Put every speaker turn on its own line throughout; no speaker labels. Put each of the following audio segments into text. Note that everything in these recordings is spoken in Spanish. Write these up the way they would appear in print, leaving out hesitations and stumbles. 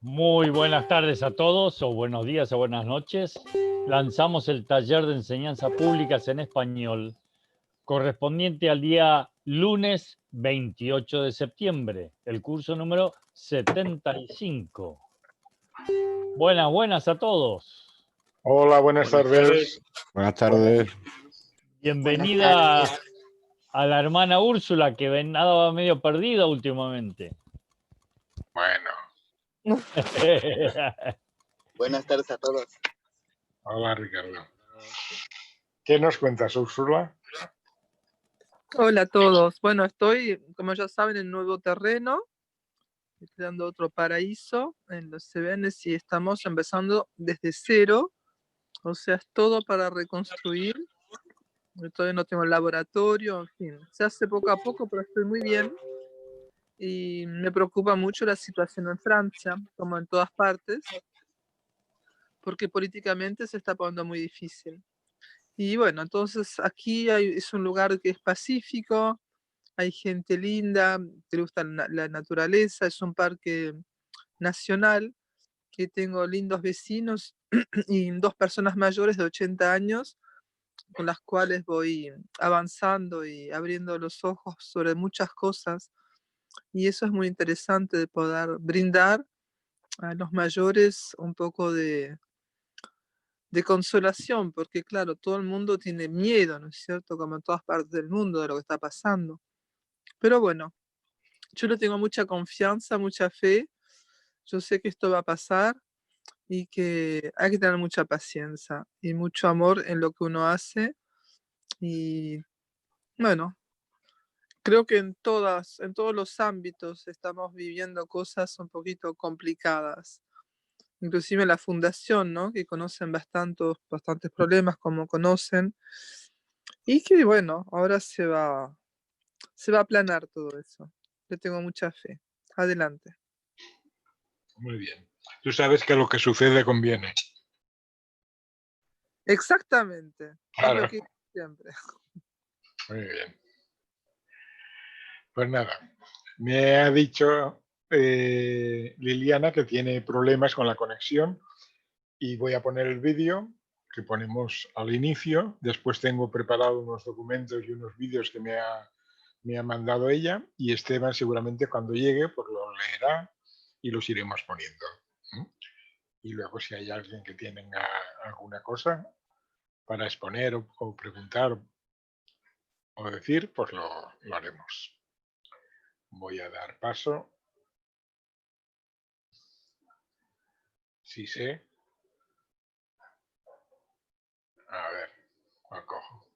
Muy buenas tardes a todos, o buenos días o buenas noches. Lanzamos el taller de enseñanzas públicas en español, correspondiente al día lunes 28 de septiembre, el curso número 75. Buenas a todos.
Hola, buenas tardes.
Buenas tardes.
Bienvenida a la hermana Úrsula, que andaba medio perdida últimamente.
Bueno.
Buenas tardes a todos.
Hola, Ricardo. ¿Qué nos cuentas, Úrsula?
Hola a todos. Bueno, estoy, como ya saben, en nuevo terreno, creando otro paraíso en los CBNs y estamos empezando desde cero, o sea, es todo para reconstruir. Yo todavía no tengo laboratorio, en fin, se hace poco a poco, pero estoy muy bien y me preocupa mucho la situación en Francia, como en todas partes, porque políticamente se está poniendo muy difícil. Y bueno, entonces aquí es un lugar que es pacífico, hay gente linda, que le gusta la naturaleza, es un parque nacional, que tengo lindos vecinos y 2 personas mayores de 80 años, con las cuales voy avanzando y abriendo los ojos sobre muchas cosas. Y eso es muy interesante de poder brindar a los mayores un poco de consolación, porque claro, todo el mundo tiene miedo, ¿no es cierto? Como en todas partes del mundo de lo que está pasando. Pero bueno, yo le tengo mucha confianza, mucha fe. Yo sé que esto va a pasar y que hay que tener mucha paciencia y mucho amor en lo que uno hace. Y bueno, creo que en todos los ámbitos estamos viviendo cosas un poquito complicadas. Inclusive la fundación, ¿no? Que conocen bastantes problemas, como conocen. Y que bueno, ahora se va a aplanar todo eso. Le tengo mucha fe. Adelante.
Muy bien. Tú sabes que lo que sucede conviene.
Exactamente.
Claro.
Es lo que digo siempre.
Muy bien. Pues nada, me ha dicho Liliana que tiene problemas con la conexión y voy a poner el vídeo que ponemos al inicio. Después tengo preparado unos documentos y unos vídeos que me ha mandado ella, y Esteban seguramente cuando llegue pues lo leerá y los iremos poniendo. Y luego si hay alguien que tenga alguna cosa para exponer o preguntar o decir, pues lo haremos. Voy a dar paso. Sí sé. A ver, ¿cuál cojo?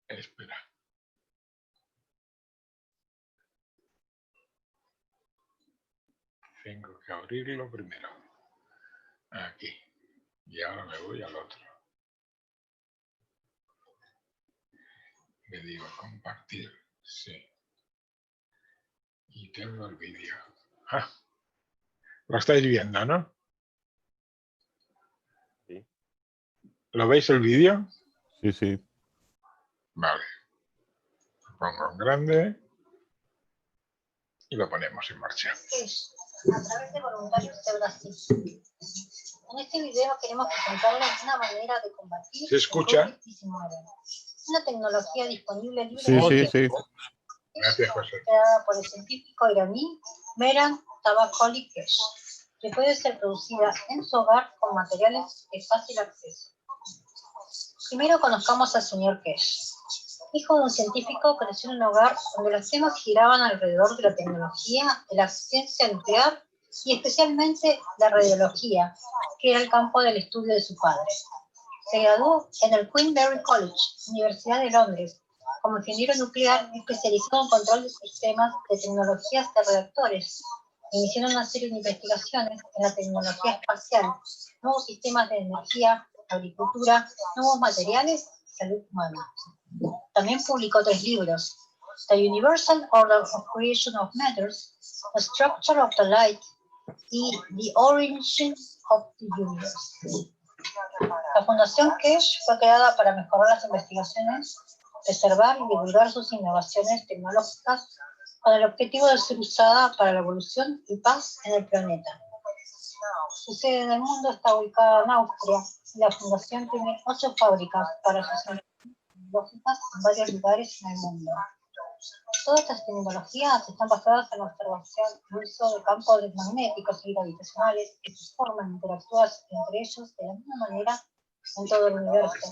Espera. Tengo que abrirlo primero. Aquí. Y ahora me voy al otro. Le digo compartir. Sí. Y tengo el vídeo. Ah, lo estáis viendo, ¿no?
Sí.
¿Lo veis el vídeo?
Sí, sí.
Vale. Lo pongo en grande y lo ponemos en marcha.
A través de voluntarios de Brasil. En este video queremos presentarles una manera de combatir
¿Se escucha?
el COVID-19. Una tecnología disponible libre
Sí.
Gracias, José.
creada por el científico iraní Mehran Tavakoli Keshe, que puede ser producida en su hogar con materiales de fácil acceso. Primero conozcamos al señor Keshe. Hijo de un científico, creció en un hogar donde los temas giraban alrededor de la tecnología, de la ciencia nuclear y especialmente la radiología, que era el campo del estudio de su padre. Se graduó en el Queen Mary College, Universidad de Londres, como ingeniero nuclear especializado en control de sistemas de tecnologías de reactores, iniciando una serie de investigaciones en la tecnología espacial, nuevos sistemas de energía, agricultura, nuevos materiales y salud humana. También publicó 3 libros: The Universal Order of Creation of Matters, The Structure of the Light y The Origin of the Universe. La Fundación Keshe fue creada para mejorar las investigaciones preservar y divulgar sus innovaciones tecnológicas con el objetivo de ser usada para la evolución y paz en el planeta. Su sede en el mundo está ubicada en Austria y la fundación tiene 8 fábricas para sus tecnológicas en varios lugares en el mundo. Todas estas tecnologías están basadas en la observación y uso de campos magnéticos y gravitacionales que se forman interactúas entre ellos de la misma manera en todo el universo,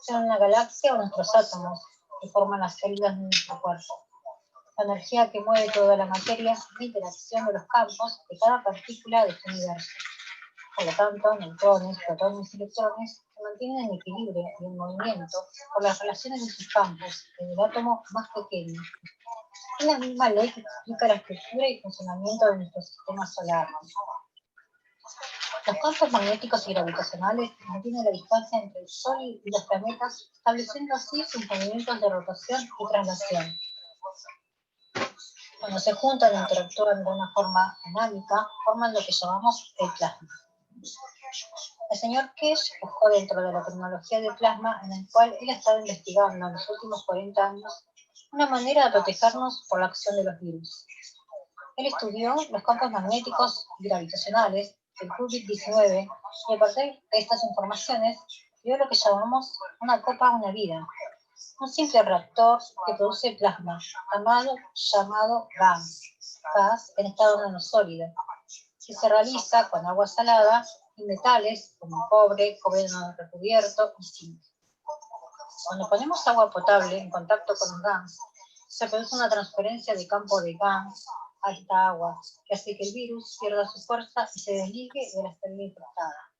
sea una galaxia o nuestros átomos que forman las células de nuestro cuerpo. La energía que mueve toda la materia es la interacción de los campos de cada partícula de este universo. Por lo tanto, neutrones, protones y electrones se mantienen en equilibrio y en movimiento por las relaciones de sus campos, desde el átomo más pequeño. Es la misma ley que explica la estructura y funcionamiento de nuestro sistema solar. Los campos magnéticos y gravitacionales mantienen la distancia entre el Sol y los planetas, estableciendo así sus movimientos de rotación y traslación. Cuando se juntan e interactúan de una forma dinámica, forman lo que llamamos el plasma. El señor Keshe buscó dentro de la tecnología del plasma, en el cual él ha estado investigando en los últimos 40 años, una manera de protegernos por la acción de los virus. Él estudió los campos magnéticos y gravitacionales del COVID-19 y a partir de estas informaciones creó lo que llamamos una copa, una vida. Un simple reactor que produce plasma, llamado gas en estado nanosólido, que se realiza con agua salada y metales como cobre no recubierto y zinc. Cuando ponemos agua potable en contacto con un gas, se produce una transferencia de campo de gas a esta agua, que hace que el virus pierda su fuerza y se desligue de la célula infectada.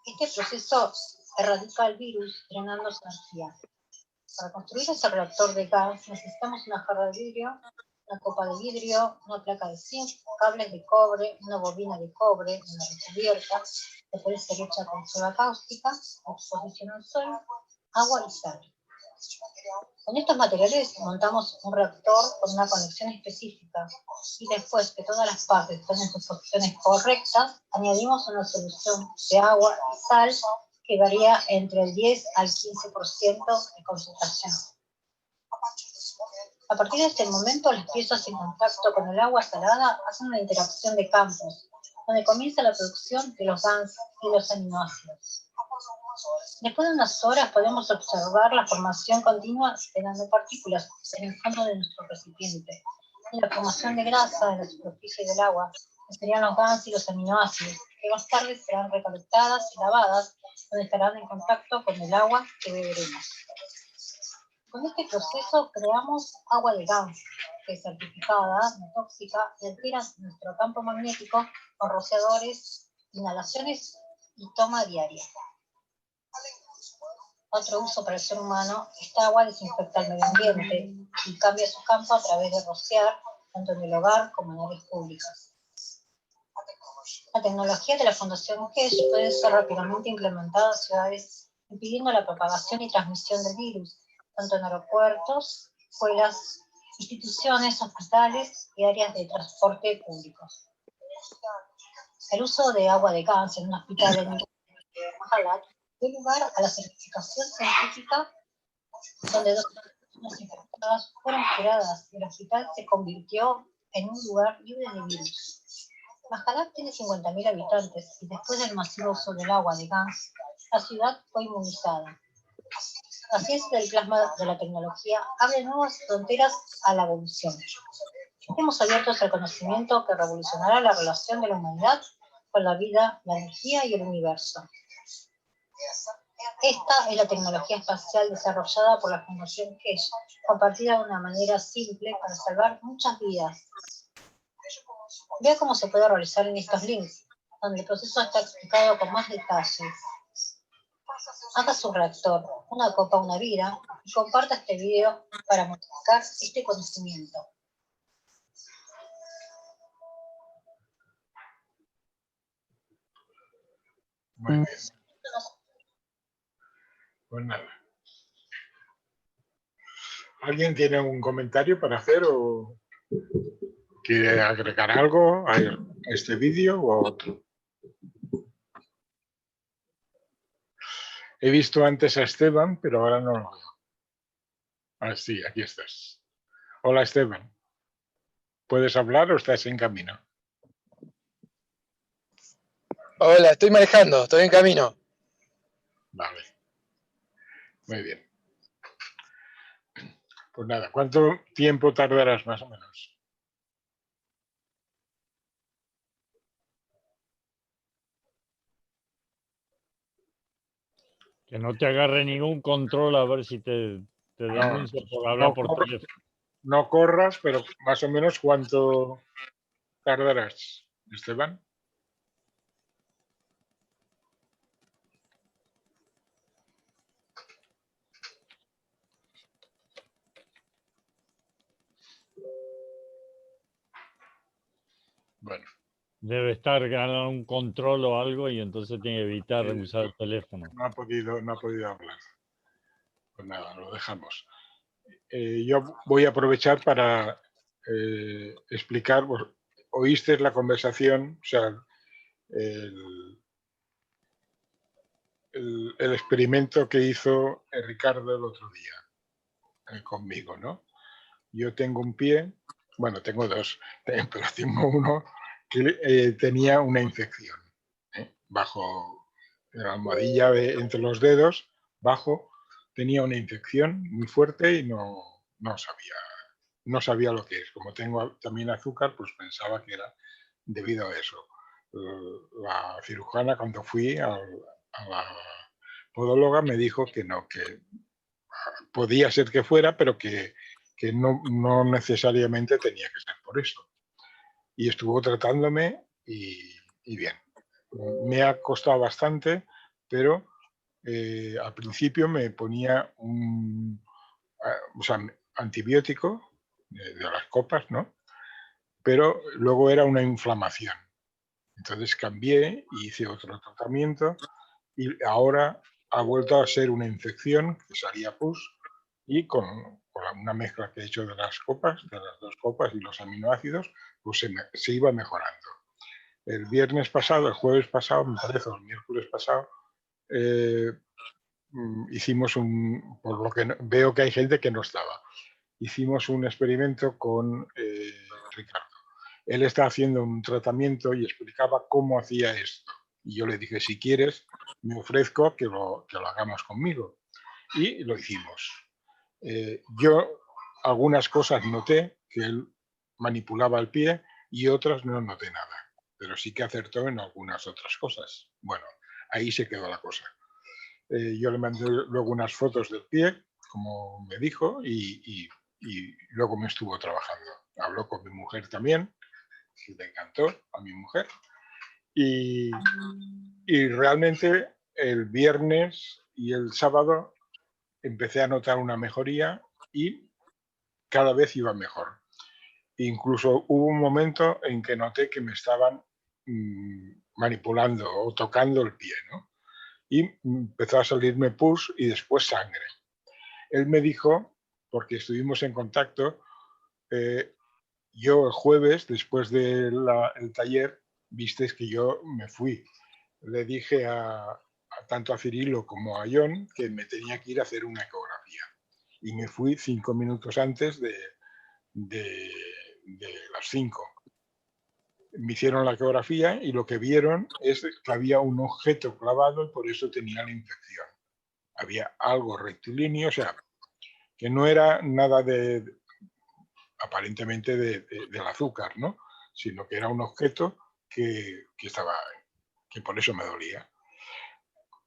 Este proceso erradica el virus drenando su energía. Para construir ese reactor de gas necesitamos una jarra de vidrio, una copa de vidrio, una placa de zinc, cables de cobre, una bobina de cobre, una recubierta, que puede ser hecha con soda cáustica, exposición al sol, agua y sal. Con estos materiales montamos un reactor con una conexión específica y después que todas las partes estén en sus posiciones correctas, añadimos una solución de agua y sal que varía entre el 10 al 15% de concentración. A partir de este momento, las piezas en contacto con el agua salada hacen una interacción de campos, donde comienza la producción de los GANs y los aminoácidos. Después de unas horas podemos observar la formación continua de nanopartículas en el fondo de nuestro recipiente, y la formación de grasa en la superficie del agua, que serían los GANs y los aminoácidos, que más tarde serán recolectadas y lavadas, donde estarán en contacto con el agua que beberemos. Con este proceso creamos agua de GANs, que es certificada, no tóxica, y altera nuestro campo magnético con rociadores, inhalaciones y toma diaria. Otro uso para el ser humano, esta agua desinfecta el medio ambiente y cambia su campo a través de rociar, tanto en el hogar como en áreas públicas. La tecnología de la Fundación Keshe puede ser rápidamente implementada en ciudades, impidiendo la propagación y transmisión del virus, tanto en aeropuertos, escuelas, instituciones, hospitales y áreas de transporte públicos. El uso de agua de gas en un hospital en Mahalat dio lugar a la certificación científica, donde 2 personas infectadas fueron curadas y el hospital se convirtió en un lugar libre de virus. Mahalat tiene 50.000 habitantes y después del masivo uso del agua de gas, la ciudad fue inmunizada. La ciencia del plasma de la tecnología abre nuevas fronteras a la evolución. Estemos abiertos al conocimiento que revolucionará la relación de la humanidad con la vida, la energía y el universo. Esta es la tecnología espacial desarrollada por la Fundación Keshe, compartida de una manera simple para salvar muchas vidas. Vea cómo se puede realizar en estos links, donde el proceso está explicado con más detalle. Haga su reactor, una copa, una vida, y comparta este video para multiplicar este conocimiento.
Muy bien. Pues nada. ¿Alguien tiene un comentario para hacer o quiere agregar algo a este vídeo o a otro? He visto antes a Esteban, pero ahora no lo veo. Ah, sí, aquí estás. Hola, Esteban. ¿Puedes hablar o estás en camino?
Hola, estoy manejando, estoy en camino.
Vale. Muy bien. Pues nada, ¿cuánto tiempo tardarás más o menos?
Que no te agarre ningún control a ver si te denuncia por hablar por teléfono.
No corras, pero más o menos ¿cuánto tardarás, Esteban? Bueno,
Debe estar ganando un control o algo y entonces tiene que evitar
Sí.
usar el teléfono.
no ha podido hablar. Pues nada, lo dejamos. Yo voy a aprovechar para explicar, oíste la conversación, o sea, el experimento que hizo Ricardo el otro día conmigo, ¿no? Yo tengo un pie, bueno, tengo dos, pero tengo uno que tenía una infección bajo la almohadilla entre los dedos, bajo, tenía una infección muy fuerte y no sabía lo que es. Como tengo también azúcar, pues pensaba que era debido a eso. La cirujana, cuando fui a la podóloga, me dijo que no, que podía ser que fuera, pero que no necesariamente tenía que ser por eso. Y estuvo tratándome y bien. Me ha costado bastante, pero al principio me ponía o sea, antibiótico de las copas, ¿no? Pero luego era una inflamación. Entonces cambié y hice otro tratamiento y ahora ha vuelto a ser una infección que salía pus y con una mezcla que he hecho de las copas, de las dos copas y los aminoácidos, pues se iba mejorando. El viernes pasado, el jueves pasado, me parece, o el miércoles pasado, hicimos por lo que veo que hay gente que no estaba, hicimos un experimento con Ricardo. Él está haciendo un tratamiento y explicaba cómo hacía esto. Y yo le dije, si quieres, me ofrezco a que lo hagamos conmigo. Y lo hicimos. Yo algunas cosas noté que él manipulaba el pie y otras no noté nada. Pero sí que acertó en algunas otras cosas. Bueno, ahí se quedó la cosa. Yo le mandé luego unas fotos del pie, como me dijo, y luego me estuvo trabajando. Habló con mi mujer también, que le encantó a mi mujer. Y realmente el viernes y el sábado empecé a notar una mejoría y cada vez iba mejor. Incluso hubo un momento en que noté que me estaban manipulando o tocando el pie, ¿no? Y empezó a salirme pus y después sangre. Él me dijo, porque estuvimos en contacto, yo el jueves, después del taller, visteis que yo me fui. Le dije tanto a Cirilo como a John que me tenía que ir a hacer una ecografía. Y me fui 5 minutos antes de las 5. Me hicieron la ecografía y lo que vieron es que había un objeto clavado y por eso tenía la infección. Había algo rectilíneo, o sea, que no era nada aparentemente del azúcar, ¿no? Sino que era un objeto que por eso me dolía.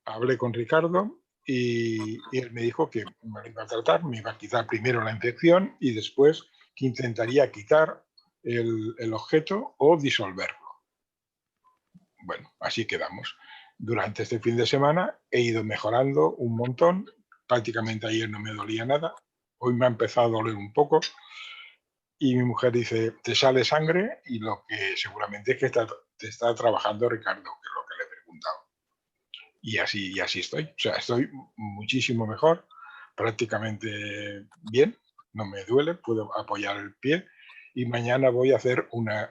Hablé con Ricardo y él me dijo que me lo iba a tratar, me iba a quitar primero la infección y después que intentaría quitar el objeto o disolverlo. Bueno, así quedamos. Durante este fin de semana he ido mejorando un montón. Prácticamente ayer no me dolía nada. Hoy me ha empezado a doler un poco. Y mi mujer dice, te sale sangre y lo que seguramente es que te está trabajando Ricardo, que es lo que le he preguntado. Y así estoy. O sea, estoy muchísimo mejor, prácticamente bien, no me duele, puedo apoyar el pie y mañana voy a hacer una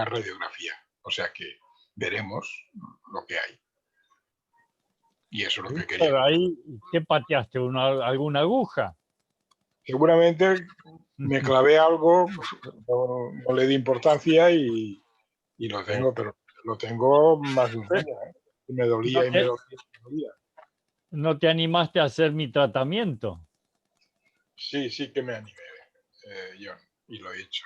radiografía. O sea que veremos lo que hay. Y eso es lo que quería.
Pero ahí, ¿qué pateaste? ¿Alguna aguja?
seguramente me clavé algo, no le di importancia y lo tengo, pero lo tengo más de un año. Y me dolía y me dolía y me dolía.
¿No te animaste a hacer mi tratamiento?
Sí, sí que me animé, John, y lo he hecho.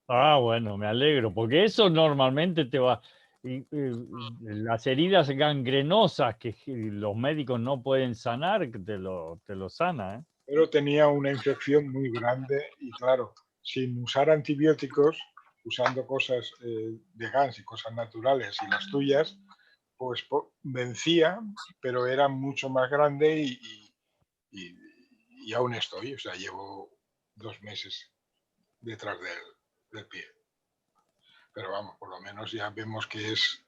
Ah, bueno, me alegro, porque eso normalmente te va... las heridas gangrenosas que los médicos no pueden sanar, que te lo sana, ¿eh?
Pero tenía una infección muy grande y claro, sin usar antibióticos, usando cosas de GANS y cosas naturales y las tuyas, pues vencía, pero era mucho más grande y aún estoy, o sea, llevo 2 meses detrás del pie. Pero vamos, por lo menos ya vemos que es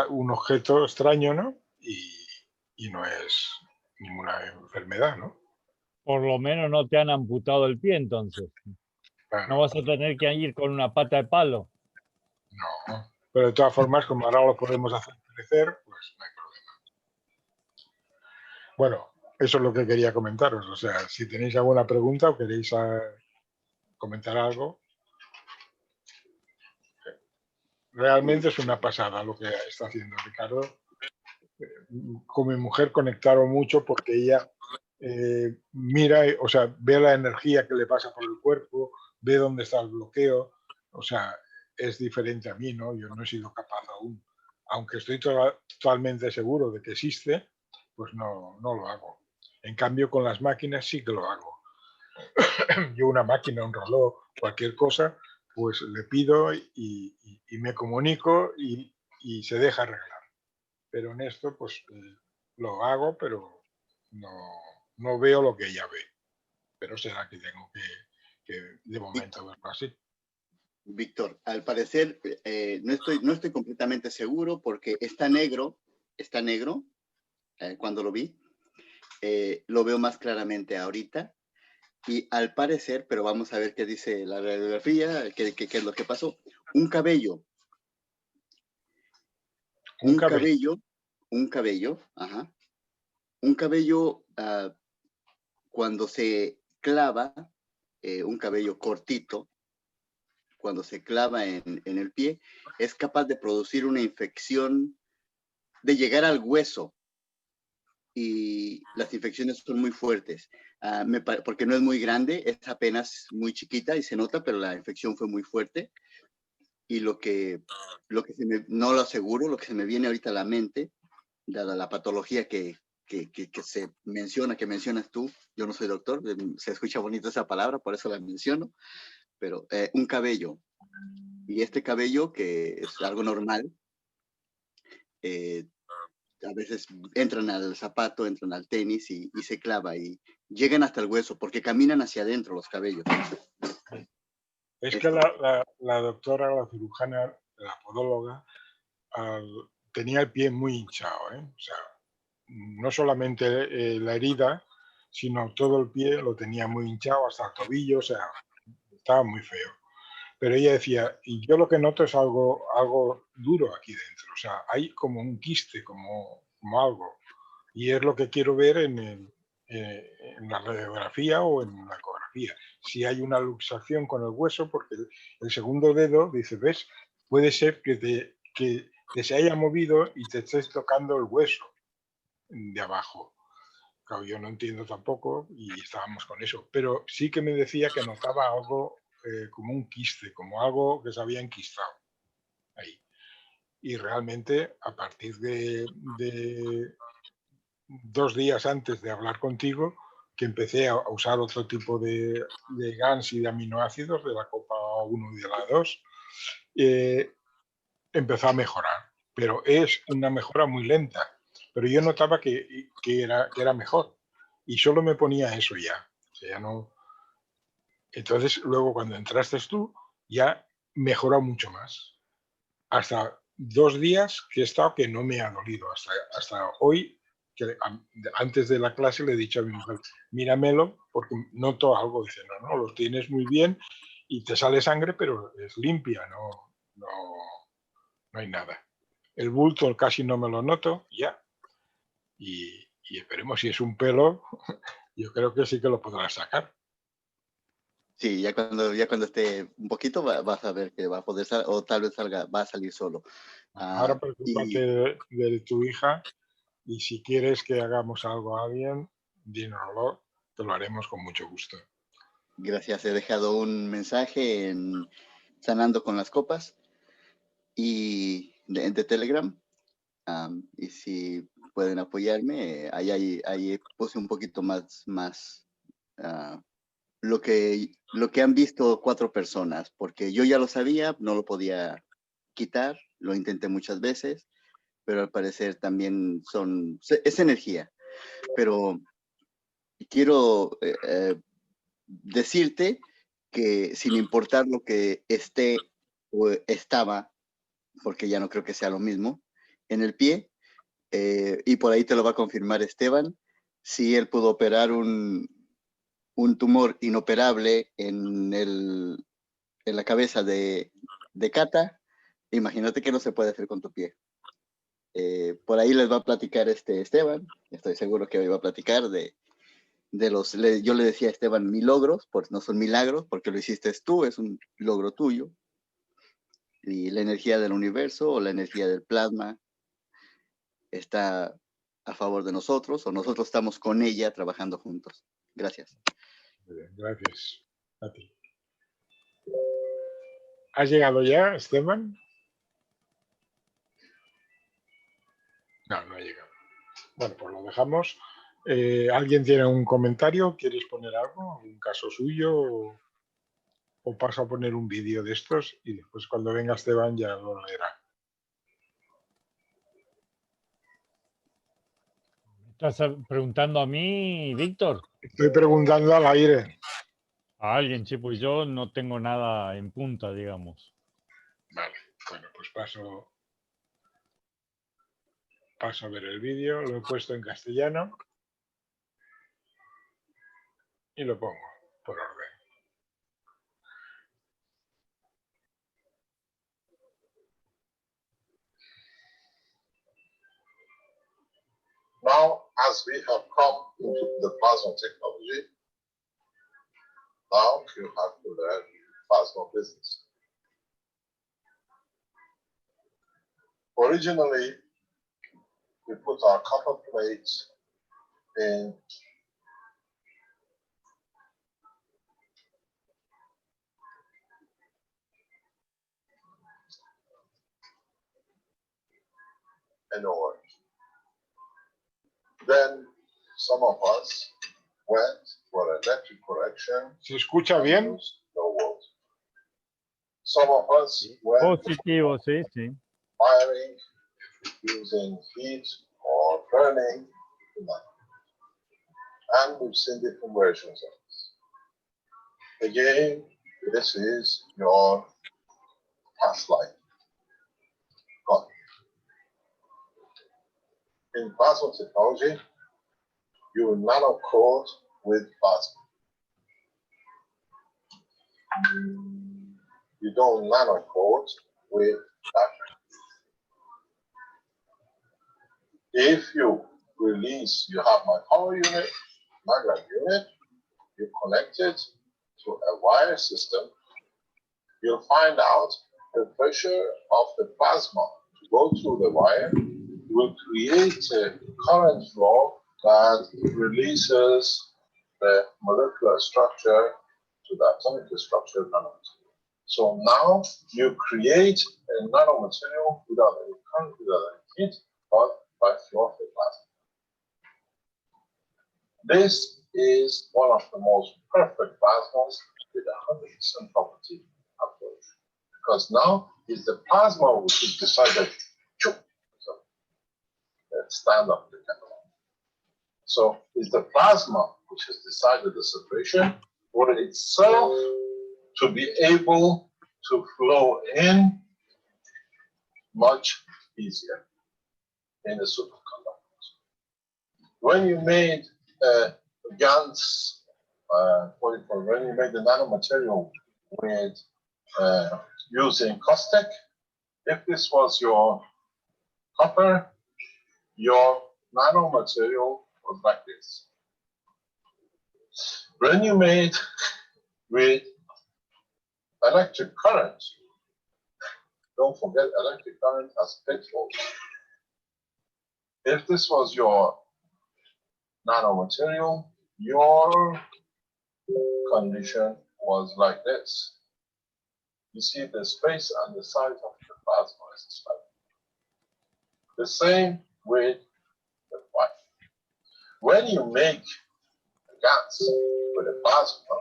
un objeto extraño, ¿no? Y no es ninguna enfermedad, ¿no?
Por lo menos no te han amputado el pie entonces.
Bueno,
No vas a tener que ir con una pata de palo.
no. Pero de todas formas, como ahora lo podemos hacer crecer, pues no hay problema. Bueno, eso es lo que quería comentaros. O sea, si tenéis alguna pregunta o queréis comentar algo, realmente es una pasada lo que está haciendo Ricardo. Con mi mujer conectaron mucho porque ella mira, o sea, ve la energía que le pasa por el cuerpo, ve dónde está el bloqueo, o sea, es diferente a mí, ¿no? Yo no he sido capaz aún, aunque estoy totalmente seguro de que existe, pues no lo hago. En cambio, con las máquinas sí que lo hago. Yo una máquina, un reloj, cualquier cosa, pues le pido y me comunico y se deja arreglar. Pero en esto, pues lo hago, pero no veo lo que ella ve. Pero será que tengo que de momento verlo así.
Víctor, al parecer no estoy completamente seguro porque está negro, cuando lo vi, lo veo más claramente ahorita y al parecer, pero vamos a ver qué dice la radiografía, qué es lo que pasó. Un cabello, ajá. Un cabello cuando se clava, un cabello cortito, cuando se clava en el pie, es capaz de producir una infección, de llegar al hueso. Y las infecciones son muy fuertes, porque no es muy grande, es apenas muy chiquita y se nota, pero la infección fue muy fuerte. Y lo que no lo aseguro, lo que se me viene ahorita a la mente, dada la patología que se menciona, que mencionas tú, yo no soy doctor, se escucha bonito esa palabra, por eso la menciono, pero un cabello. Y este cabello, que es algo normal, a veces entran al zapato, entran al tenis y se clava y llegan hasta el hueso porque caminan hacia adentro los cabellos.
Es que la doctora, la cirujana, la podóloga, tenía el pie muy hinchado, ¿eh? O sea, no solamente la herida, sino todo el pie lo tenía muy hinchado hasta el tobillo, o sea, estaba muy feo. Pero ella decía, y yo lo que noto es algo duro aquí dentro, o sea, hay como un quiste, como algo. Y es lo que quiero ver en la radiografía o en la ecografía. Si hay una luxación con el hueso, porque el segundo dedo, dice, ¿ves? Puede ser que se haya movido y te estés tocando el hueso de abajo. Claro, yo no entiendo tampoco y estábamos con eso, pero sí que me decía que notaba algo como un quiste, como algo que se había enquistado ahí. Y realmente a partir de 2 días antes de hablar contigo, que empecé a usar otro tipo de GANs y de aminoácidos de la copa 1 y de la 2, empezó a mejorar, pero es una mejora muy lenta. Pero yo notaba que era mejor y solo me ponía eso ya. O sea, ya no. Entonces, luego cuando entraste tú, ya mejoró mucho más. Hasta 2 días que he estado que no me ha dolido. Hasta hoy, que antes de la clase le he dicho a mi mujer, míramelo porque noto algo. Dice, no, lo tienes muy bien y te sale sangre, pero es limpia, no hay nada. El bulto casi no me lo noto ya. Y esperemos, si es un pelo, yo creo que sí que lo podrás sacar.
Sí, ya cuando esté un poquito vas a ver que va a poder o tal vez va a salir solo.
Ahora preocúpate de tu hija y si quieres que hagamos algo a alguien, dínoslo, te lo haremos con mucho gusto.
Gracias, he dejado un mensaje en Sanando con las Copas y de Telegram. Y si pueden apoyarme, ahí puse un poquito más lo que han visto 4 personas, porque yo ya lo sabía, no lo podía quitar, lo intenté muchas veces, pero al parecer también es energía. Pero quiero decirte que sin importar lo que esté o estaba, porque ya no creo que sea lo mismo, en el pie, y por ahí te lo va a confirmar Esteban, si él pudo operar un tumor inoperable en la cabeza de Cata, imagínate que no se puede hacer con tu pie. Por ahí les va a platicar Esteban, estoy seguro que hoy va a platicar yo le decía a Esteban mis logros, pues no son milagros, porque lo hiciste tú, es un logro tuyo. Y la energía del universo o la energía del plasma está a favor de nosotros, o nosotros estamos con ella trabajando juntos. Gracias.
Muy bien, gracias a ti. ¿Has llegado ya, Esteban? No, no ha llegado. Bueno, pues lo dejamos. ¿Alguien tiene un comentario? ¿Quieres poner algo? ¿Un caso suyo? ¿O paso a poner un vídeo de estos? Y después cuando venga Esteban ya lo leerá.
¿Estás preguntando a mí, Víctor?
Estoy preguntando al aire.
A alguien, sí, pues yo no tengo nada en punta, digamos.
Vale, bueno, pues paso a ver el vídeo. Lo he puesto en castellano. Y lo pongo por orden.
Now, as we have come into the plasma technology, now you have to learn plasma business. Originally, we put our copper plates in an ore. Then some of us went for electric correction.
¿Se escucha bien?
No water. Some of us went
Positivo, sí, sí.
firing using heat or burning. And we've seen different versions of this. Again, this is your past life. God. In plasma technology, you nano coat with plasma. You don't nano coat with battery. If you release, you have my power unit, magnet unit, you connect it to a wire system, you'll find out the pressure of the plasma to go through the wire will create a current flow that releases the molecular structure to the atomic structure of nanomaterial. So now you create a nanomaterial without any current, without any heat, but by flow of the plasma. This is one of the most perfect plasmas with 100% property approach. Because now it's the plasma which is decided to stand up the catalog. So it's the plasma which has decided the separation for itself to be able to flow in much easier in the superconductors. When you made GANs, when you made the nanomaterial with using caustic, if this was your copper, your nanomaterial was like this. When you made with electric current. Don't forget, electric current has pitfalls. If this was your nanomaterial, your condition was like this. You see the space and the size of the plasma is slightly. The same with the pipe. When you make a gas with a plasma,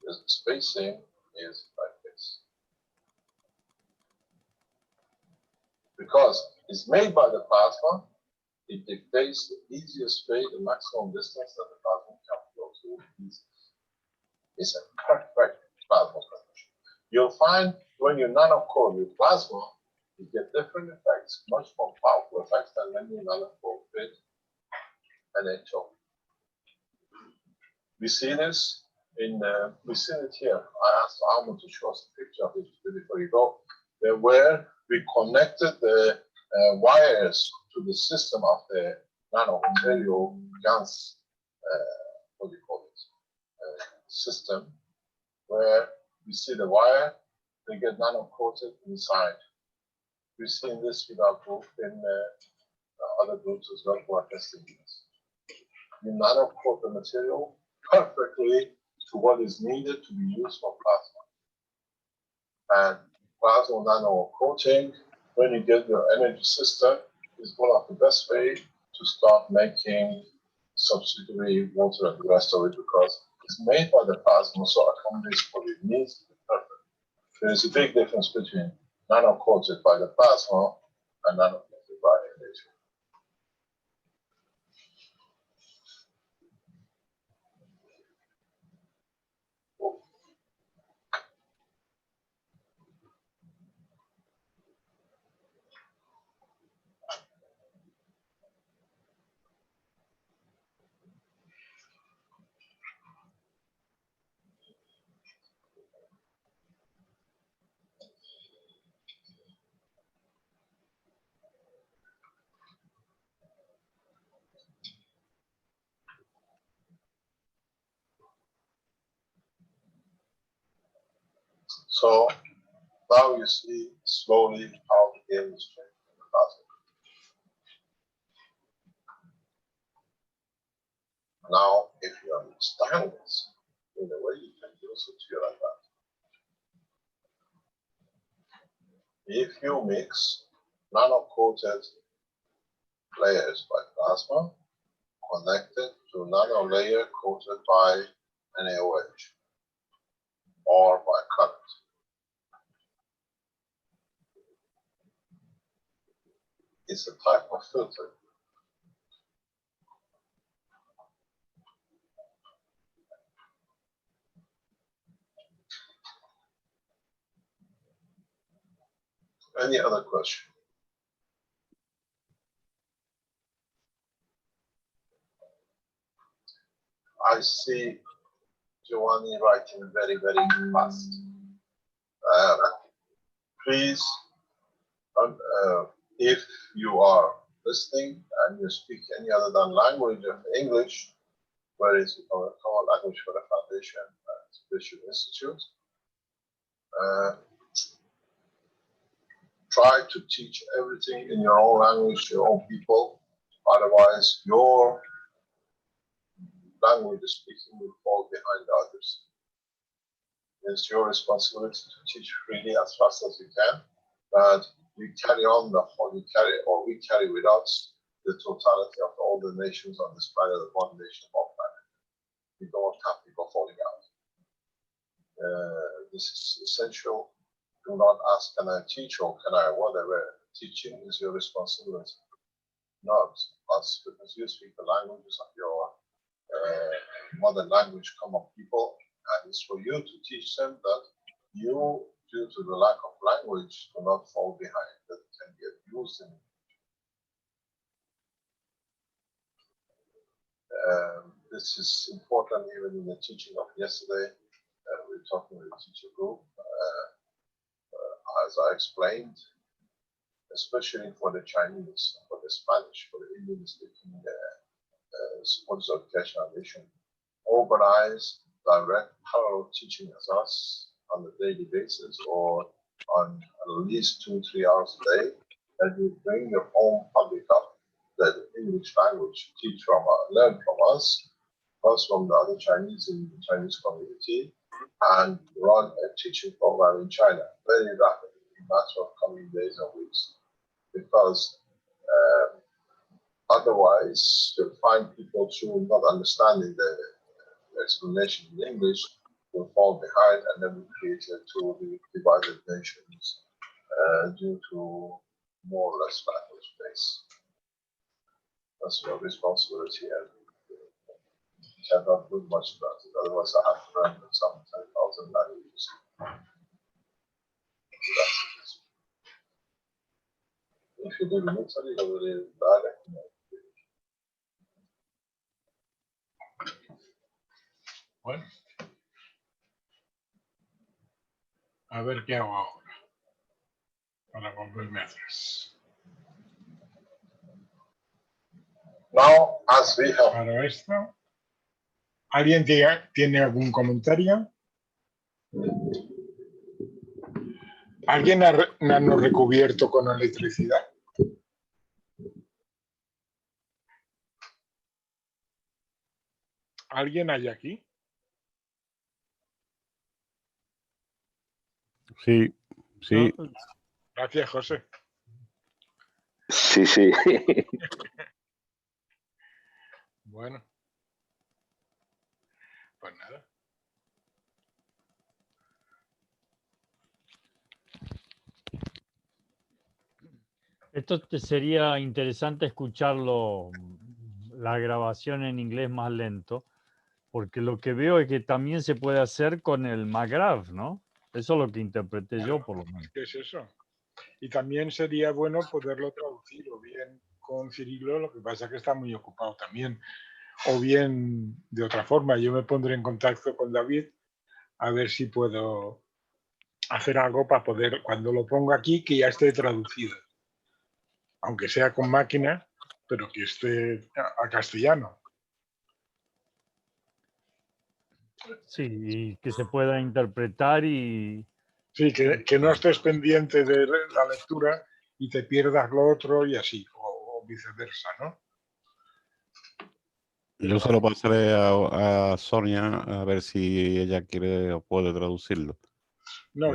the spacing is like this. Because it's made by the plasma, it dictates the easiest way, the maximum distance that the plasma can flow through easily. It's a perfect plasma condition. You'll find when you nanocoat with plasma, you get different effects, much more powerful effects than when you nanocoat with NHO. We see this in, we see it here. I asked Ahmed to show us a picture of it before you go. Where we connected the wires to the system of the nanomaterial GANS, what do you call it, system, where we see the wire, they get nano-coated inside. We've seen this with our group in other groups as well who are testing this. You nano-coat the material perfectly to what is needed to be used for plasma. And plasma nano-coating, when you get your energy system, is one of the best ways to start making subsidiary water and the rest of it, because it's made by the plasma, so accommodates what it needs to be perfect. There is a big difference between nano-coated by the plasma and nano-coated by radiation. So now you see slowly how the game is changing in the plasma. Now, if you understand this in a way, you can use it to your advantage. If you mix nano-coated layers by plasma connected to nano layer coated by NaOH or by current, it's a type of filter. Any other question? I see Giovanni writing very, very fast. Please, if you are listening and you speak any other than language of English, where is our common language for the Foundation and Special Institute, try to teach everything in your own language, your own people. Otherwise, your language speaking will fall behind others. It's your responsibility to teach freely as fast as you can, but we carry on the whole, we carry with us the totality of all the nations on this planet, the one nation, one planet. We don't have people falling out. This is essential. Do not ask, can I teach or can I whatever. Teaching is your responsibility, not us, because you speak the languages of your mother language common people, and it's for you to teach them that you, due to the lack of language, do not fall behind, that can be abused in. This is important even in the teaching of yesterday. We were talking with the teacher group. As I explained, especially for the Chinese, for the Spanish, for the Indian-speaking Sports Education Foundation, all organize direct parallel teaching as us on a daily basis or on at least 2-3 hours a day, and you bring your own public up that English language, teach from, learn from us, plus from the other Chinese in the Chinese community, and run a teaching program in China very rapidly in a matter of coming days and weeks. Because otherwise, you'll find people through not understanding the explanation in English will fall behind, and then we create two divided nations due to more or less language base. That's your responsibility, and you cannot do much about it. Otherwise, I have to learn some 10,000 languages. If you live in Italy, you will live dialect.
Bueno. A ver qué hago ahora para volverme atrás.
Now, as we have
Para esto, ¿alguien tiene algún comentario? ¿Alguien ha nano recubierto con electricidad? ¿Alguien hay aquí?
Sí, sí.
No,
Gracias, José.
Sí, sí.
Bueno. Pues nada.
esto sería interesante escucharlo, la grabación en inglés más lento, porque lo que veo es que también se puede hacer con el McGrath, ¿no? Eso es lo que interpreté yo, por lo menos.
¿Qué es eso? Y también sería bueno poderlo traducir, o bien con Cirilo, lo que pasa es que está muy ocupado también, o bien de otra forma. Yo me pondré en contacto con David a ver si puedo hacer algo para poder, cuando lo pongo aquí, que ya esté traducido. Aunque sea con máquina, pero que esté a castellano.
Sí, y que se pueda interpretar y...
Sí, que no estés pendiente de la lectura y te pierdas lo otro y así, o viceversa, ¿no?
Yo se lo pasaré a Sonia a ver si ella quiere o puede traducirlo.
No,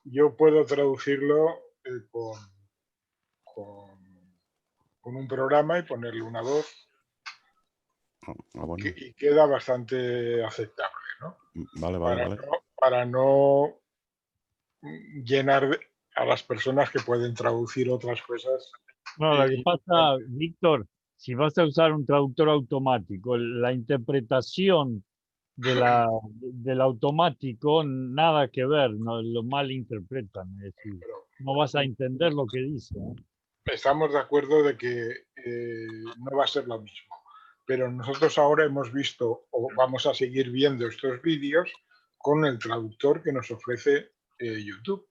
yo puedo traducirlo con un programa y ponerle una voz
Bueno.
y queda bastante aceptable, ¿no?
Vale.
Para no llenar a las personas que pueden traducir otras cosas.
No, lo que pasa, Víctor, si vas a usar un traductor automático, la interpretación del automático, nada que ver, no, lo mal interpretan, es decir, no vas a entender lo que dice, ¿no?
Estamos de acuerdo de que no va a ser lo mismo, pero nosotros ahora hemos visto o vamos a seguir viendo estos vídeos con el traductor que nos ofrece YouTube.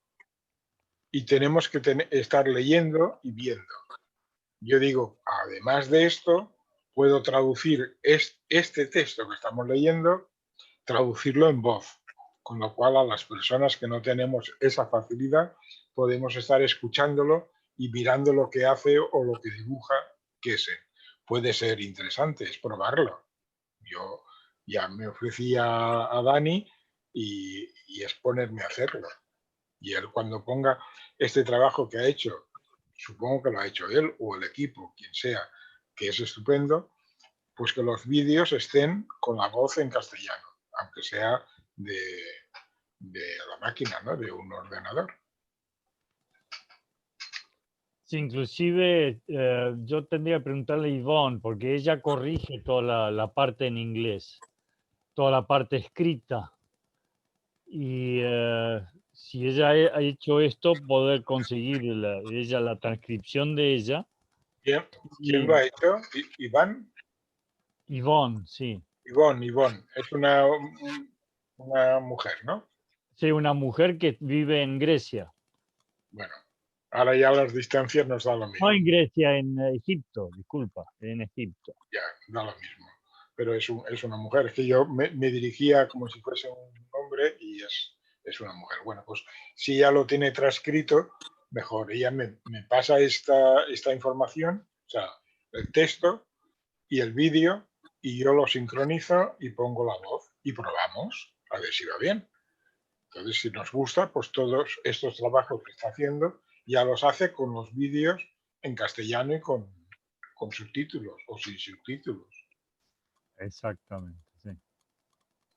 Y tenemos que estar leyendo y viendo. Yo digo, además de esto, puedo traducir este texto que estamos leyendo, traducirlo en voz, con lo cual a las personas que no tenemos esa facilidad podemos estar escuchándolo y mirando lo que hace o lo que dibuja, que puede ser interesante, es probarlo. Yo ya me ofrecí a Dani y es ponerme a hacerlo. Y él, cuando ponga este trabajo que ha hecho, supongo que lo ha hecho él o el equipo, quien sea, que es estupendo, pues que los vídeos estén con la voz en castellano, aunque sea de la máquina, ¿no? De un ordenador.
Sí, inclusive yo tendría que preguntarle a Ivonne, porque ella corrige toda la parte en inglés, toda la parte escrita. Y si ella ha hecho esto, poder conseguir ella la transcripción de ella.
¿Quién lo ha hecho? ¿Iván?
Ivonne, sí.
Ivonne. Es una mujer, ¿no?
Sí, una mujer que vive en Grecia.
Bueno, ahora ya las distancias nos da lo mismo.
No en Grecia, en Egipto, disculpa, en Egipto.
Ya, da lo mismo. pero es una mujer. Es que yo me dirigía como si fuese un hombre y es una mujer. Bueno, pues si ella lo tiene transcrito, mejor. Ella me pasa esta información, o sea, el texto y el vídeo, y yo lo sincronizo y pongo la voz y probamos a ver si va bien. Entonces, si nos gusta, pues todos estos trabajos que está haciendo ya los hace con los vídeos en castellano y con subtítulos o sin subtítulos.
Exactamente, sí.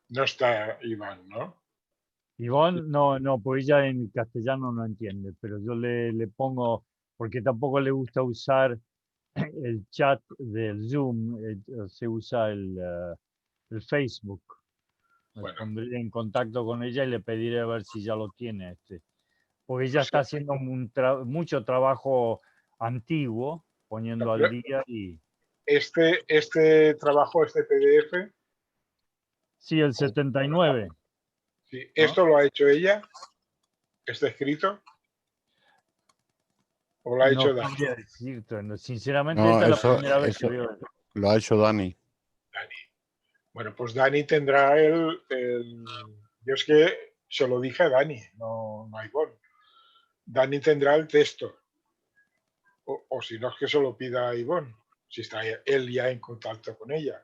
No está Iván, ¿no?
Ivonne, no, pues ella en castellano no entiende, pero yo le pongo, porque tampoco le gusta usar el chat del Zoom, se usa el Facebook. Me
Bueno,
pondré en contacto con ella y le pediré a ver si ya lo tiene. Porque ella
pues
está haciendo mucho trabajo antiguo, poniendo al día y...
este trabajo, este PDF,
Sí, el 79.
sí,
¿no?
¿esto lo ha hecho ella? ¿Está escrito? ¿O lo ha hecho
No
Dani?
sabría decirte, sinceramente
No,
esta es la
eso,
primera vez que
eso
veo.
lo ha hecho Dani.
Dani. Bueno, pues Dani tendrá yo es que se lo dije a Dani, no a Ivonne. Dani tendrá el texto. O si no es que se lo pida a Ivonne, si está él ya en contacto con ella.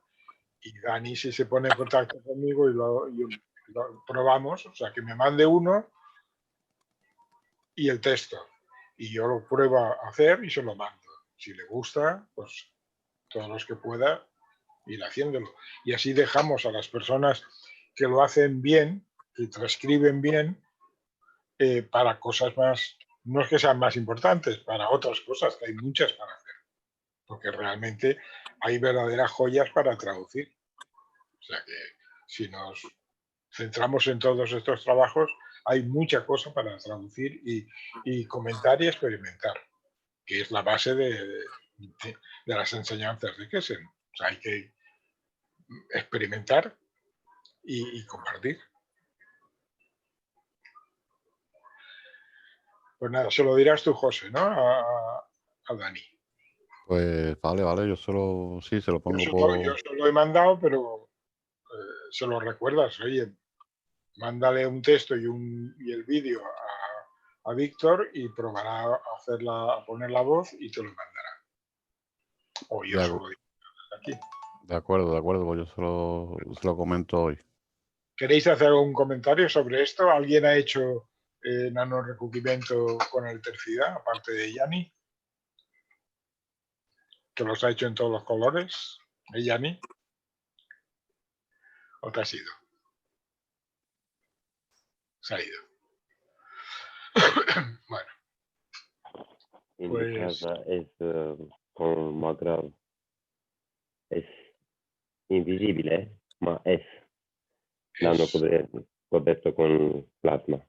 Y Dani si se pone en contacto conmigo y lo probamos, o sea, que me mande uno y el texto. Y yo lo pruebo a hacer y se lo mando. Si le gusta, pues todos los que pueda ir haciéndolo. Y así dejamos a las personas que lo hacen bien, que transcriben bien, para cosas más, no es que sean más importantes, para otras cosas, que hay muchas para hacer. Porque realmente hay verdaderas joyas para traducir. O sea que si nos centramos en todos estos trabajos, hay mucha cosa para traducir y comentar y experimentar, que es la base de las enseñanzas de Keshe. O sea, hay que experimentar y compartir. Pues nada, se lo dirás tú, José, ¿no? A Dani.
Pues vale, yo solo, sí, se lo pongo
Yo se lo he mandado, pero se lo recuerdas. Oye, mándale un texto y el vídeo a Víctor y probará a poner la voz y te lo mandará. O yo se lo digo aquí.
De acuerdo, pues yo se lo comento hoy.
¿Queréis hacer algún comentario sobre esto? ¿Alguien ha hecho nanorecubrimiento con electricidad, aparte de Yanni? ¿Que los ha hecho en todos los colores? Yanni? ¿O te has ido? Se ha ido. Bueno.
En
Pues,
mi casa es con material. Es invisible, ma es nano cubierto con plasma.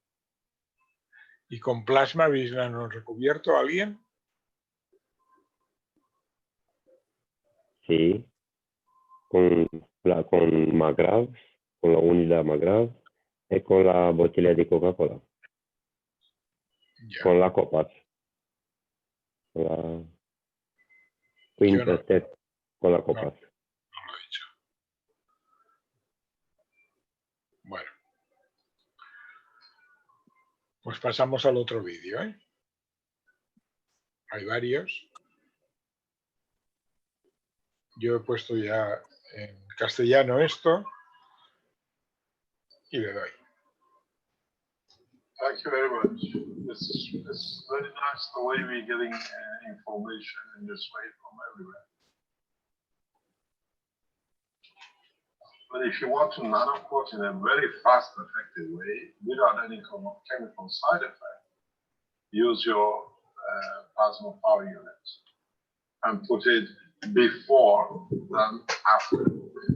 ¿Y con plasma habéis recubierto a alguien?
Sí, con Magrav, con la unidad Magrav y con la botella de Coca-Cola. Con la copas. Con la Quintet, con la copas.
No lo he dicho. Bueno. Pues pasamos al otro vídeo, ¿eh? Hay varios. Yo he puesto ya en castellano esto y le doy.
Thank you very much. It's very nice the way we're getting information in this way from everywhere. But if you want to nanocoat in a very fast, effective way, without any chemical side effect, use your plasma power unit and put it before than after,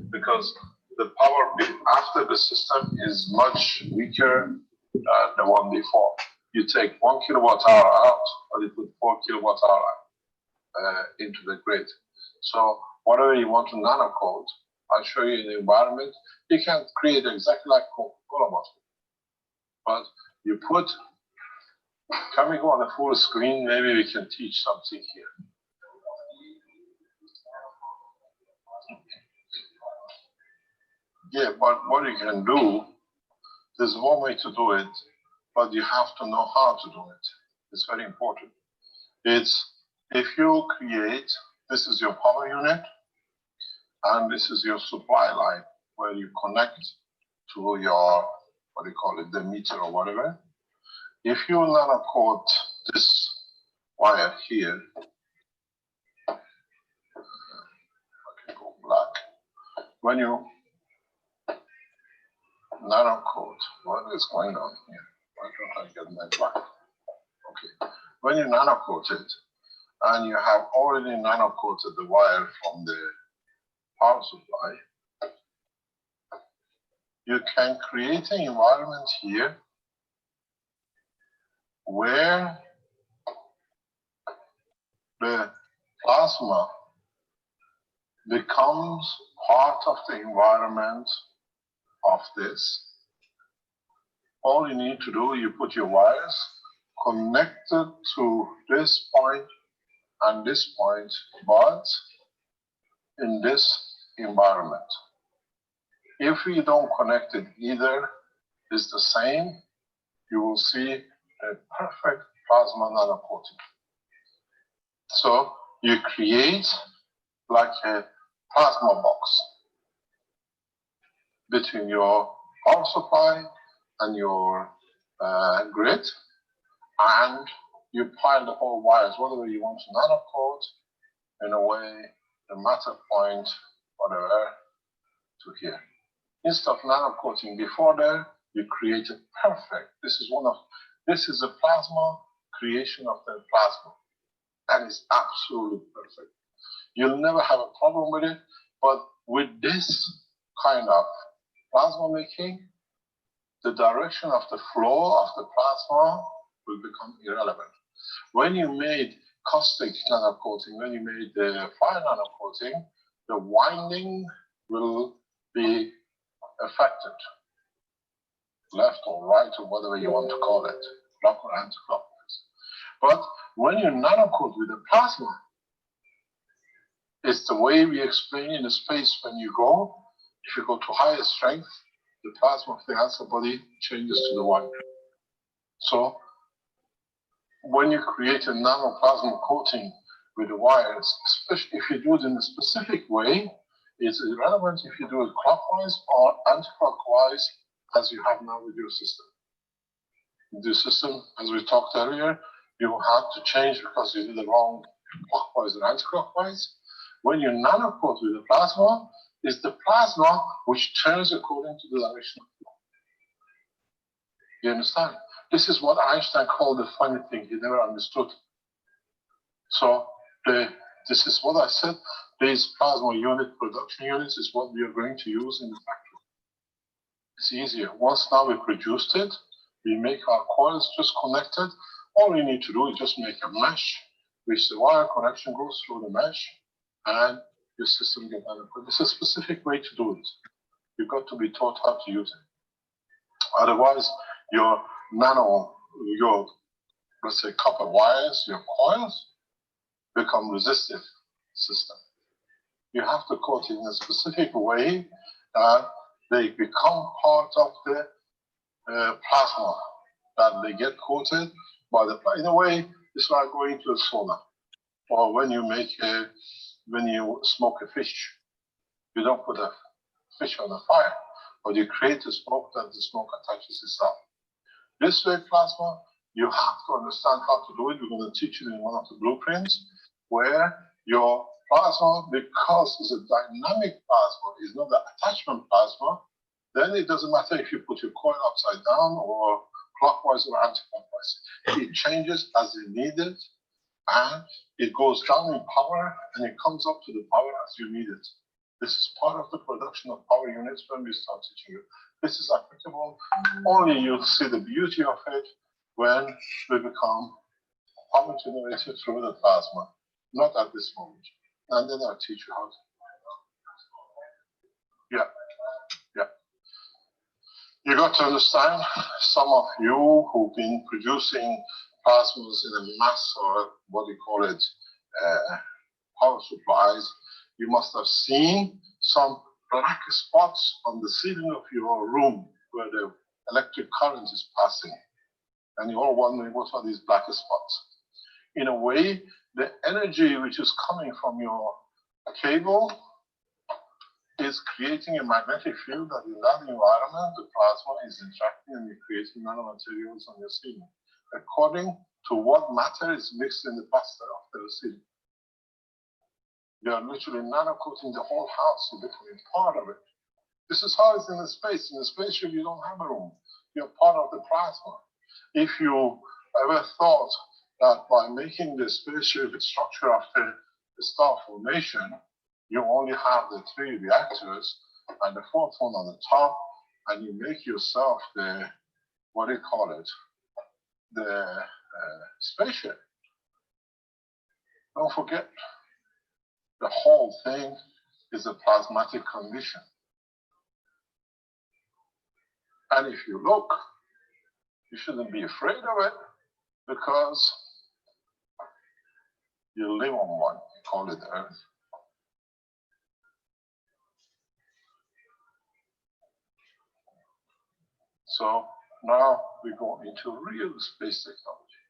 because the power after the system is much weaker than the one before. You take 1 kilowatt hour out, or you put 4 kilowatt hour into the grid. So whatever you want to nanocoat, I'll show you in the environment. You can create exactly like Coca-Cola bottle, but you put. Can we go on the full screen? Maybe we can teach something here. Yeah, but what you can do, there's one way to do it, but you have to know how to do it. It's very important. It's if you create, this is your power unit, and this is your supply line where you connect to your, what do you call it, the meter or whatever. If you nanocoat this wire here, okay, go black. When you nanocoat, what is going on here? Why don't I get my black? Okay, when you nanocoat it, and you have already nanocoated the wire from the power supply, you can create an environment here where the plasma becomes part of the environment of this. All you need to do, you put your wires connected to this point and this point, but in this environment. If we don't connect it either, is the same, you will see a perfect plasma nanocoating. So you create like a plasma box between your power supply and your grid, and you pile the whole wires, whatever you want to nanocoat, in a way, the matter point, whatever, to here. Instead of nanocoating before there, you create a perfect. This is a plasma creation of the plasma. That is absolutely perfect. You'll never have a problem with it, but with this kind of plasma making, the direction of the flow of the plasma will become irrelevant. When you made caustic nanocoating, when you made the fire nanocoating, the winding will be affected, left or right or whatever you want to call it, clock or anti-clockwise. But when you nanocoat with the plasma, it's the way we explain in the space when you go. If you go to higher strength, the plasma of the antibody changes to the white. So when you create a nanoplasma coating with the wires, especially if you do it in a specific way, it's irrelevant if you do it clockwise or anti-clockwise as you have now with your system. The system, as we talked earlier, you had to change because you did the wrong clockwise or anti-clockwise. When you nanocoat with the plasma, it's the plasma which turns according to the direction of flow. You understand? This is what Einstein called the funny thing he never understood. So this is what I said. These plasma unit production units is what we are going to use in the factory. It's easier. Once now we produced it, we make our coils just connected. All you need to do is just make a mesh, which the wire connection goes through the mesh, and your system gets nanocoated. There's a specific way to do it. You've got to be taught how to use it. Otherwise, your let's say copper wires, your coils, become resistive system. You have to coat it in a specific way that they become part of the plasma, that they get coated by the, in a way, it's like going to a sauna. Or when you when you smoke a fish, you don't put a fish on the fire, but you create a smoke that the smoke attaches itself. This way, plasma, you have to understand how to do it. We're going to teach you in one of the blueprints where your plasma, because it's a dynamic plasma, is not the attachment plasma, then it doesn't matter if you put your coil upside down or clockwise or anti-clockwise. It changes as it needed, and it goes down in power and it comes up to the power as you need it. This is part of the production of power units when we start teaching you. This is applicable. Only you'll see the beauty of it when we become power generated through the plasma, not at this moment. And then I'll teach you how to. Yeah. You got to understand, some of you who've been producing plasmas in a mass, or what do you call it, power supplies, you must have seen some black spots on the ceiling of your room where the electric current is passing. And you're all wondering, what are these black spots? In a way, the energy which is coming from your cable is creating a magnetic field that in that environment, the plasma is interacting and you're creating nanomaterials on your ceiling, according to what matter is mixed in the plaster of the ceiling. You are literally nano-coating the whole house, you're becoming part of it. This is how it's in the space. In the spaceship, you don't have a room. You're part of the plasma. If you ever thought that by making the spaceship structure after the star formation, you only have the 3 reactors and the 4th one on the top, and you make yourself the, what do you call it, the spaceship. Don't forget, the whole thing is a plasmatic condition. And if you look, you shouldn't be afraid of it because you live on one, you call it Earth. So now we go into real space technology.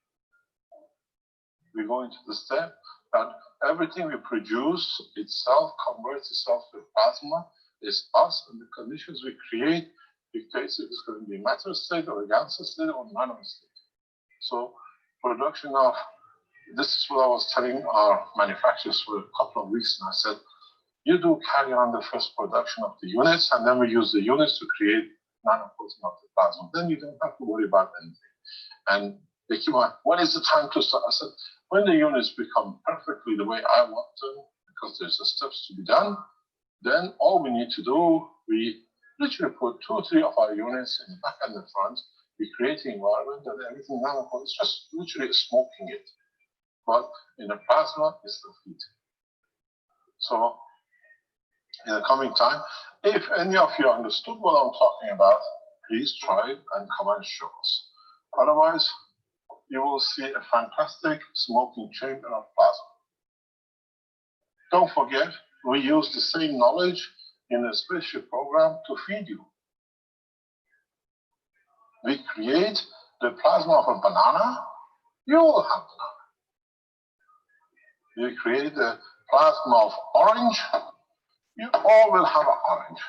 We go into the step that everything we produce itself converts itself to plasma. It's us and the conditions we create dictates if it's going to be a matter state or a gaseous state or nano state. So production of, this is what I was telling our manufacturers for a couple of weeks, and I said, you do carry on the first production of the units, and then we use the units to create nano-coating of the plasma. Then you don't have to worry about anything. And they keep on, when is the time to start? I said, when the units become perfectly the way I want them, because there's steps to be done, then all we need to do, we literally put 2 or 3 of our units in the back and the front. We create the environment that everything nano-coated, it's just literally smoking it. But in the plasma, it's the heat. So in the coming time, if any of you understood what I'm talking about, please try it and come and show us. Otherwise, you will see a fantastic smoking chamber of plasma. Don't forget, we use the same knowledge in the spaceship program to feed you. We create the plasma of a banana, you will have banana. We create the plasma of orange, you all will have an orange.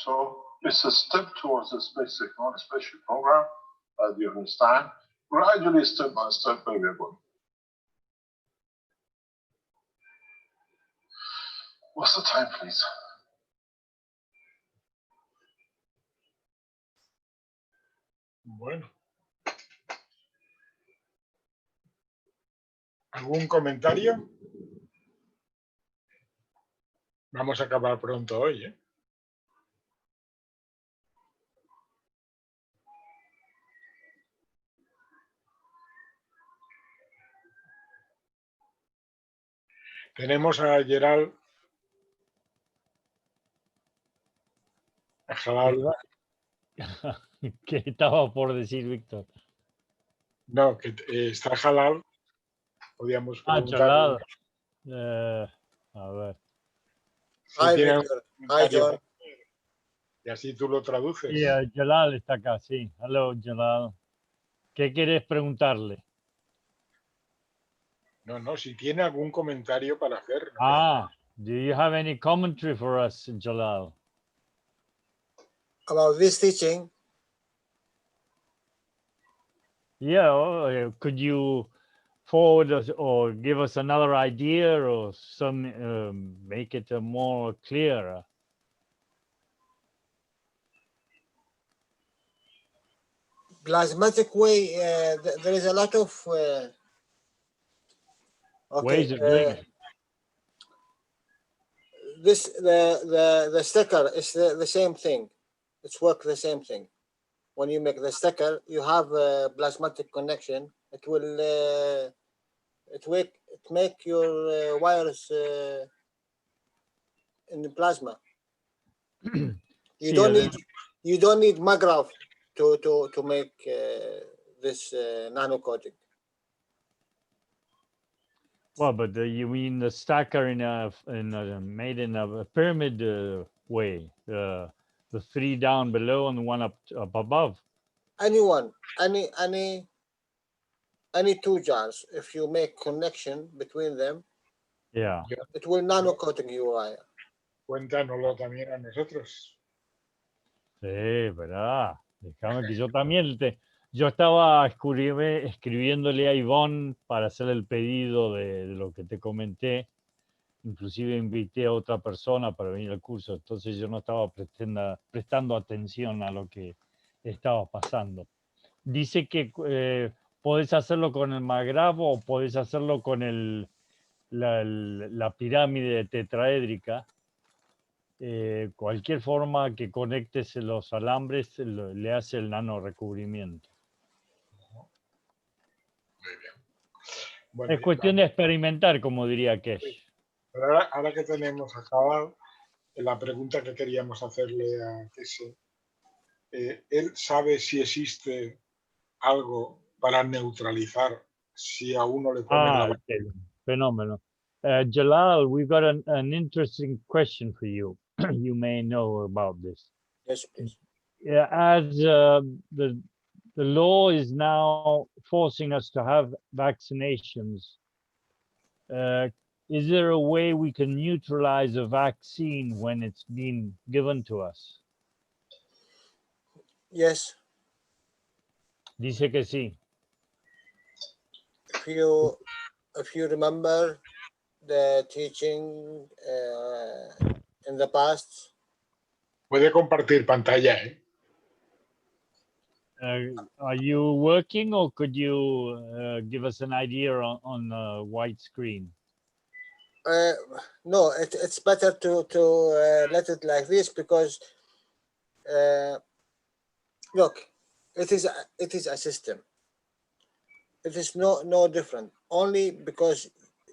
So it's a step towards the space technology spaceship program, as you understand, gradually step by step where we're going. What's the time, please?
Bueno. ¿Algún comentario? Vamos a acabar pronto hoy, ¿eh? Tenemos a Gerald. A Jalal.
¿Qué estaba por decir, Víctor?
No, que está Jalal. Podríamos preguntar.
A ver.
Si
Hi,
tiene
Victor. Hi, John.
Y así tú lo traduces.
Sí, Jalal está acá, sí. Hello, Jalal. ¿Qué querés preguntarle?
No, si tiene algún comentario para hacer.
Do you have any commentary for us, Jalal?
About this teaching?
Yeah, could you forward us or give us another idea or some make it more clear?
Plasmatic way, there is a lot of
ways of doing it.
This the sticker is the same thing. It's work the same thing. When you make the sticker, you have a plasmatic connection. It will make your wires in the plasma. You don't need Magrav to make this nano coating.
Well, but you mean the stacker made in a pyramid way, the three down below and the one up above.
Anyone, any two jars, if you make connection between them,
Yeah.
it will nano coating your wire.
Cuéntanoslo también a nosotros.
Sí, verdad. Déjame que yo también yo estaba escribiéndole a Ivonne para hacer el pedido de lo que te comenté. Inclusive invité a otra persona para venir al curso, entonces yo no estaba prestando atención a lo que estaba pasando. Dice que podés hacerlo con el magravo o podés hacerlo con la pirámide tetraédrica. Cualquier forma que conectes los alambres le hace el nano recubrimiento.
Muy bien. Bueno,
Es cuestión de experimentar, como diría Keshe.
Sí. Pero ahora que tenemos acabado, la pregunta que queríamos hacerle a Keshe, ¿él sabe si existe algo para neutralizar si a uno le ponen la vacuna?
Okay. Fenómeno. Jalal, we've got an interesting question for you. You may know about this.
Yes, please.
As the law is now forcing us to have vaccinations, is there a way we can neutralize a vaccine when it's been given to us?
Yes.
Dice que sí.
If you remember the teaching in the past.
Puede compartir pantalla, ¿eh?
Are you working, or could you give us an idea on the white screen?
No, it's better to let it like this, because look, it is a system. It is no different. Only because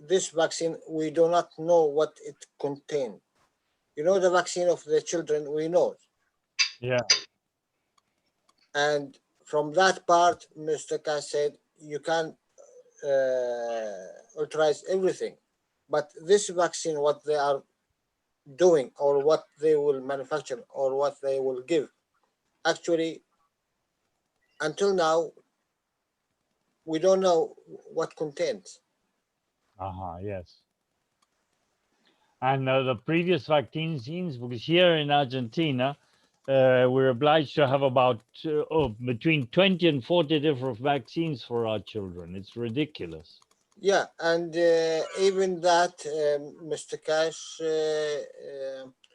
this vaccine, we do not know what it contains. You know, the vaccine of the children, we know.
Yeah.
And from that part, Mr. Keshe said, you can authorize everything. But this vaccine, what they are doing, or what they will manufacture, or what they will give, actually, until now, we don't know what contains.
Yes. And the previous vaccines, because here in Argentina, we're obliged to have about between 20 and 40 different vaccines for our children. It's ridiculous.
Yeah, and even that, Mr. Keshe,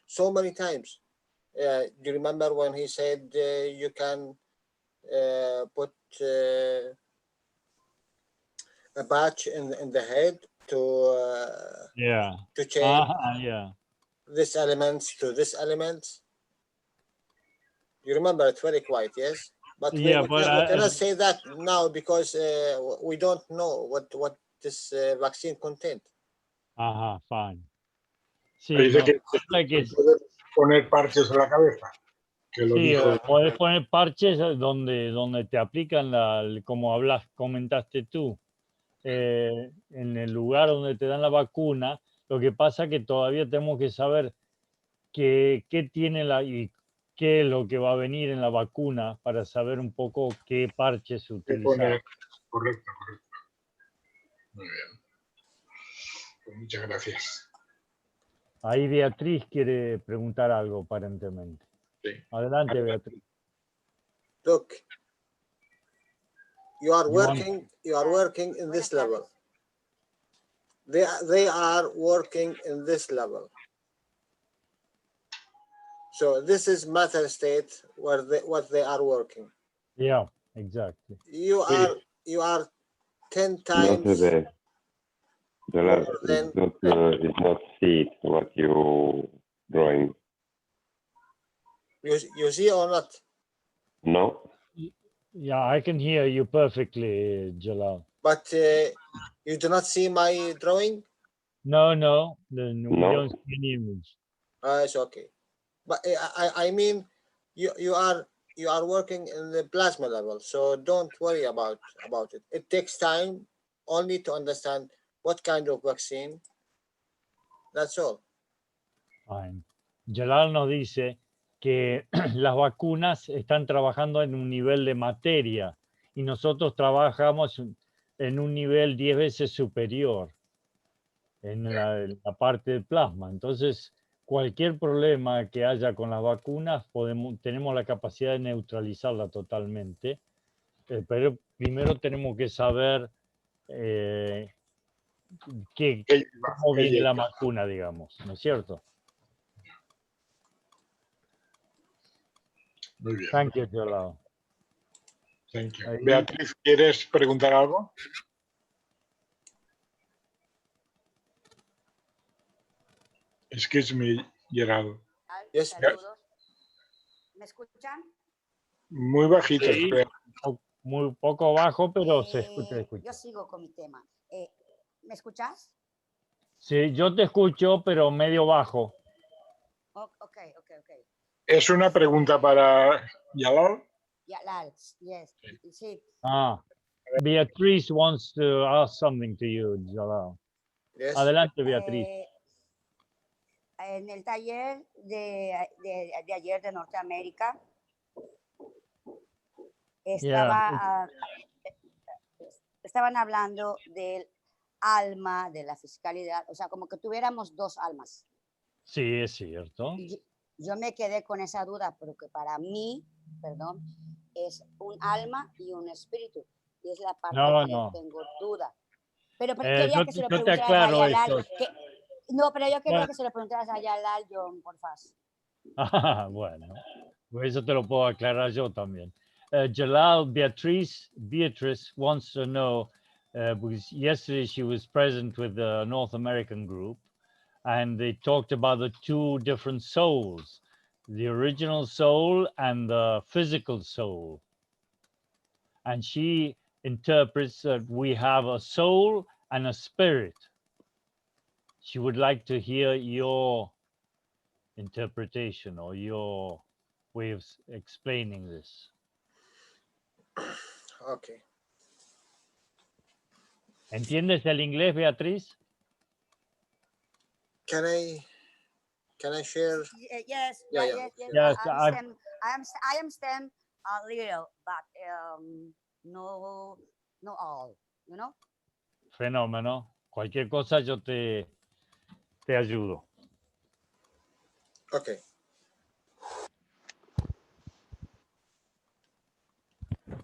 so many times. Do you remember when he said you can put a patch in the head to change this elements to this elements? You remember it very quite, yes? But we cannot say that now, because we don't know what this vaccine contains.
Fine. Sí,
Dice que puedes poner parches en la cabeza. Que lo dijo.
Puedes poner parches donde te aplican como comentaste tú, en el lugar donde te dan la vacuna. Lo que pasa que todavía tenemos que saber qué tiene y qué es lo que va a venir en la vacuna para saber un poco qué parches utilizar.
Correcto. Muy bien. Pues muchas gracias.
Ahí Beatriz quiere preguntar algo, aparentemente.
Sí.
Adelante, Beatriz.
Look, you are working in this level. They are working in this level. So this is matter state where what they are working.
Yeah, exactly.
You are 10 times.
It's not see what you drawing.
You see or not?
No.
Yeah, I can hear you perfectly, Jalal.
But you do not see my drawing?
No. We don't see any image.
It's okay. But I mean, you are working in the plasma level, so don't worry about it. It takes time only to understand what kind of vaccine. That's all.
Fine. Jalal nos dice que las vacunas están trabajando en un nivel de materia y nosotros trabajamos en un nivel 10 veces superior en la parte del plasma. Entonces, cualquier problema que haya con las vacunas, tenemos la capacidad de neutralizarla totalmente. Pero primero tenemos que saber cómo viene la vacuna, digamos, ¿no es cierto?
Muy bien.
Thank you, Jalal.
Thank you. Beatriz, ¿quieres preguntar algo? Excuse me, Gerald.
Yes,
saludos. ¿Me escuchan?
Muy bajito.
Sí, muy poco bajo, pero se escucha.
Yo sigo con mi tema. ¿Me escuchas?
Sí, yo te escucho, pero medio bajo.
Ok.
¿Es una pregunta para Jalal?
Jalal, yes. Sí.
Beatriz wants to ask something to you, Jalal.
Yes.
Adelante, Beatriz.
En el taller de ayer de Norteamérica estaban hablando del alma, de la fiscalidad, o sea, como que tuviéramos dos almas.
Sí, es cierto.
Yo me quedé con esa duda, porque para mí, es un alma y un espíritu. Y es la parte que tengo duda. Pero quería que se lo preguntaras a Jalal. Pero yo quería que se lo preguntaras a Jalal, John, por favor.
Bueno, eso te lo puedo aclarar yo también. Jalal, Beatrice wants to know, because yesterday she was present with the North American group, and they talked about the two different souls, the original soul and the physical soul. And she interprets that we have a soul and a spirit. She would like to hear your interpretation or your way of explaining this.
Okay.
¿Entiendes el inglés, Beatriz?
Can I share?
Yes.
Yes,
I understand a little, but no all, you know?
Fenómeno. Cualquier cosa yo te ayudo.
Okay.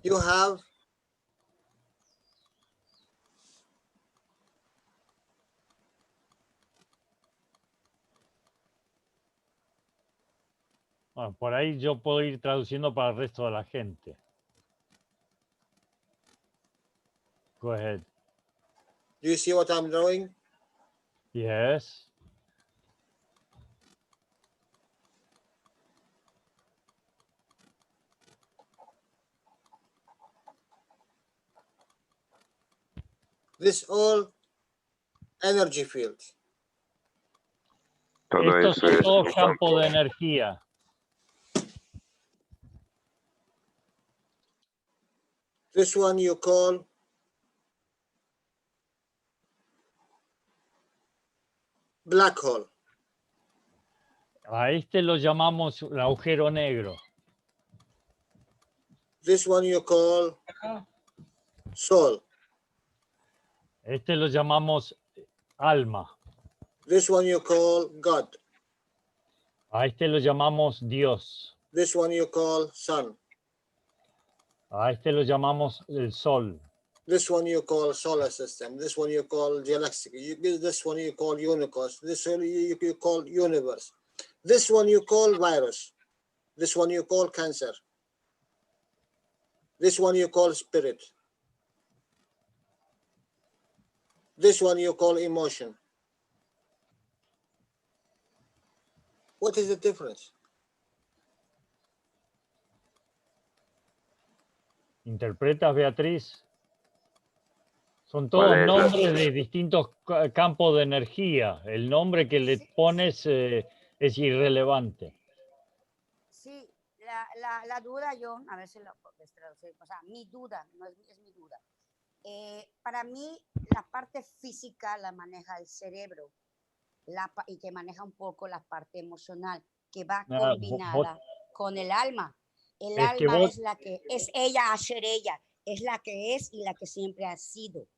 You have
Bueno, por ahí yo puedo ir traduciendo para el resto de la gente. Go ahead.
Do you see what I'm drawing?
Yes.
This all energy field.
Esto es todo campo de energía.
This one you call black hole.
A este lo llamamos el agujero negro.
This one you call soul.
Este lo llamamos alma.
This one you call God.
A este lo llamamos Dios.
This one you call sun.
A este lo llamamos el sol.
This one you call solar system. This one you call galaxy. This one you call universe. This one you call universe. This one you call virus. This one you call cancer. This one you call spirit. This one you call emotion. What is the difference?
¿Interpretas, Beatriz? Son todos nombres de distintos campos de energía. El nombre que le pones es irrelevante.
Sí, la duda, John, a ver si lo puedes traducir. O sea, mi duda, no es mi duda. Para mí, la parte física la maneja el cerebro y que maneja un poco la parte emocional, que va combinada con el alma. El alma es la que es ella, hacer ella, es la que es y la que siempre ha sido.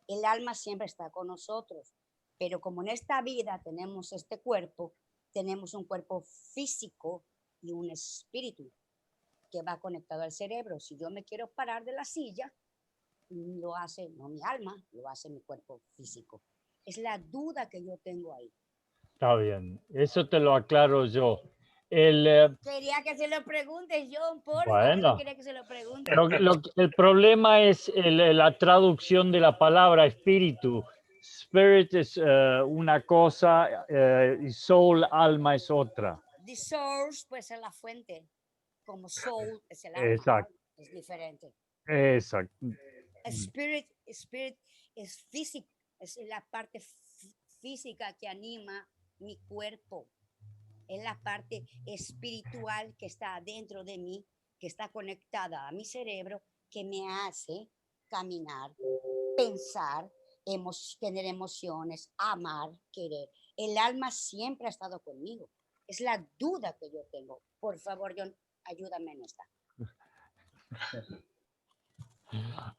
El alma siempre está con nosotros, pero como en esta vida tenemos este cuerpo, tenemos un cuerpo físico y un espíritu que va conectado al cerebro. Si yo me quiero parar de la silla, lo hace no mi alma, lo hace mi cuerpo físico. Es la duda que yo tengo ahí.
Está bien, eso te lo aclaro yo.
Quería que se lo preguntes, John, por
bueno,
favor, quería que se lo pregunte.
El problema es la traducción de la palabra espíritu. Spirit es una cosa y soul, alma, es otra.
The source puede ser la fuente, como soul es el alma.
Exacto.
Es diferente.
Exacto.
Spirit es físico, es la parte física que anima mi cuerpo. Es la parte espiritual que está dentro de mí, que está conectada a mi cerebro, que me hace caminar, pensar, tener emociones, amar, querer. El alma siempre ha estado conmigo. Es la duda que yo tengo. Por favor, John, ayúdame en esta.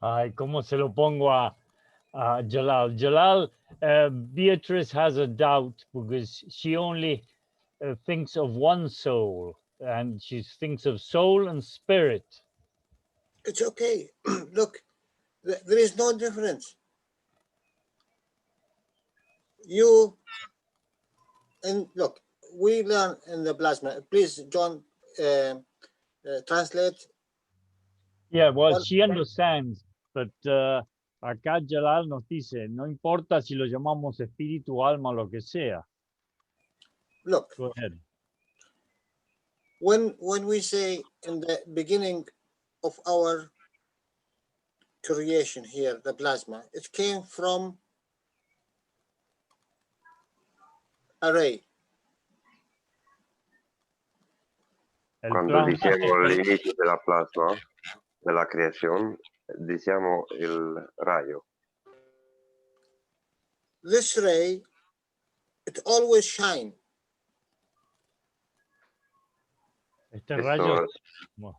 Ay, ¿cómo se lo pongo a Jalal? Jalal, Beatrice has a doubt because she only thinks of one soul, and she thinks of soul and spirit.
It's okay. Look, there is no difference. And look, we learn in the plasma. Please, John, translate.
Yeah, well, she understands, but acá Jalal nos dice, no importa si lo llamamos espíritu, alma, lo que sea.
Look,
go ahead.
When we say in the beginning of our creation here, the plasma, it came from a ray.
Quando diciamo l'inizio della plasma, della creazione, diciamo il rayo.
This ray, it always shine.
Este rayo.
Well,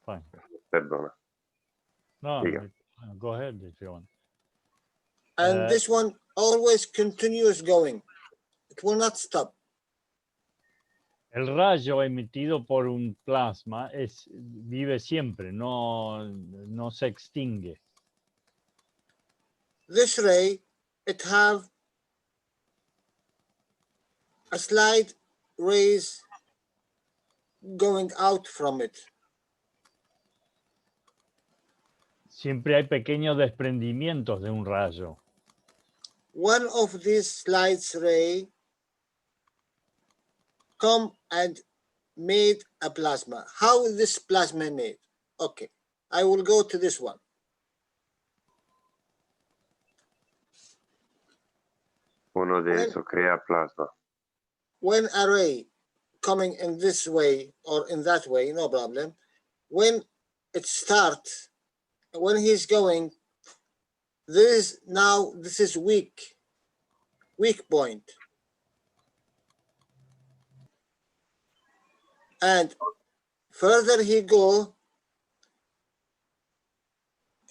fine.
Perdona.
No, go ahead if you want.
And this one always continues going. It will not stop.
El rayo emitido por un plasma vive siempre, no se extingue.
This ray, it have a slight rays going out from it.
Siempre hay pequeños desprendimientos de un rayo.
One of these slight ray come and made a plasma. How is this plasma made? Okay, I will go to this one.
Uno de esos crea plasma.
When a ray coming in this way or in that way, no problem. When it starts, when he's going, this is weak point. And further he go,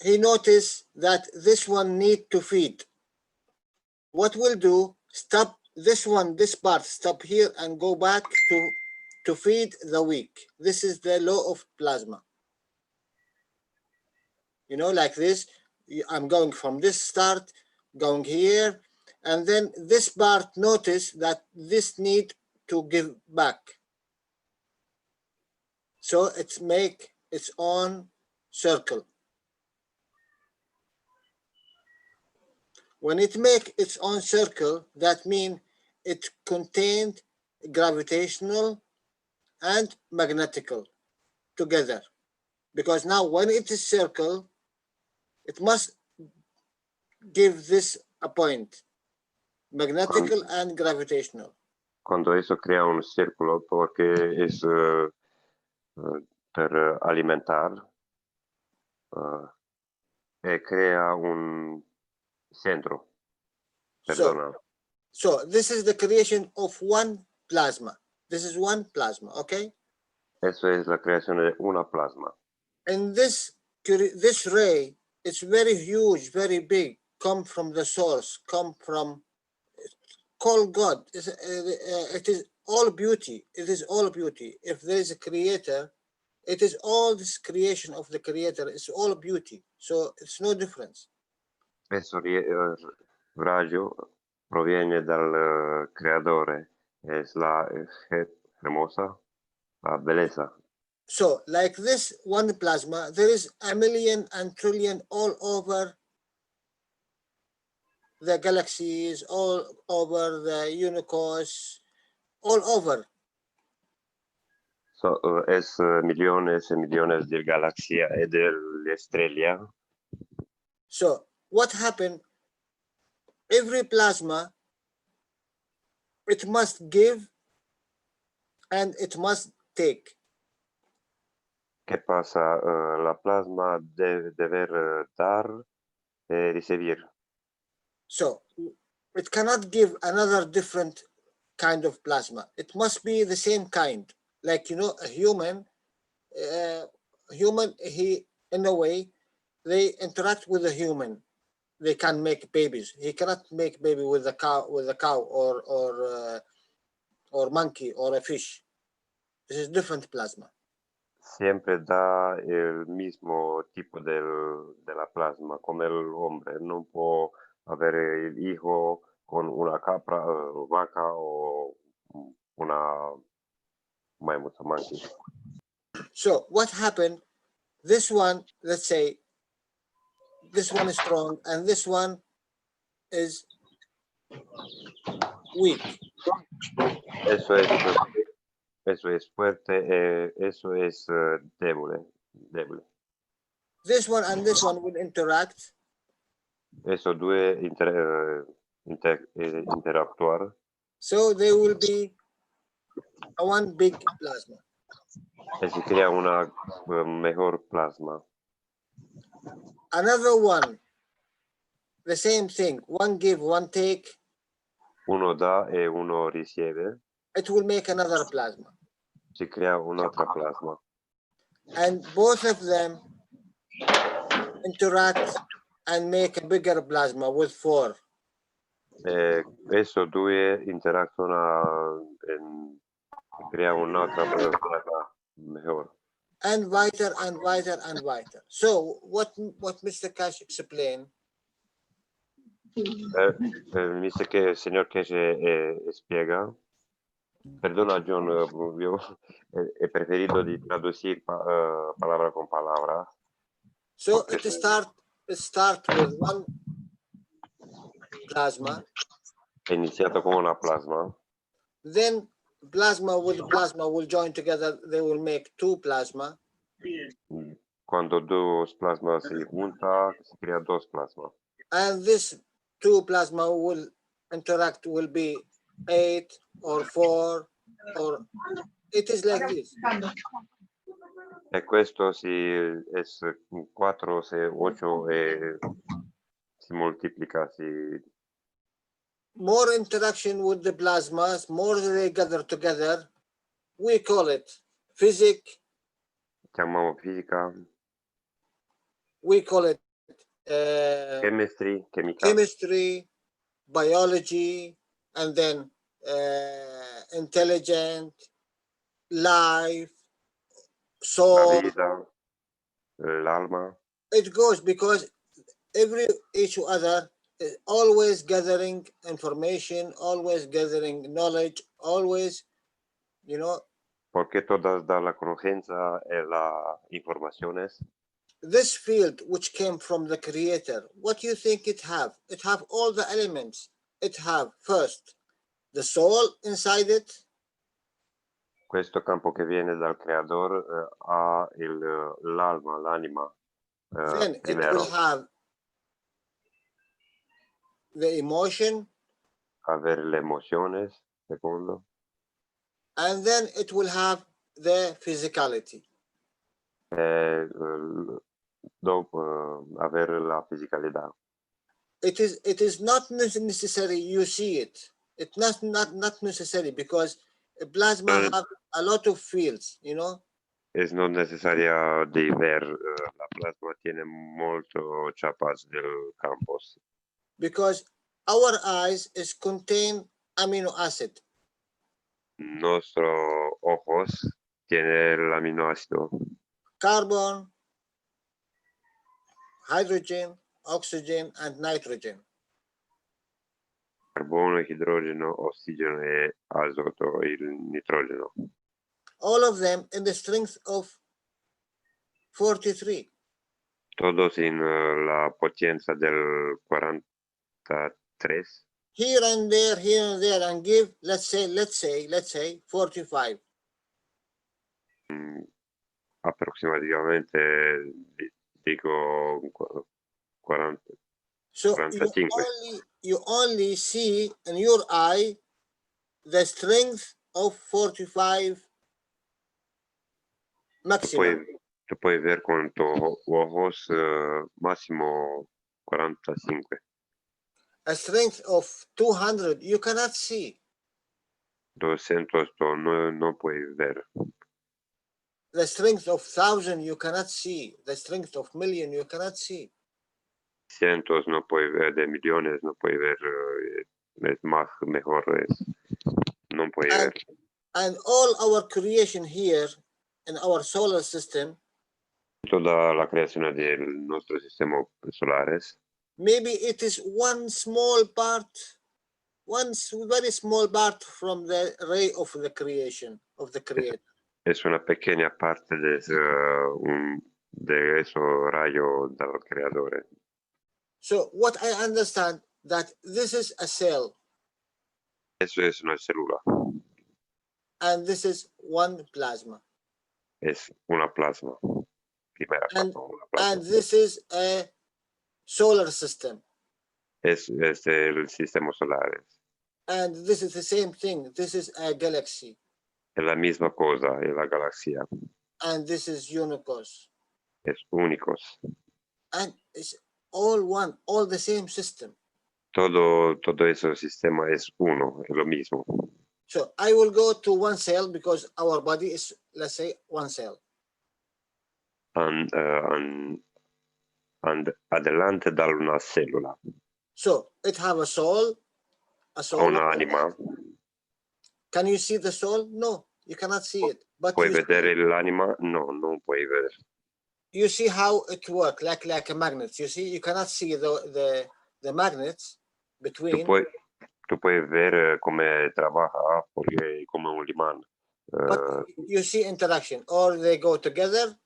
he noticed that this one need to feed. What we'll do, stop this one, this part, stop here and go back to feed the weak. This is the law of plasma. You know, like this, I'm going from this start, going here, and then this part notice that this need to give back. So it's make its own circle. When it make its own circle, that means it contained gravitational and magnetical together. Because now when it is circle, it must give this a point, magnetical and gravitational.
Cuando eso crea un círculo, porque es per alimentar crea un centro. Perdona.
So this is the creation of one plasma. This is one plasma, okay?
Eso es la creación de una plasma.
And this ray, it's very huge, very big, come from the source, come from, call God. It is all beauty. It is all beauty. If there is a creator, it is all this creation of the creator. It's all beauty. So it's no difference.
Questo raggio proviene dal creatore. Es la hermosa, la belleza.
So like this one plasma, there is a million and trillion all over the galaxies, all over the universe, all over.
So, es millones y millones de galaxias y de estrellas.
So what happened? Every plasma, it must give and it must take.
¿Qué pasa? La plasma debe dar y recibir.
So it cannot give another different kind of plasma. It must be the same kind. Like, you know, a human, he, in a way, they interact with a human. They can make babies. He cannot make baby with a cow or monkey or a fish. This is different plasma.
Siempre da el mismo tipo de la plasma, como el hombre. No puede haber el hijo con una capra, vaca o una monkey.
So what happened? This one, let's say, this one is strong and this one is weak.
Eso es fuerte, eso es débil.
This one and this one will interact.
Eso due interactuar.
So they will be a one big plasma.
Y se crea una mejor plasma.
Another one, the same thing. One give, one take.
Uno da y uno recibe.
It will make another plasma.
Se crea un'altra plasma.
And both of them interact and make a bigger plasma with 4.
Esos due interaccionano e crea un'altra plasma mejor.
And wider and wider and wider. So what Mr. Cash explained.
El señor Keshe spiega. Perdona, John, yo he preferido de traducir palabra con palabra.
So it start with one plasma.
È iniziato con una plasma.
Then plasma with plasma will join together. They will make 2 plasma.
Quando dos plasmas se juntan, se crea 2 plasma.
And this 2 plasma will interact, will be 8 or 4, or it is like this.
E questo si è 4, 8 e si moltiplica.
More interaction with the plasmas, more they gather together. We call it physics.
Chiamiamo fisica.
We call it chemistry, biology, and then intelligent, life, soul.
La vida, l'alma.
It goes because each other is always gathering information, always gathering knowledge, always, you know.
Porque todas dan la conocencia y las informaciones.
This field which came from the creator, what do you think it have? It have all the elements. It have first the soul inside it.
Questo campo che viene dal creador ha l'alma, l'anima.
Then it will have the emotion.
Avere le emociones, secondo.
And then it will have the physicality.
haber la fisicalidad.
It is not necessary you see it. It's not necessary because a plasma have a lot of fields, you know.
Es no necesaria de ver, la plasma tiene molto chapas del campos.
Because our eyes is contain amino acid.
Nuestros ojos tiene el aminoácido.
Carbon, hydrogen, oxygen, and nitrogen.
Carbono, hidrogeno, oxígeno e azoto, il nitrogeno.
All of them in the strength of 43.
Todos en la potencia del 43.
Here and there, and give, let's say 45.
Aproximadamente digo 40.
So
45.
you only see in your eye the strength of 45 maximum.
Tú puedes ver con tus ojos máximo 45.
A strength of 200 you cannot see.
200 no puedes ver.
The strength of 1,000 you cannot see. The strength of million you cannot see.
Cientos no puedes ver, de millones no puedes ver, es más mejor, no puedes ver.
And all our creation here in our solar system,
toda la creación de nuestros sistemas solares,
maybe it is one small part, one very small part from the ray of the creation of the creator.
es una pequeña parte de esos rayos del creador.
So what I understand that this is a cell.
Eso es una célula.
And this is one plasma.
Es una plasma. Primera
And,
plasma, una plasma.
and this is a solar system.
Es el sistema solar.
And this is the same thing. This is a galaxy.
Es la misma cosa, es la galaxia.
And this is Unicos.
Es únicos.
And it's all one, all the same system.
Todo ese sistema es uno, es lo mismo.
So I will go to one cell because our body is, let's say, one cell.
And adelante da una célula.
So it have a soul.
Una anima.
Can you see the soul? No, you cannot see it. But
¿Puedes ver el anima? No, no puedes ver.
You see how it works, like a magnet. You see, you cannot see the magnets between.
Tú puedes ver cómo trabaja porque como un imán.
But you see interaction, or they go together.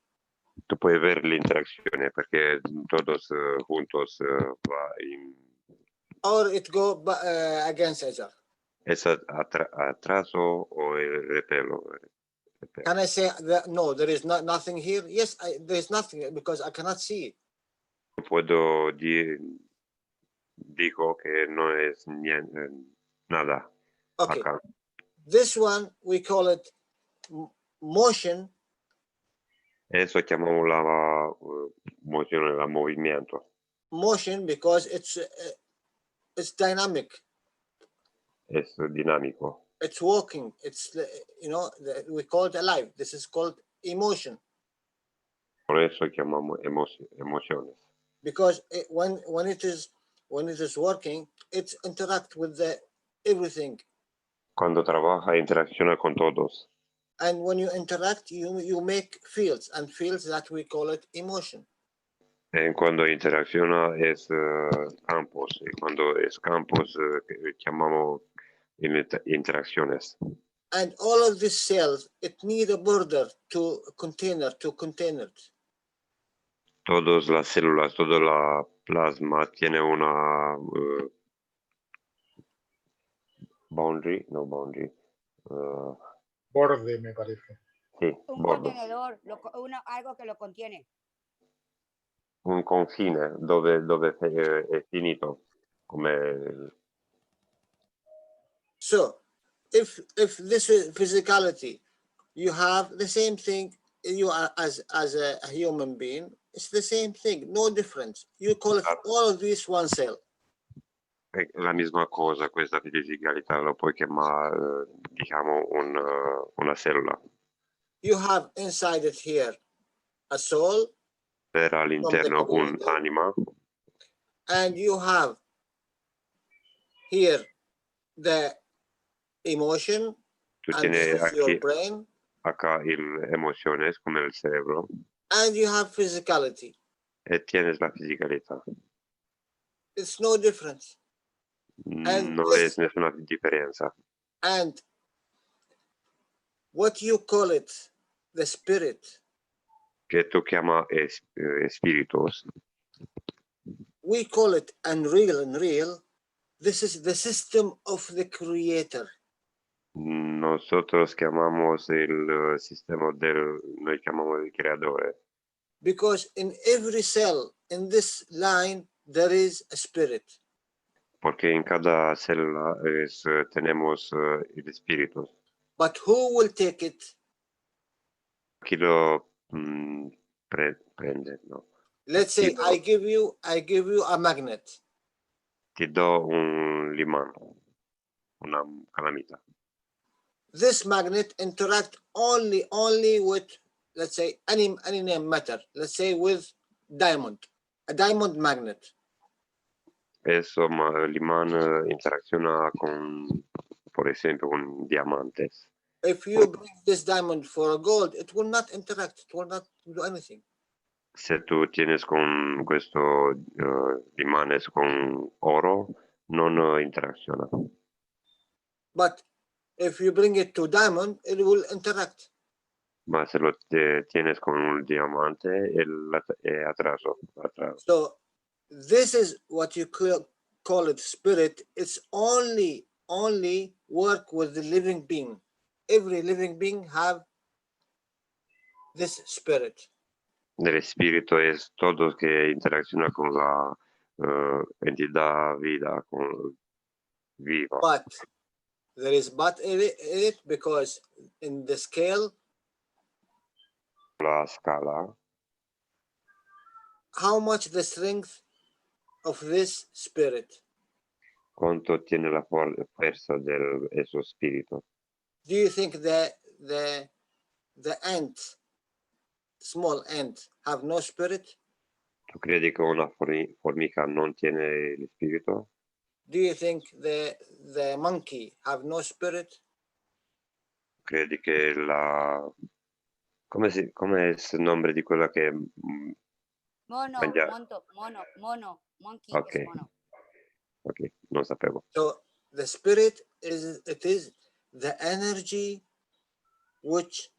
Tú puedes ver la interacción porque todos juntos
or it go against each other.
Es atraso o el repelo.
Can I say that no, there is nothing here? Yes, there is nothing because I cannot see it.
Puedo digo que no es nada.
Okay.
Acá.
This one we call it motion.
Eso llamamos la moción, el movimiento.
Motion because it's dynamic.
Es dinámico.
It's walking. It's, you know, we call it alive. This is called emotion.
Por eso llamamos emociones.
Because when it is working, it interacts with everything.
Cuando trabaja, interacciona con todos.
And when you interact, you make fields, and fields that we call it emotion.
Cuando interacciona es campos, y cuando es campos llamamos interacciones.
And all of these cells, it need a border to contain it.
Todas las células, toda la plasma tiene una boundary.
Borde, me parece.
Sí,
un
borde.
contenedor, algo que lo contiene.
Un confine dove è finito. Come...
So, if this is physicality, you have the same thing you are as a human being, it's the same thing, no difference. You call it all of these one cell.
È la misma cosa, questa fisicalità lo puoi chiamare, diciamo, una cellula.
You have inside it here a soul.
Per all'interno un'anima.
And you have here the emotion.
Tu
and
tieni
this is your brain.
Acá emociones come il cerebro.
And you have physicality.
E tienes la fisicalità.
It's no difference.
No es nessuna differenza.
And what you call it, the spirit.
Che tu chiama spiritus.
We call it unreal. This is the system of the creator.
Nosotros llamamos el sistema noi chiamamos il creatore.
Because in every cell in this line there is a spirit.
Porque en cada célula tenemos el espíritu.
But who will take it?
¿Quién lo prende? No.
Let's say I give you a magnet.
Ti do un limán, una calamita.
This magnet interact only with, let's say, any name matter. Let's say with diamond, a diamond magnet.
Eso, el imán interacciona con, por ejemplo, con diamantes.
If you bring this diamond for a gold, it will not interact. It will not do anything.
Se tú tienes con questo imanes con oro, non interacciona.
But if you bring it to diamond, it will interact.
Ma se lo tienes con un diamante, è atraso.
So this is what you call it spirit. It's only work with the living being. Every living being have this spirit.
El espíritu es todo que interacciona con la entidad vida, con viva.
But there is but in it because in the scale,
la scala,
how much the strength of this spirit?
Quanto tiene la fuerza de eso espíritu?
Do you think the ant, small ant, have no spirit?
¿Tú credi che una formica non tiene il spirito?
Do you think the monkey have no spirit?
Credi che come è il nome di quella che
mono, monkey
okay.
is mono.
Ok, non sapevo.
So the spirit is the energy which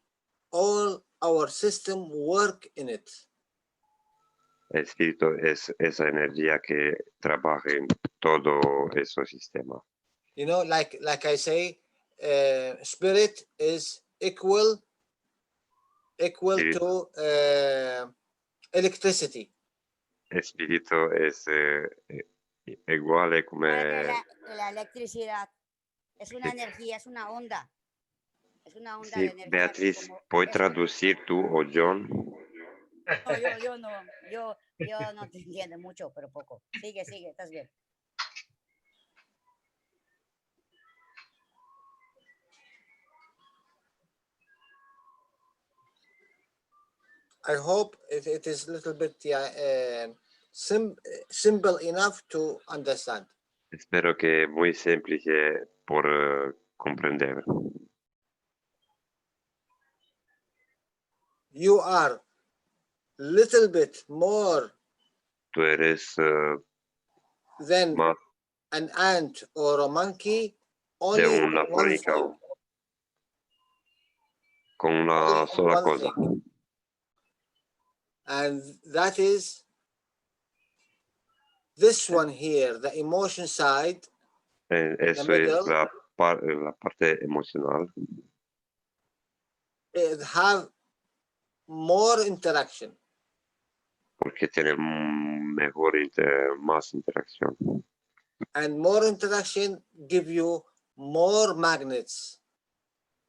all our system work in it.
El espíritu es esa energía que trabaja en todo ese sistema.
You know, like I say, spirit is equal to electricity.
Espíritu es igual come
la electricidad es una energía, es una onda. Es una onda
sí,
de energía.
Beatriz, ¿puedes traducir tú o John?
No, yo no te entiendo mucho, pero poco. Sigue, estás bien.
I hope it is a little bit simple enough to understand.
Espero que muy semplice por comprender.
You are little bit more
Tú eres
than
más
an ant or a monkey only
de una formica con una sola cosa.
Thing. And that is this one here, the emotion side.
Eso es la parte emocional.
It have more interaction.
Porque tiene más interacción.
And more interaction give you more magnets.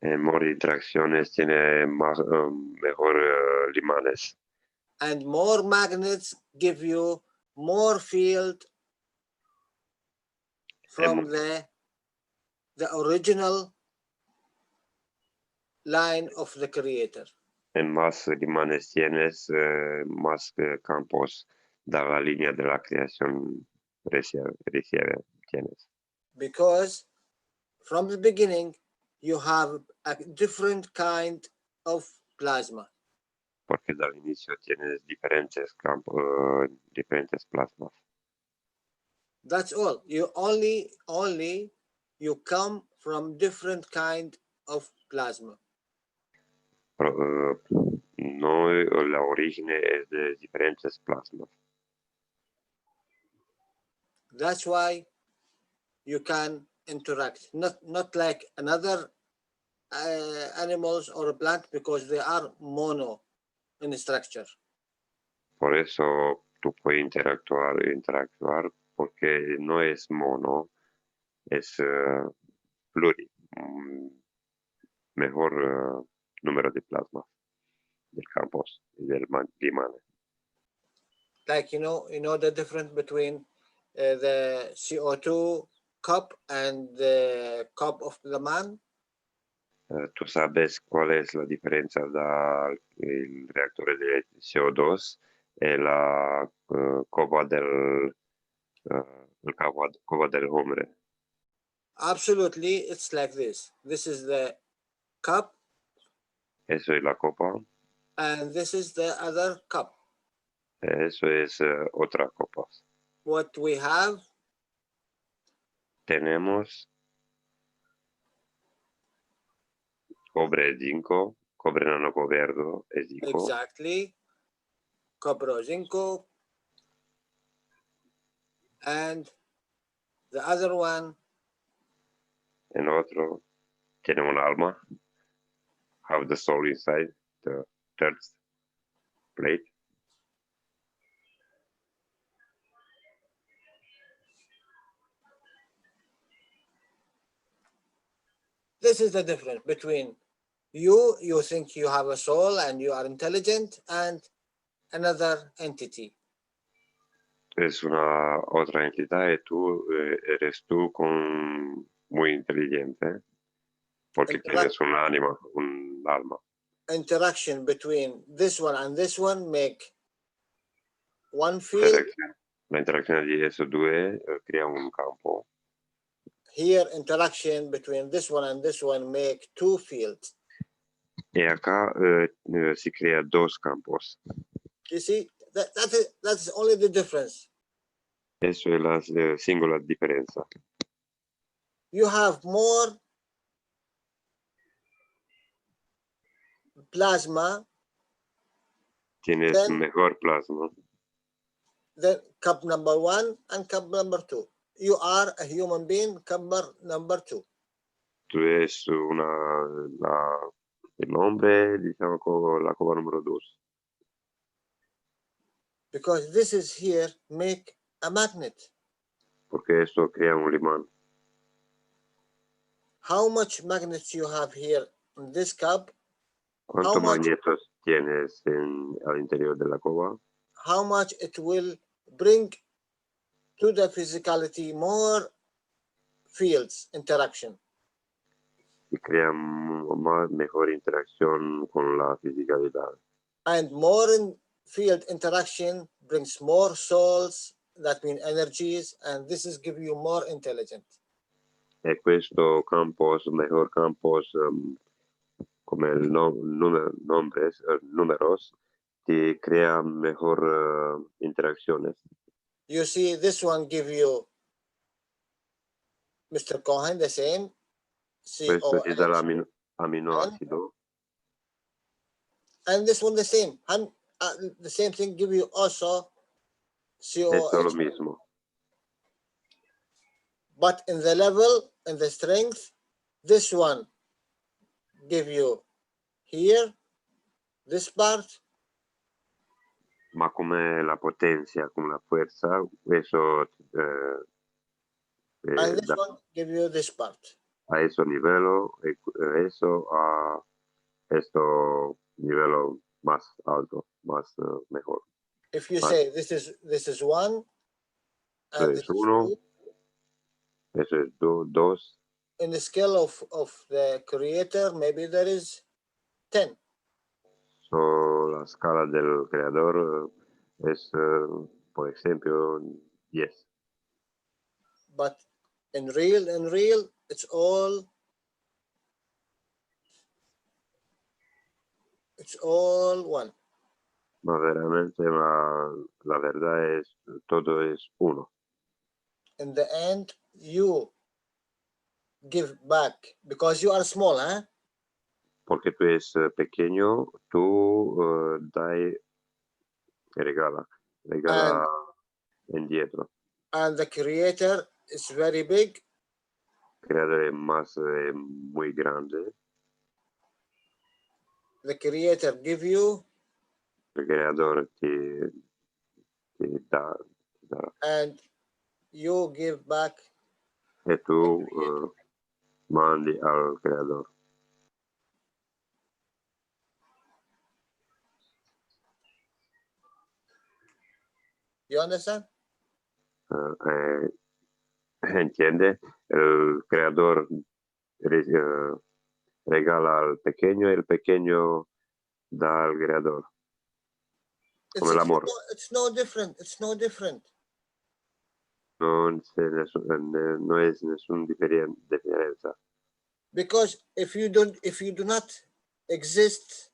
More interacciones tiene más, mejor imanes.
And more magnets give you more field from the original line of the creator.
En más imanes tienes, más campos de la línea de la creación tienes.
Because from the beginning, you have a different kind of plasma.
Porque al inicio tienes diferentes campos, diferentes plasmas.
That's all. You only you come from different kind of plasma.
No, la origen es de diferentes plasmas.
That's why you can interact, not like another animals or plant, because they are mono in structure.
Por eso tú puedes interactuar porque no es mono, es pluri, mejor número de plasmas del campus y del imán.
Like you know the difference between the CO2 cup and the cup of the man.
¿Tú sabes cuál es la diferencia del reactor de CO2 y la copa del hombre?
Absolutely, it's like this. This is the cup.
Eso es la copa.
And this is the other cup.
Eso es otra copa.
What we have.
Tenemos cobre zinco, cobre nanocoverdo e zinco.
Exactly. Copper zinco. And the other one.
En otro, tiene un alma. Have the soul inside the third plate.
This is the difference between you think you have a soul and you are intelligent, and another entity.
Es una otra entidad y tú eres tú muy inteligente porque tienes un ánima, un alma.
Interaction between this one and this one make one field.
La interacción de esos dos crea un campo.
Here, interaction between this one and this one make two fields.
Y acá se crea dos campos.
You see, that's only the difference.
Eso es la singular diferencia.
You have more plasma.
Tienes mejor plasma.
Then cup number 1 and cup number 2. You are a human being, cup number 2.
Tú eres el hombre, digamos, la copa número 2.
Because this is here make a magnet.
Porque eso crea un imán.
How much magnets you have here in this cup?
¿Cuántos magnetos tienes al interior de la copa?
How much it will bring to the physicality more fields interaction.
Y crea mejor interacción con la fisicalidad.
And more field interaction brings more souls, that mean energies, and this is give you more intelligence.
E questo mejor campos, come el números, te crea mejor interacciones.
You see, this one give you, Mr. Cohen, the same.
Questo ti dà l'aminoacido.
And this one the same. The same thing give you also COH.
Esto lo mismo.
But in the level, in the strength, this one give you here, this part.
Ma come la potenza, come la fuerza, eso
and this one give you this part.
a ese nivel, eso a esto nivel más alto, más mejor.
If you
Más,
say this is 1 and this
es
is
1,
2,
eso es 2.
in the scale of the creator, maybe there is 10.
So, la escala del creador es, por ejemplo, 10.
But in real, it's all 1.
Verdaderamente, la verdad es, todo es 1.
In the end, you give back because you are small, huh?
Porque tú eres pequeño, tú regala indietro.
And the creator is very big.
Creador es más muy grande.
The creator give you.
El creador te da.
And you give back.
Y tú mandi al creador.
You understand?
¿Entiende? El creador regala al pequeño y el pequeño da al creador. Como el amor.
It's no different. It's no different.
No es ninguna diferencia.
Because if you do not exist,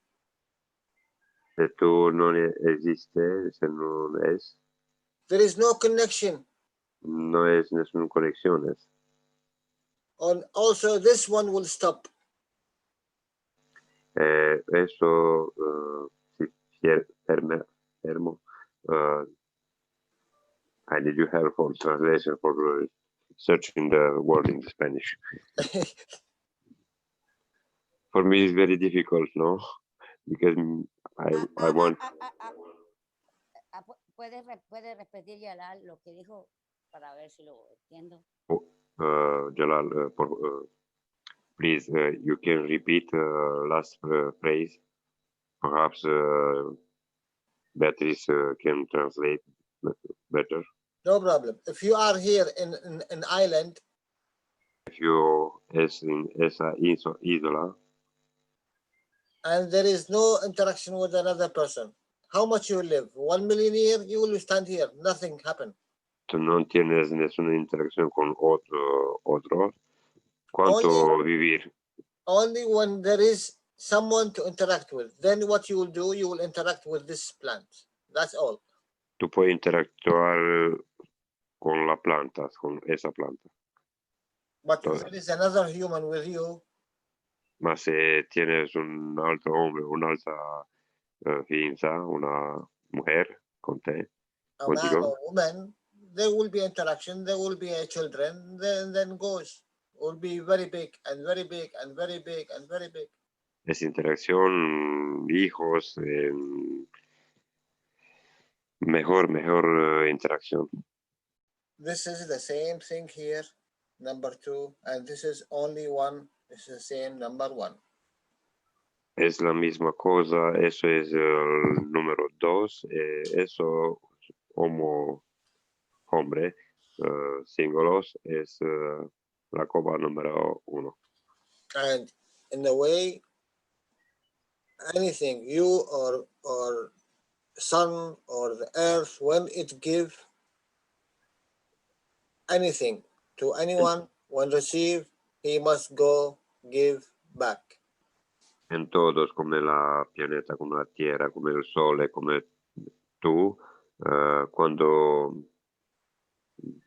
Si tú no existes, si no es,
there is no connection.
no es ninguna conexión.
And also this one will stop.
Eso, si Hermo, I need your help for translation for searching the word in Spanish. For me, it's very difficult, no? Because I want.
¿Puede repetir, Yalal, lo que dijo para ver si lo entiendo?
Jalal, please, you can repeat last phrase. Perhaps Beatrice can translate better.
No problem. If you are here in an island,
if you es in esa isla,
and there is no interaction with another person, how much you live? 1 million years, you will stand here. Nothing happened.
Tú no tienes ninguna interacción con otro. ¿Cuánto vivir?
Only when there is someone to interact with. Then what you will do, you will interact with this plant. That's all.
Tú puedes interactuar con la planta, con esa planta.
But if there is another human with you,
mas tienes un alto hombre, una alta fianza, una mujer contigo,
a man or woman, there will be interaction, there will be children, then goes. Will be very big and very big and very big and very big.
Es interacción, hijos, mejor interacción.
This is the same thing here, number 2, and this is only 1. This is the same, number 1.
Es la misma cosa, eso es el número 2, eso hombre, síngulos, es la copa número 1.
And in a way, anything, you or sun or the earth, when it gives anything to anyone, when receive, he must go give back.
En todos, como la planeta, como la tierra, como el sol, como tú, cuando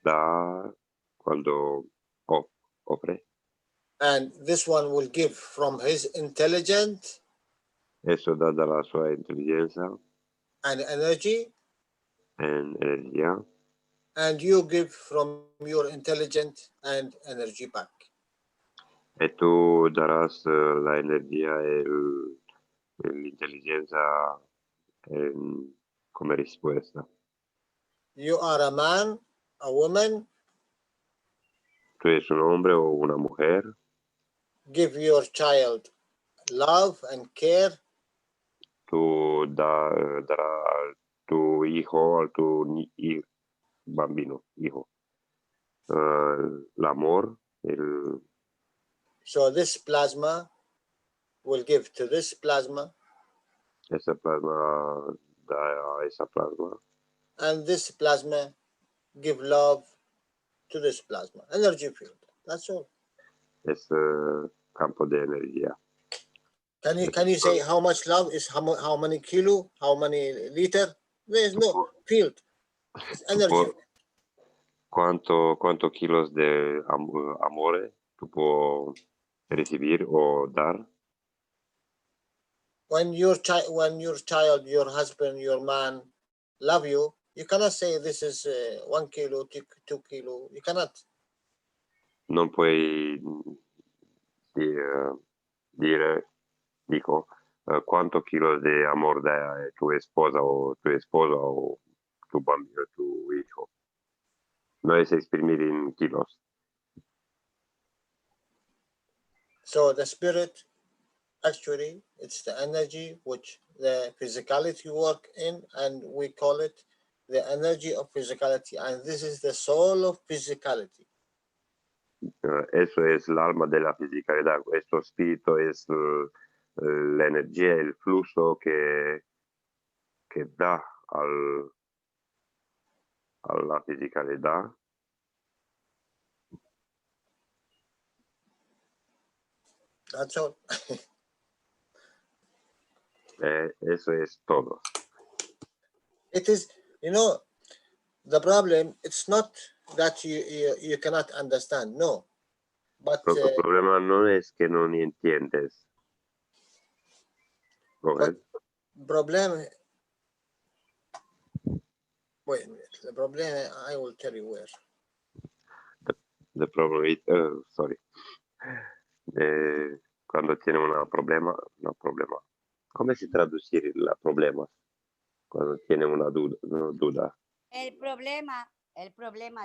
da, cuando ofre.
And this one will give from his intelligence.
Eso da la sua inteligencia.
And energy.
And energía.
And you give from your intelligence and energy back.
Y tú darás la energía y la inteligencia como respuesta.
You are a man, a woman.
Tú eres un hombre o una mujer.
give your child love and care.
Tu dará a tu hijo, a tu bambino, hijo, el amor,
So this plasma will give to this plasma.
Ese plasma da a esa plasma.
And this plasma give love to this plasma. Energy field. That's all.
Es campo de energía.
Can you say how much love is how many kilo, how many liter? There is no field. It's energy.
¿Cuánto kilos de amor tú puedes recibir o dar?
When your child, your husband, your man love you, you cannot say this is 1 kilo, 2 kilo. You cannot.
No puedes dijo, ¿cuántos kilos de amor da tu esposa o tu esposo o tu bambino, tu hijo? No es exprimir en kilos.
So the spirit, actually, it's the energy which the physicality work in, and we call it the energy of physicality, and this is the soul of physicality.
Eso es el alma de la fisicalidad. Esto espíritu es la energía, el flujo que da a la fisicalidad.
That's all.
Eso es todo.
It is, the problem, it's not that you cannot understand, no. But
el problema no es que no entiendes.
Problem, wait a minute, the problem, I will tell you where.
The problem is, sorry. Cuando tiene un problema. ¿Cómo se traduce el problema? Cuando tiene una duda.
El problema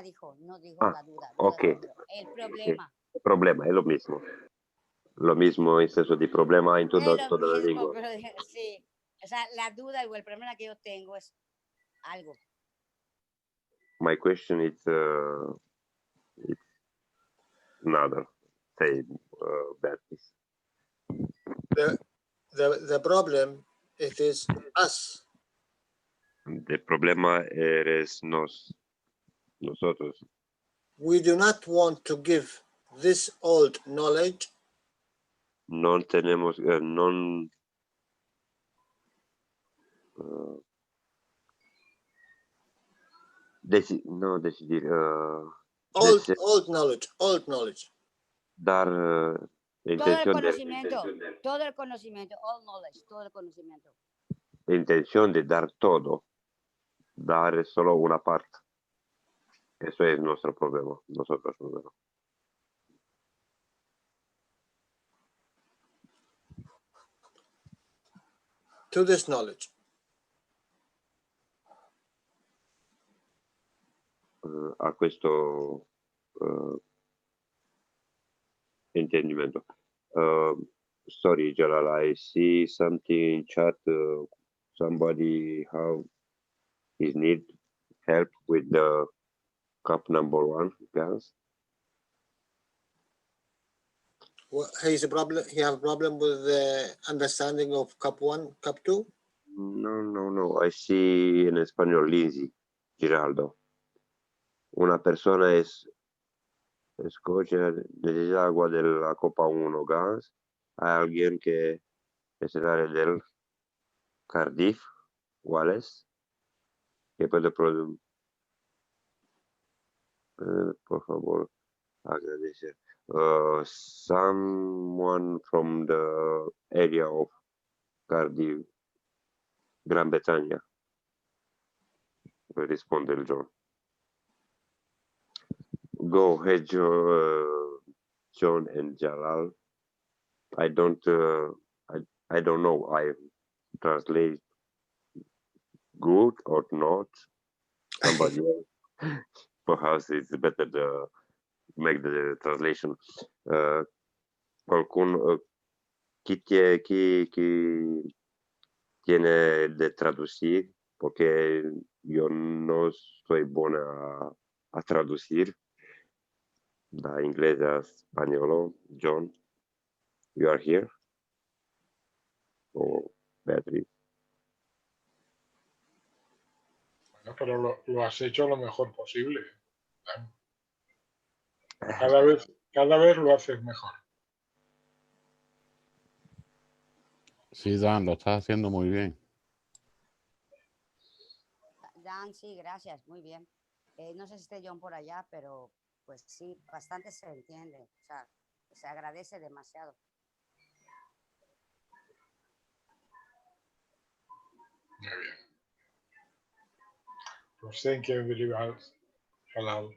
dijo, no dijo la duda.
Ok.
El problema.
El problema es lo mismo. Lo mismo es eso de problema en toda la lengua.
Sí, o sea, la duda o el problema que yo tengo es algo.
My question is it's another same bad piece.
The problem, it is us.
El problema eres nosotros.
We do not want to give this old knowledge.
No tenemos, decidir.
Old knowledge.
Dar intención
todo el conocimiento, all knowledge, todo el conocimiento.
Intención de dar todo. Dar es solo una parte. Eso es nuestro problema, nosotros problema.
To this knowledge.
A questo intendimento. Sorry, Jalal, I see something in chat. Somebody is need help with the cup number 1, guys.
Well, he have a problem with the understanding of cup 1, cup 2?
No. I see in Español, Lindsay, Giraldo. Una persona escoge, necesita agua de la copa 1 gas. Hay alguien que es el área del Cardiff, Wales, que puede producir. Por favor, agradecer. Someone from the area of Cardiff, Gran Bretaña. Responde el John. Go ahead, John and Jalal. I don't know. I translate good or not. Somebody else. Perhaps it's better to make the translation. ¿Qué tiene de traducir? Porque yo no soy buena a traducir de inglés a español. John, you are here? O Beatriz.
Bueno, pero lo has hecho lo mejor posible. Cada vez lo haces mejor.
Sí, Dan, lo estás haciendo muy bien.
Dan, sí, gracias, muy bien. No sé si esté John por allá, pero pues sí, bastante se entiende. O sea, se agradece demasiado.
Muy bien. Pues thank you very much, Halal.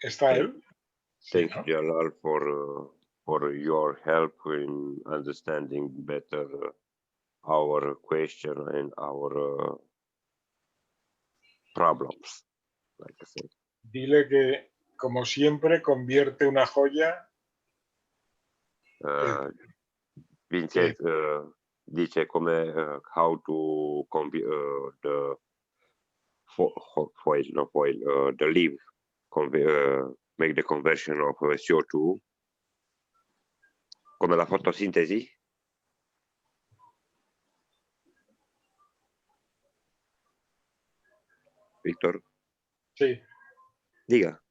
¿Está él?
Thank you, Jalal, for your help in understanding better our question and our problems, like I said.
Dile que, como siempre, convierte una joya.
Vincent dice come how to the the leaf make the conversion of CO2 come la fotosintesi. Víctor.
Sí.
Diga.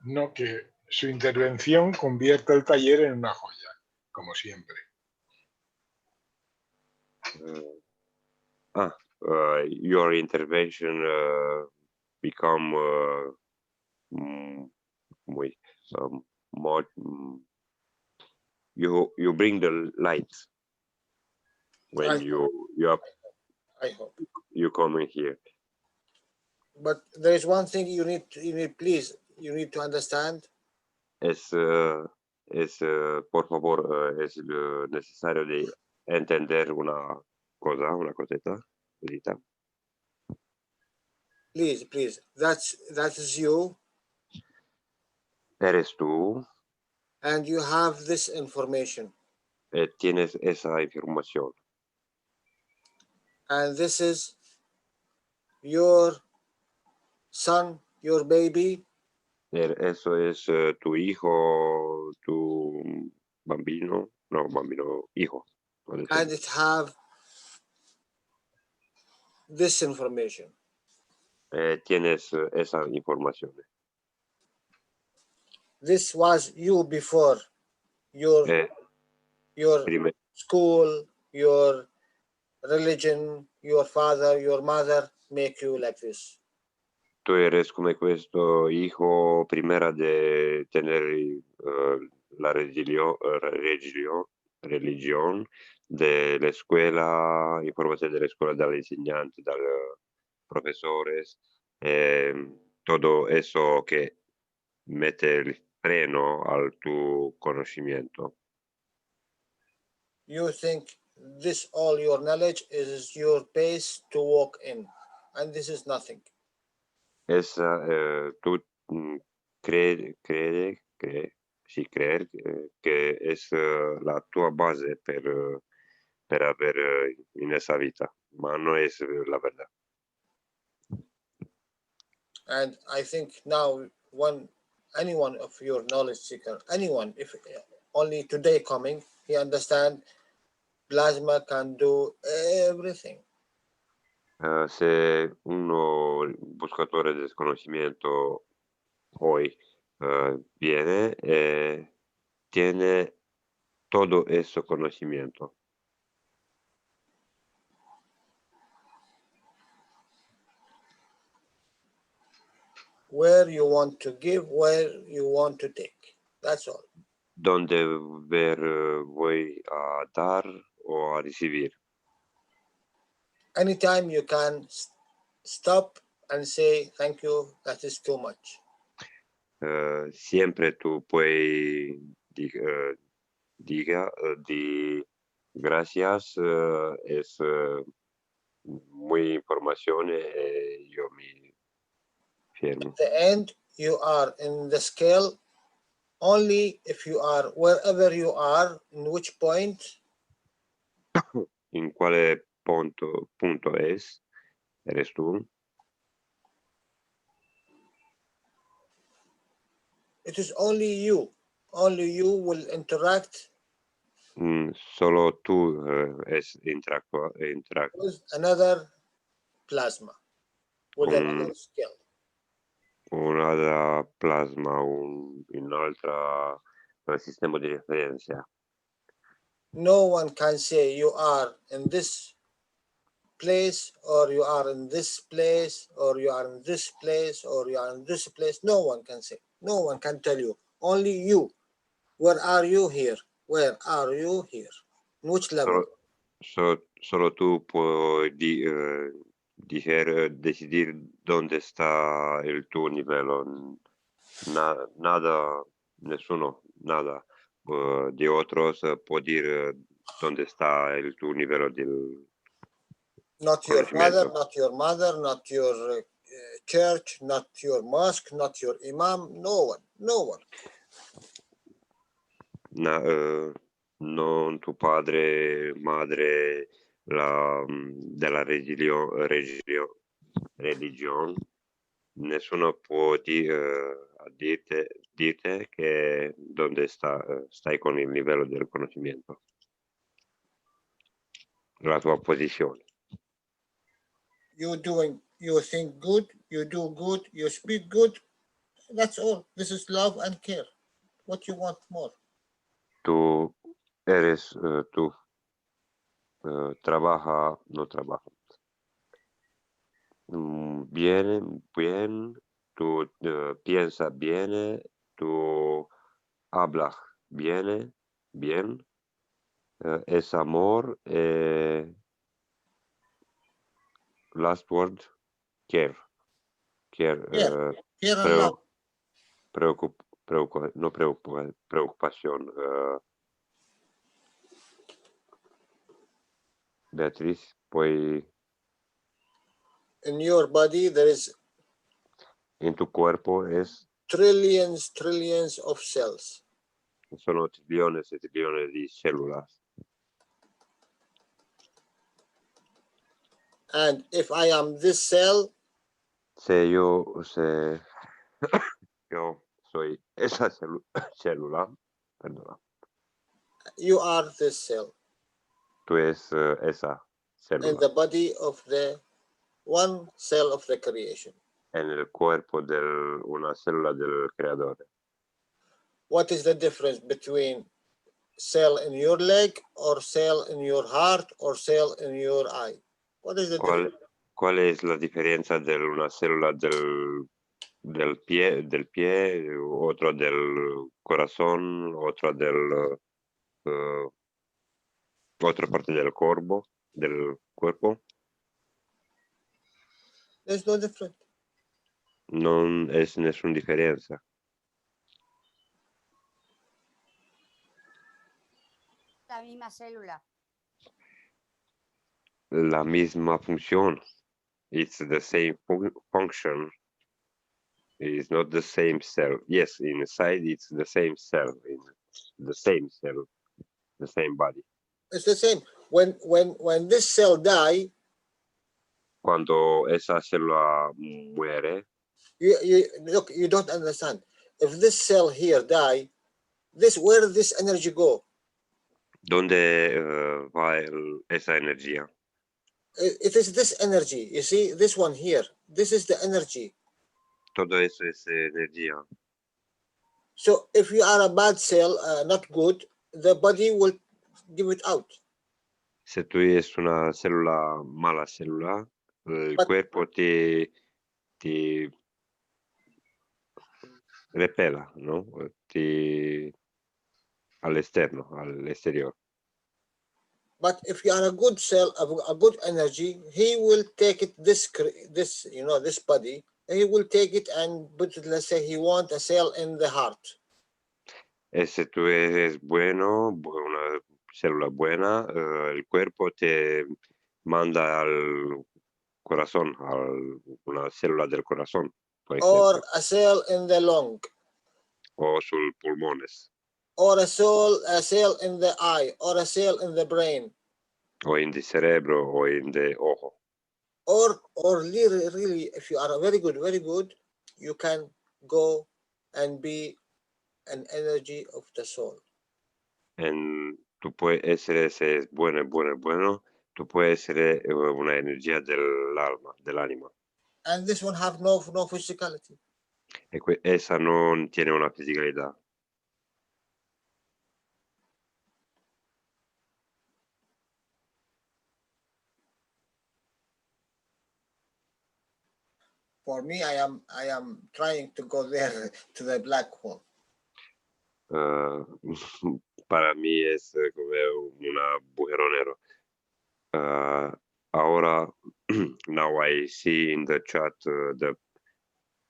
No, que su intervención convierte el taller en una joya, como siempre.
Your intervention become more. You bring the light when
I hope
you come in here.
But there is one thing you need to understand.
Por favor, es necesario de entender una cosita.
Please, that is you.
Eres tú.
And you have this information.
Tienes esa información.
And this is your son, your baby.
Eso es tu hijo, tu bambino, hijo.
And it have this information.
Tienes esa información.
This was you before your school, your religion, your father, your mother make you like this.
Tu eres come questo hijo prima di tenere la religione delle scuole, informazione delle scuole, dagli insegnanti, dai professori, tutto eso che mette il freno al tuo conoscimento.
You think this all your knowledge is your base to walk in, and this is nothing.
Tu credi che es la tua base per avere in esa vita, ma no es la verdad.
And I think now anyone of your knowledge seeker, anyone, if only today coming, he understand plasma can do everything.
Se uno buscatore del conocimiento hoy viene, tiene todo ese conocimiento.
Where you want to give, where you want to take. That's all.
Donde voy a dar o a recibir.
Anytime you can stop and say, thank you, that is too much.
Siempre tú puedes diga gracias, es muy información, yo me firmo.
At the end, you are in the scale only if you are wherever you are, in which point.
¿En cuál punto eres tú?
It is only you. Only you will interact
Solo tú
with another plasma, with
con
another scale.
una plasma, un altro sistema di referenza.
No one can say you are in this place, or you are in this place, or you are in this place, or you are in this place. No one can say. No one can tell you. Only you. Where are you here? Where are you here? In which level?
Solo tú puoi decidir dónde está el tu nivel. Nada, nada de otros puede decir dónde está el tu nivel del
Not your father, not your mother, not your church, not your mosque, not your imam. No one. No one.
Non tu padre, madre, della religione, nessuno può dirte che dove stai con il livello del conoscimento, la tua posizione.
You think good, you do good, you speak good. That's all. This is love and care. What you want more?
Tú eres tú. Trabaja, no trabaja. Bien, tú piensas bien, tú hablas bien, es amor, last word, care. Preocupación. Beatriz, pues.
In your body there is.
En tu cuerpo es.
Trillions of cells.
Sono trillones e trillones di células.
And if I am this cell.
Yo soy esa célula, perdona.
You are this cell.
Tú es esa célula.
In the body of the one cell of the creation.
En el cuerpo de una célula del creador.
What is the difference between cell in your leg or cell in your heart or cell in your eye? What is the difference?
¿Cuál es la diferencia de una célula del pie, otro del corazón, otra del otra parte del cuerpo?
There's no difference.
No es ninguna diferencia.
La misma célula.
La misma función. It's the same function. It's not the same cell. Yes, inside it's the same cell. The same cell, the same body.
It's the same. When this cell die.
Cuando esa célula muere.
Look, you don't understand. If this cell here die, where does this energy go?
¿Dónde va esa energía?
It is this energy. You see, this one here. This is the energy.
Todo eso es energía.
So if you are a bad cell, not good, the body will give it out.
Si tú eres una célula, mala célula, el cuerpo te repela, ¿no? Al exterior.
But if you are a good cell, a good energy, he will take it this body, and he will take it and put it, let's say he wants a cell in the heart.
Si tú eres bueno, una célula buena, el cuerpo te manda al corazón, a una célula del corazón. por
or
ejemplo,
a cell in the lung,
o sus pulmones,
or a cell in the eye, or a cell in the brain,
o en el cerebro, o en el ojo.
or really, if you are very good, you can go and be an energy of the soul.
Tú puedes ser ese bueno, tú puedes ser una energía del alma, del ánima.
And this one have no physicality.
E esa no tiene una fisicalidad.
For me, I am trying to go there to the black hole.
Para mí es como un agujero negro. Ahora, now I see in the chat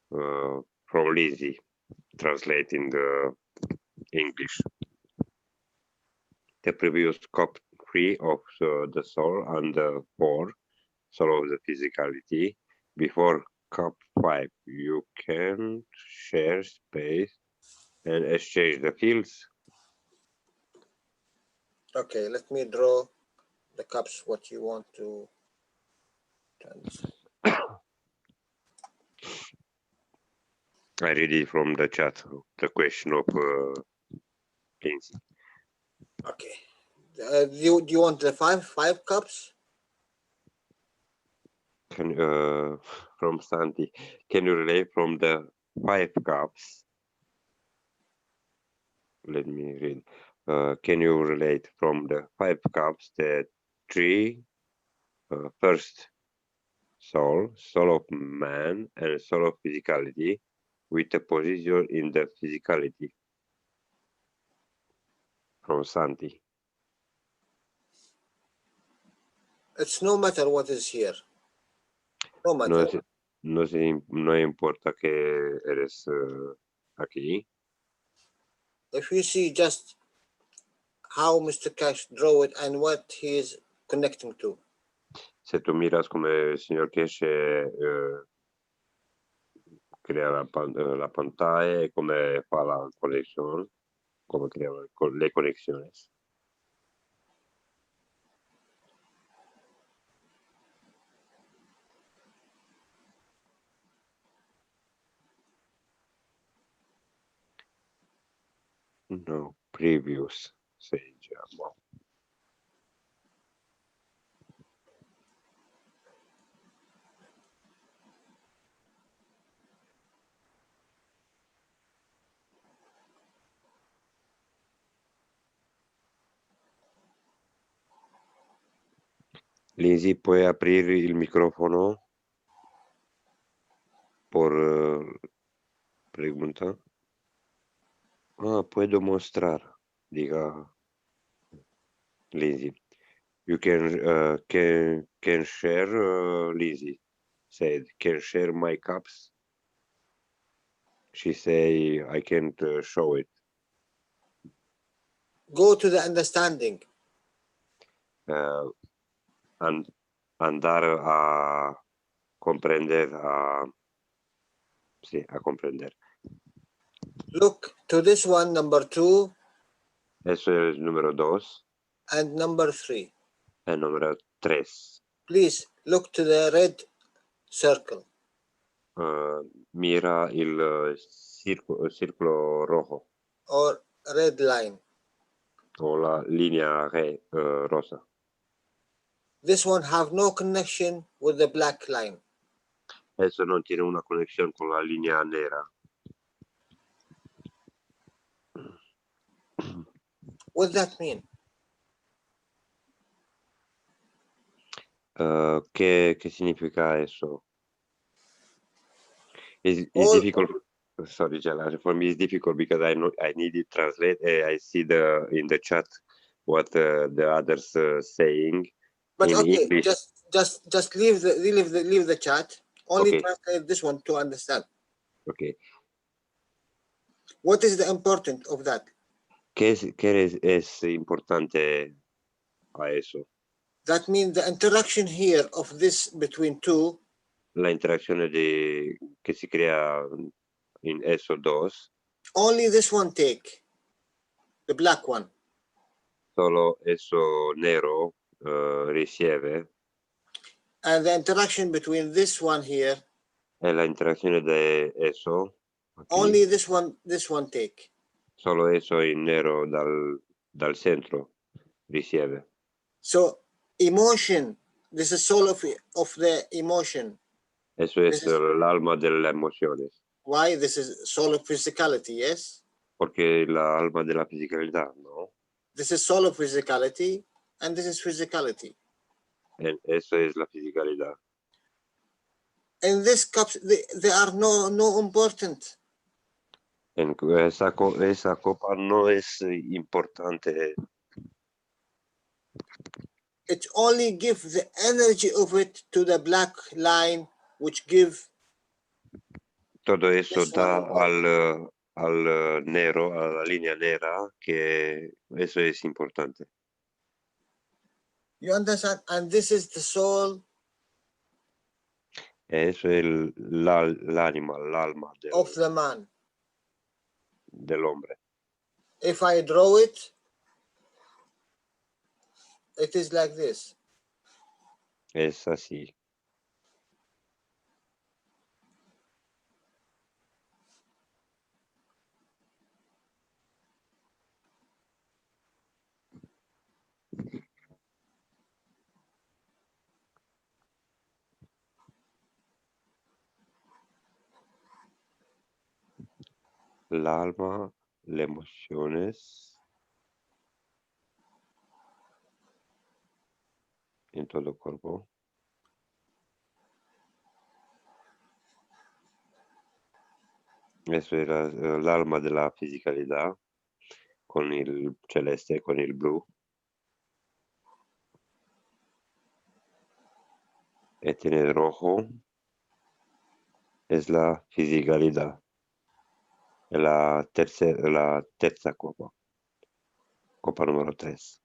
from Lizzie translating the English. The previous cup 3 of the soul and 4 soul of the physicality. Before cup 5, you can share space and exchange the fields.
Okay, let me draw the cups, what you want to understand.
I read it from the chat, the question of Lindsay.
Okay. Do you want the five cups?
Can from Santi, can you relate from the 5 cups? Let me read. Can you relate from the 5 cups the 3 first soul of man and soul of physicality with a position in the physicality? From Santi.
It's no matter what is here. No matter.
No importa que eres aquí.
If you see just how Mr. Cash drew it and what he is connecting to.
Si tú miras como el señor Keshe crea la pantalla y como fa la conexión, como crea le conexiones. No, previous se llama. Lindsay, ¿puede abrir el micrófono por pregunta? Puedo mostrar, diga Lindsay. You can share, Lindsay said, can share my cups. She say, I can't show it.
Go to the understanding.
Andar a comprender, sí, a comprender.
Look to this one, number 2.
Eso es número 2.
And number 3.
El número 3.
Please look to the red circle.
Mira el círculo rojo.
Or red line.
O la línea rosa.
This one have no connection with the black line.
Eso no tiene una conexión con la línea negra.
What does that mean?
¿Qué significa eso? It's difficult. Sorry, Jala. For me, it's difficult because I need to translate. I see in the chat what the others saying.
But
in
okay,
English.
just leave the chat. Only
Okay.
translate this one to understand.
Okay.
What is the importance of that?
¿Qué es importante a eso?
That means the interaction here of this between two
La interacción que se crea en esos dos.
Only this one take, the black one.
Solo eso negro recibe.
And the interaction between this one here.
E la interacción de eso. Aquí.
Only this one take.
Solo eso in nero dal centro riceve.
So emotion, this is soul of the emotion.
Eso es l'alma delle emociones.
Why? This is soul of physicality, yes?
Porque la alma de la fisicalidad, ¿no?
This is soul of physicality, and this is physicality.
Eso es la fisicalidad.
And these cups, they are no important.
En esa copa no es importante.
It only gives the energy of it to the black line, which give.
Todo eso da al nero, a la línea negra, que eso es importante.
You understand? And this is the soul.
Eso es l'anima, l'alma
of the man.
Del hombre.
If I draw it, it is like this.
Es así. El alma, las emociones en todo el cuerpo. Eso era el alma de la fisicalidad con el celeste, con el blu. Y tiene el rojo. Es la fisicalidad. La terza copa. Copa número 3.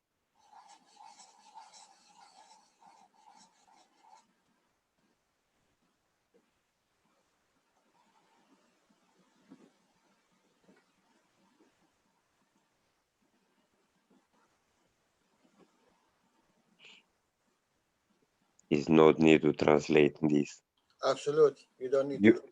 Is not need to translate this.
Absolutely. You don't need to.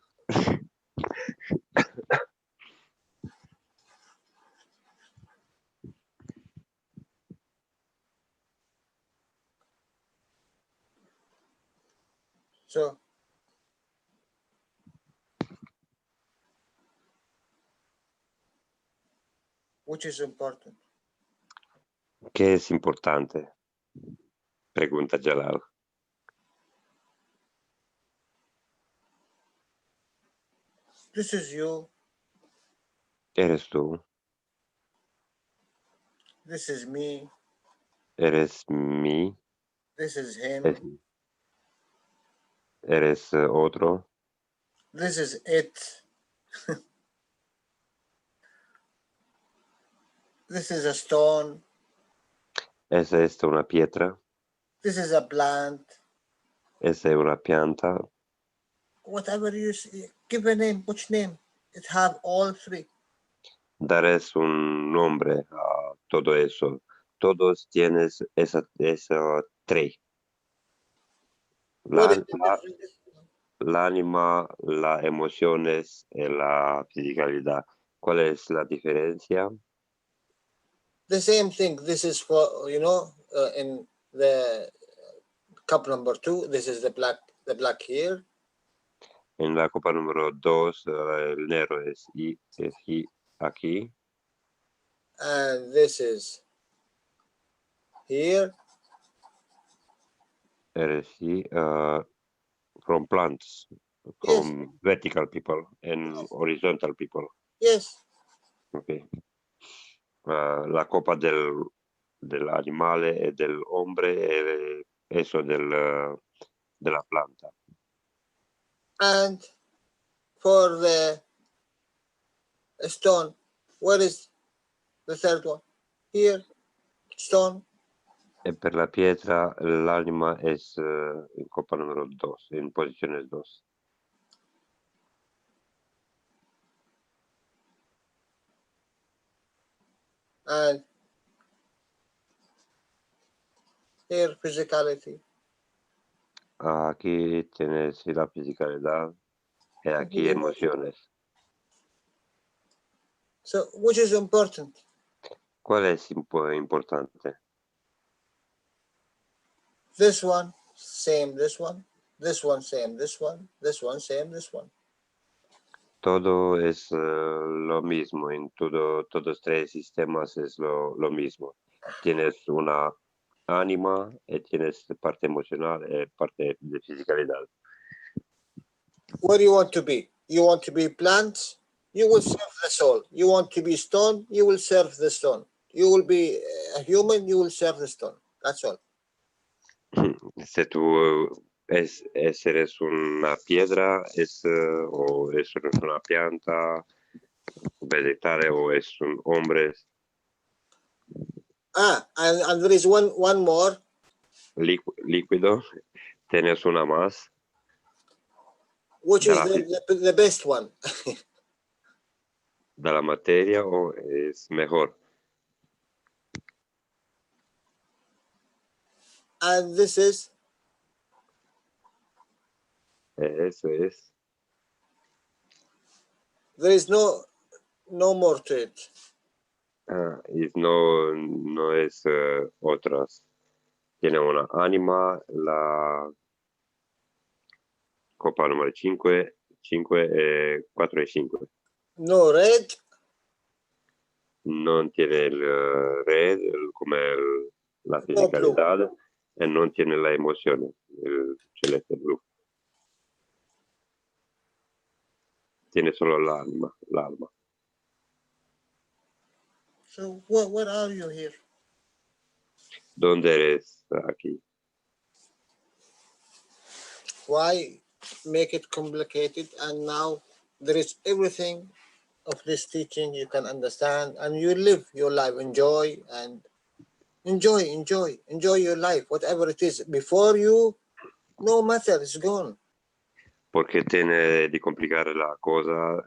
So, which is important?
¿Qué es importante? Pregunta Jalal.
This is you.
Eres tú.
This is me.
Eres mí.
This is him.
Eres otro.
This is it. This is a stone.
Esa es una piedra.
This is a plant.
Esa es una planta.
Whatever you see, give a name. Which name? It have all three.
Darás un nombre a todo eso. Todos tienes esa tres. La ánima, las emociones y la fisicalidad. ¿Cuál es la diferencia?
The same thing. This is for, in the cup number 2, this is the black here.
En la copa número 2, el negro es aquí.
And this is here.
Eres from plants, from
Yes.
vertical people and
Yes.
horizontal people.
Yes.
Okay. La copa del animale e del hombre e eso della planta.
And for the stone, where is the third one? Here, stone.
E per la pietra l'anima è in copa numero 2, in posizione 2.
And here physicality.
Aquí tienes la fisicalidad y aquí emociones.
So which is important?
¿Cuál es importante?
This one, same this one, this one, same this one, this one, same this one.
Todo es lo mismo, en todos tres sistemas es lo mismo. Tienes una ánima y tienes parte emocional y parte de fisicalidad.
What do you want to be? You want to be plants? You will serve the soul. You want to be stone? You will serve the stone. You will be a human? You will serve the stone. That's all.
Si tú eres una piedra, o eres una planta vegetal o es un hombre.
And there is one more.
Líquido, tienes una más.
Which is the best one?
De la materia o es mejor.
And this is?
Eso es.
There is no more to it.
Y no es otras. Tiene una ánima, la copa número 5, 4 y 5.
No red.
No tiene el red, como la fisicalidad, y no tiene la emoción, el celeste blue. Tiene solo la alma.
So what are you here?
¿Dónde eres aquí?
Why make it complicated? And now there is everything of this teaching you can understand, and you live your life, enjoy your life, whatever it is. Before you, no matter, it's gone.
Porque tiene de complicar la cosa,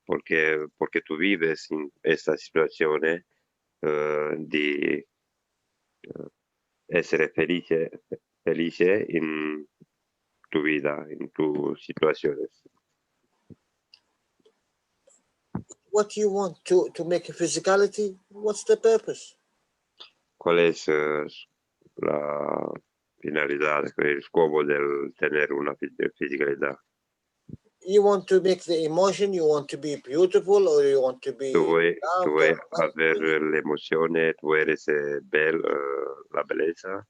porque tú vives en esta situación de essere felice en tu vida, en tus situaciones.
What do you want to make a physicality? What's the purpose?
¿Cuál es la finalidad, el scopo del tener una fisicalidad?
You want to make the emotion, you want to be beautiful, or you want to be...
Tú vuoi aver le emozioni, tu eres la belleza.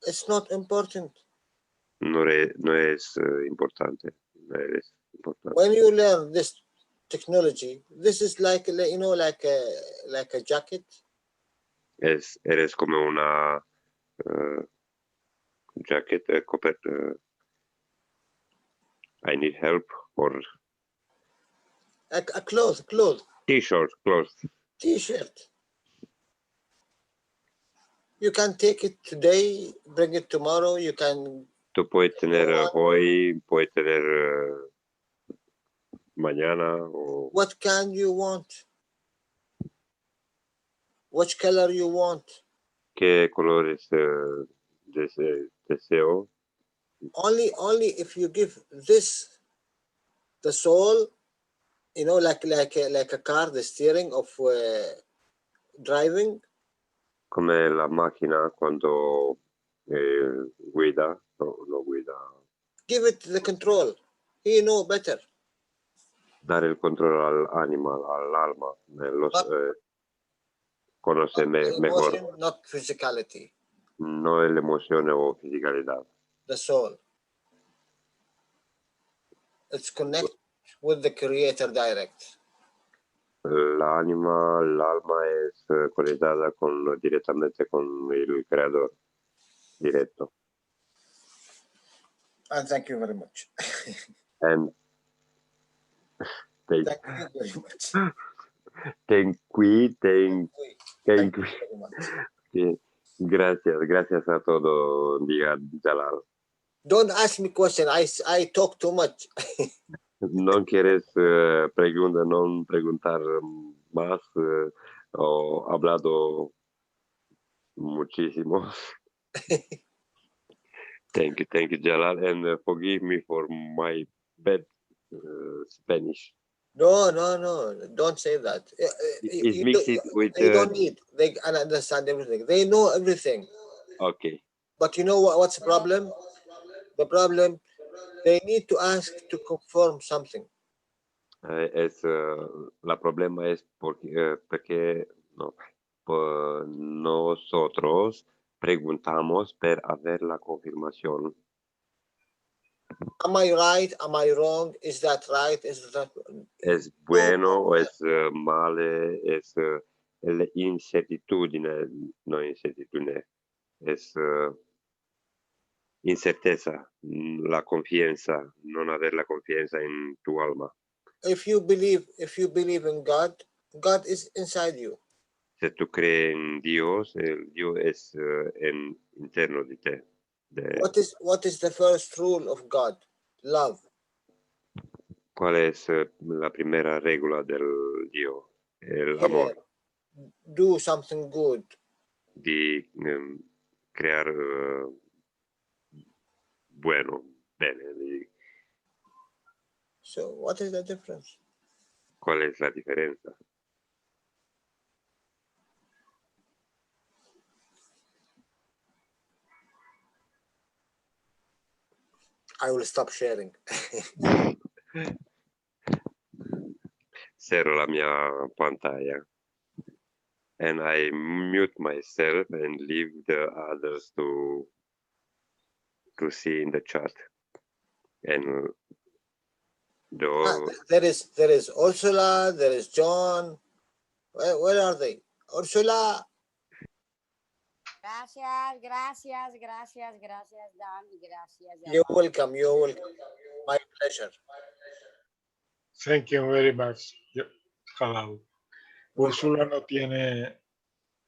It's not important.
No es importante. No eres importante.
When you learn this technology, this is like a jacket.
Eres como una jacket, I need help, or
a cloth.
T-shirt, clothes.
T-shirt. You can take it today, bring it tomorrow. You can.
Tú puedes tener hoy, puedes tener mañana. O...
What can you want? Which color you want?
¿Qué colores deseo?
Only if you give this the soul, like a car, the steering of driving.
Come la macchina quando guida, no guida.
Give it the control. He know better.
Dare il controllo all'alma, conoce mejor.
Not physicality.
No es la emoción o fisicalidad.
The soul. It's connected with the Creator direct.
L'alma es conectada directamente con el Creador directo.
And thank you very much.
And
thank you very much.
Thank you very much. Gracias a todo, diga Jalal.
Don't ask me question. I talk too much.
No quieres preguntar más o hablado muchísimo. Thank you, Jalal, and forgive me for my bad Spanish.
No, don't say that.
It's mixed with.
They don't need. They can understand everything. They know everything.
Okay.
But you know what's the problem? The problem, they need to ask to confirm something.
La problema es porque no, nosotros preguntamos para hacer la confirmación.
Am I right? Am I wrong? Is that right? Is that...
¿Es bueno o es mal? Es la incertidumbre, no incertidumbre, es incerteza, la confianza, no haber la confianza en tu alma.
If you believe in God, God is inside you.
Si tú crees en Dios, el Dios es interno de ti.
What is the first rule of God? Love.
¿Cuál es la primera regla del Dios? El amor.
Do something good.
De crear bueno, bene.
So what is the difference?
¿Cuál es la diferencia?
I will stop sharing.
Cierro la mia pantalla. And I mute myself and leave the others to see in the chat. And
there is Ursula, there is John. Where are they? Ursula.
Gracias, Dan, y gracias.
You're welcome. My pleasure.
Thank you very much, Jalal. Úrsula no tiene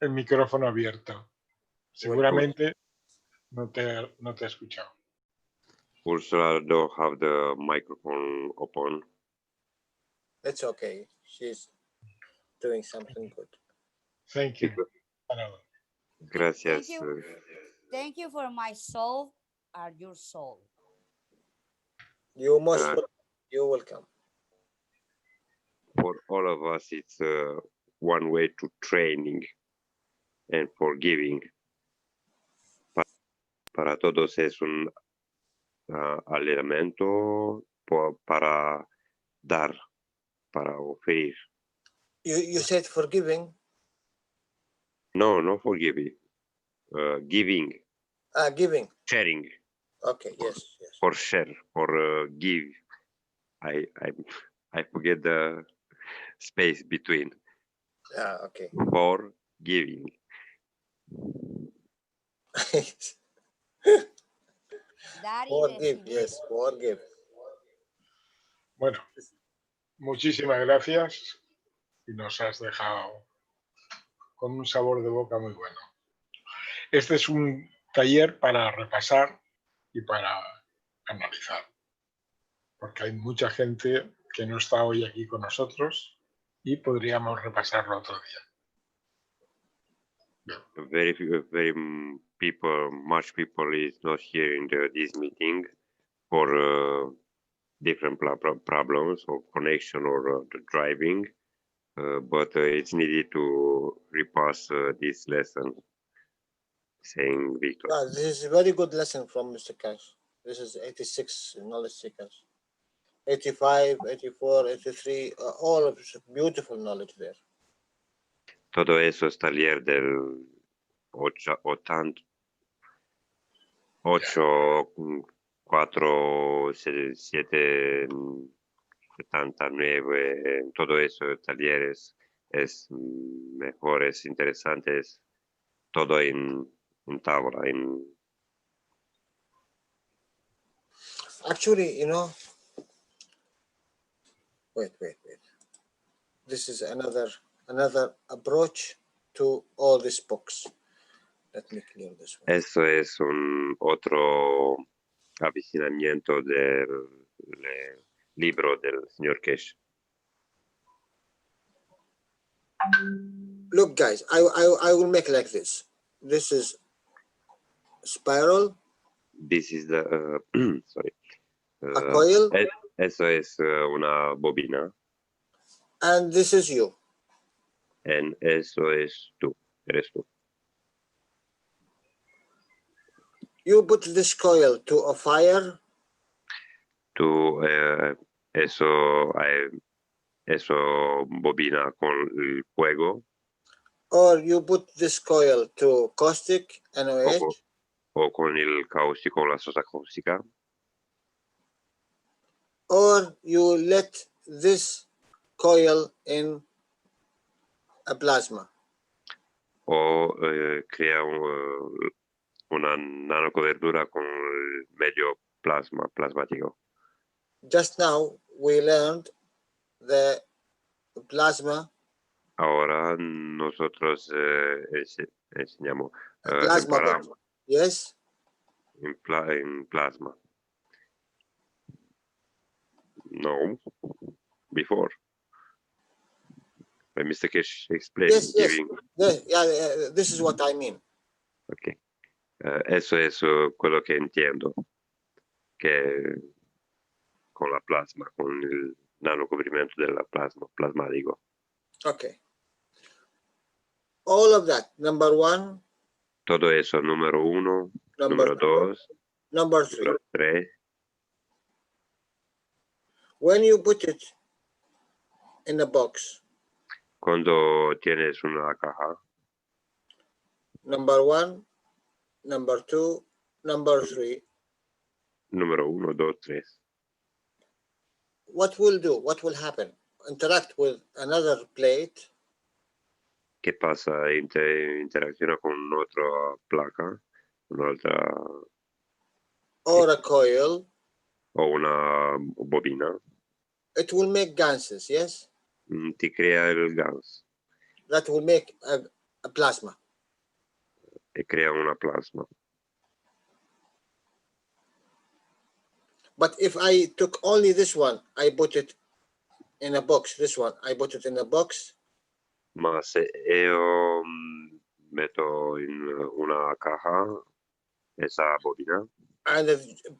el micrófono abierto. Seguramente no te ha escuchado.
Ursula don't have the microphone open.
It's okay. She's doing something good.
Thank you.
Gracias.
Thank you for my soul or your soul.
You're welcome.
For all of us, it's one way to training and forgiving. Para todos es un alimento para dar, para ofrecer.
You said forgiving?
No forgiving. Giving.
Giving.
Sharing.
Okay, yes.
For share, for give. I forget the space between.
Okay.
For giving.
Forgive, yes, forgive.
Bueno, muchísimas gracias y nos has dejado con un sabor de boca muy bueno. Este es un taller para repasar y para analizar, porque hay mucha gente que no está hoy aquí con nosotros y podríamos repasarlo otro día.
Much people is not here in this meeting for different problems of connection or the driving, but it's needed to repass this lesson. Saying Victor.
This is a very good lesson from Mr. Cash. This is 86 knowledge seekers. 85, 84, 83, all of beautiful knowledge there.
Todo eso es taller del 8, 4, 7, 79, todo eso talleres es mejores, interesantes, todo en tabla.
Actually, you know, wait. This is another approach to all these books. Let me clear this one.
Eso es un otro avicinamiento del libro del señor Keshe.
Look, guys, I will make like this. This is spiral.
This is the sorry.
A coil.
Eso es una bobina.
And this is you.
And eso es tú. Eres tú.
You put this coil to a fire.
Tú eso bobina con el fuego.
Or you put this coil to caustic NaOH.
O con el cáustico, la sosa cáustica.
Or you let this coil in a plasma.
O crea una nanocobertura con el medio plasmático.
Just now we learned the plasma.
Ahora nosotros enseñamos
Plasma. Yes.
En plasma. No, before. But Mr. Keshe explained.
Yes, yes. Yeah, this is what I mean.
Okay. Eso es quello che entiendo. Que con la plasma, con il nanocoprimento della plasmatico.
Okay. All of that. Number one.
Todo eso, número uno, número dos,
number three.
Número tres.
When you put it in a box.
Cuando tienes una caja.
Number one, number two, number three.
Número uno, dos, tres.
What will do? What will happen? Interact with another plate.
¿Qué pasa? Interacciona con otra placa, un'altra.
Or a coil.
O una bobina.
It will make gases, yes?
Ti crea il gas.
That will make a plasma.
E crea una plasma.
But if I took only this one, I put it in a box. This one, I put it in a box.
Ma se io metto in una caja esa bobina.
And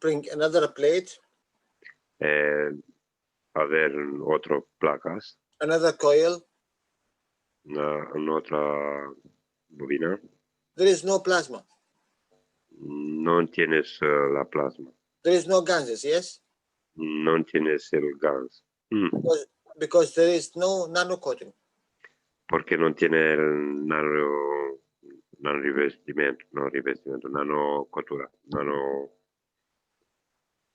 bring another plate.
Haber otro placas.
Another coil.
Un'altra bobina.
There is no plasma.
Non tienes la plasma.
There is no gases, yes?
Non tienes el gas.
Because there is no nano coating.
Porque non tiene el rivestimento, nano cottura,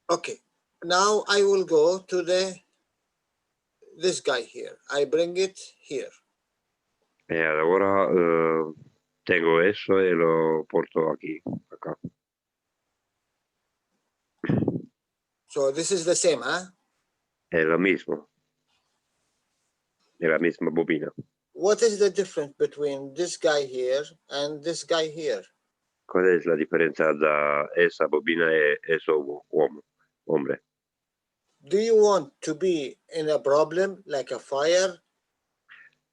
Okay. Now I will go to this guy here. I bring it here.
E allora tengo eso e lo porto acá.
So this is the same, huh?
È lo mismo. È la misma bobina.
What is the difference between this guy here and this guy here?
Qual è la differenza da esa bobina e eso hombre?
Do you want to be in a problem like a fire?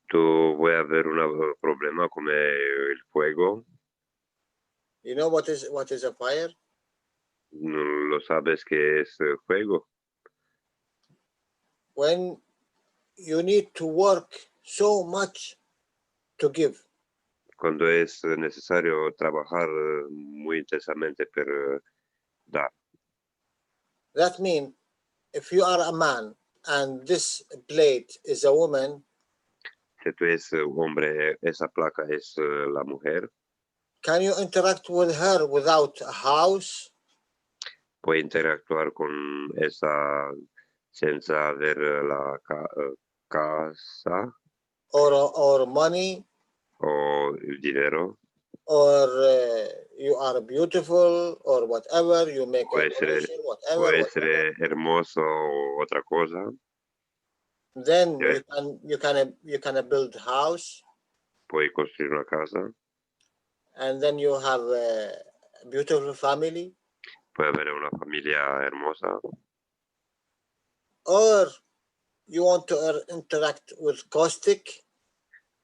Tu vuoi avere un problema come il fuego?
You know what is a fire?
¿Lo sabes qué es fuego?
When you need to work so much to give.
Cuando es necesario trabajar muy intensamente per dar.
That means if you are a man and this plate is a woman.
Si tú eres hombre, esa placa es la mujer.
Can you interact with her without a house?
Puede interactuar con esa senza ver la casa.
Or money.
O el dinero.
Or you are beautiful or whatever. You make a relation, whatever.
Puede ser hermoso o otra cosa.
Then you can build a house.
Puoi costruire una casa.
and then you have a beautiful family.
Puede haber una familia hermosa.
Or you want to interact with caustic.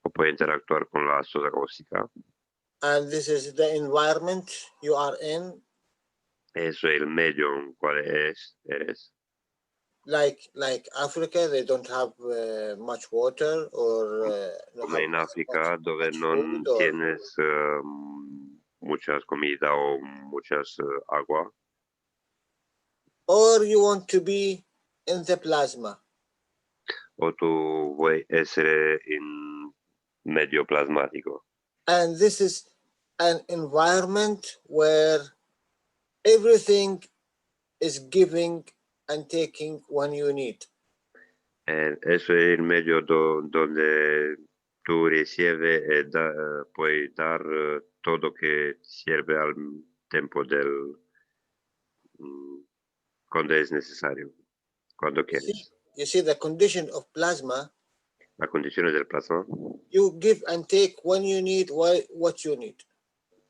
O puede interactuar con la soda cáustica.
And this is the environment you are in.
Eso es el medio en cual eres.
Like Africa, they don't have much water, or
como en África, donde no tienes muchas comida o muchas agua.
Or you want to be in the plasma.
O tú puedes ser en medio plasmático.
And this is an environment where everything is giving and taking when you need.
Eso es el medio donde tú recibes y puedes dar todo que sirve al tiempo del cuando es necesario, cuando quieres.
You see the condition of plasma.
La condición del plasma.
You give and take when you need what you need.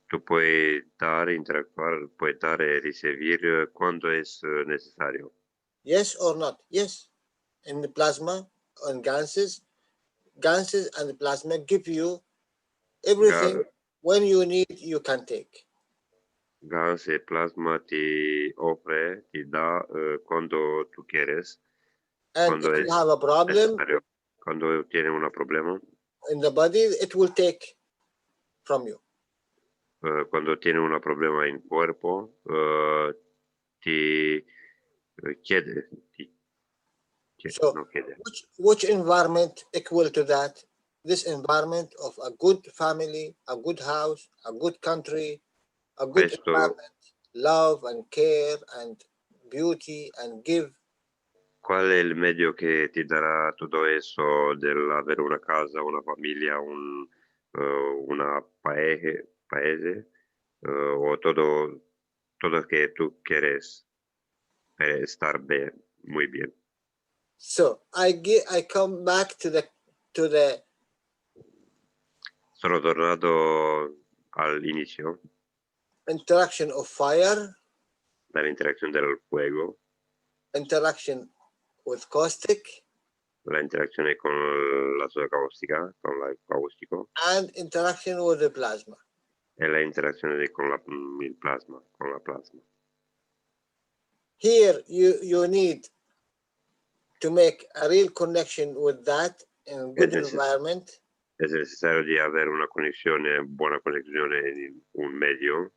Tú puedes dar, interactuar, puedes dar y recibir cuando es necesario.
Yes or not? Yes. In the plasma and gases and the plasma give you everything when you need, you can take.
Gas y plasma te ofre, te da cuando tú quieres.
And
cuando
if you have a problem,
necesario. Cuando tiene un problema
in the body, it will take from you.
Cuando tiene un problema en cuerpo, te quede.
So,
no quede.
which environment equal to that? This environment of a good family, a good house, a good country, a good environment, love and care and beauty and give.
¿Cuál es el medio que te dará todo eso del haber una casa, una familia, una paese o todo que tú quieres para estar bien, muy bien?
So I come back to the
Sono tornato al inicio.
Interaction of fire.
La interacción del fuego.
Interaction with caustic.
La interacción con la soda cáustica, con el cáustico.
And interaction with the plasma.
E la interacción con el plasma, con la plasma.
Here you need to make a real connection with that in a good environment.
Es necesario de haber una conexión, buena conexión en un medio.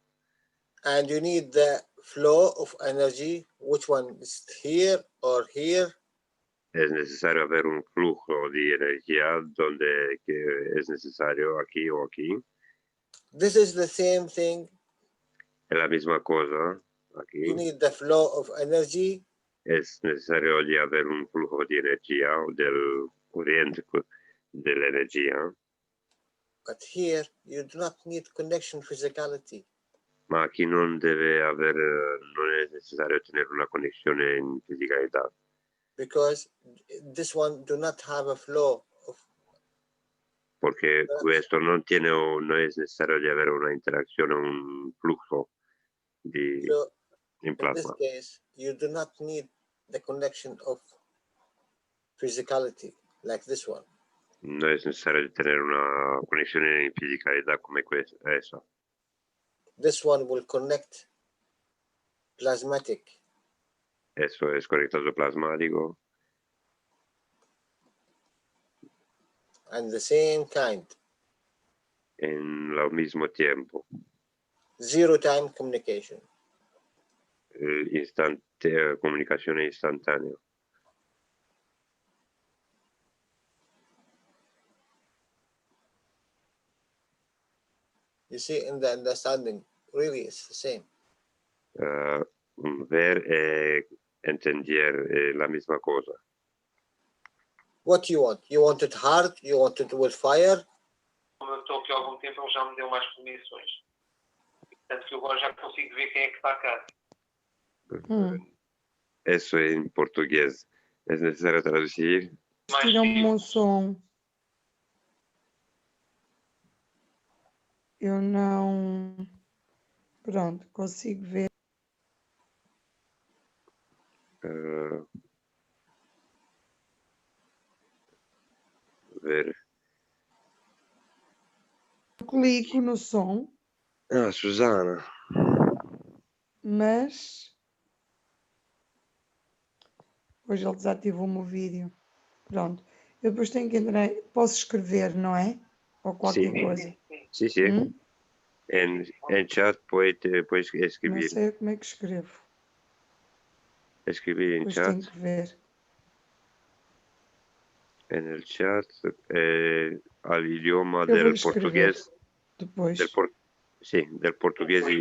And you need the flow of energy, which one is here or here.
Es necesario haber un flujo de energía donde es necesario aquí o aquí.
This is the same thing.
Es la misma cosa aquí.
You need the flow of energy.
Es necesario de haber un flujo de energía o del corriente de la energía.
But here you do not need connection physicality.
Ma aquí no debe haber, no es necesario tener una conexión en fisicalidad.
Because this one do not have a flow of.
Porque esto no es necesario de haber una interacción, un flujo de en plasma.
In this case, you do not need the connection of physicality like this one.
No es necesario tener una conexión en fisicalidad como esa.
This one will connect plasmatic.
Eso es conectado plasmático.
And the same kind.
En lo mismo tiempo.
Zero time communication.
Comunicación instantánea.
You see, in the understanding, really it's the same.
Ver e entender la misma cosa.
What you want? You want it hard? You want it with fire?
Como eu estou aqui há algum tempo, ele já me deu mais comissões. Portanto, que eu agora já consigo ver quem é que está cá.
Eso en portugués. ¿Es necesario traducir?
Tiramos som. Eu não... Pronto, consigo ver.
Ver.
Clico no som.
Ah, Susana.
Mas... Hoje ele desativou-me o vídeo. Pronto. Eu depois tenho que entrar... Posso escrever, não é? Ou qualquer coisa.
Sim, sim. Em chat pode escrever.
Não sei como é que escrevo.
Escrever em
Depois
chat.
tenho que ver.
En el chat, al idioma
Eu
del
vou escrever
portugués.
depois.
Sí, del portugués y...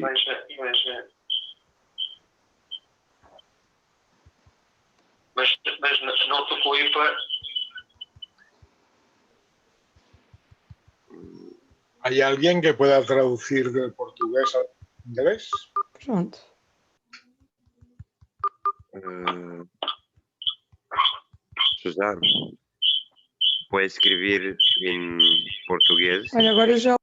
Mas não tocou aí para...
¿Hay alguien que pueda traducir del portugués al inglés?
Pronto.
Susana, ¿puede escribir en portugués?
Olha, agora já...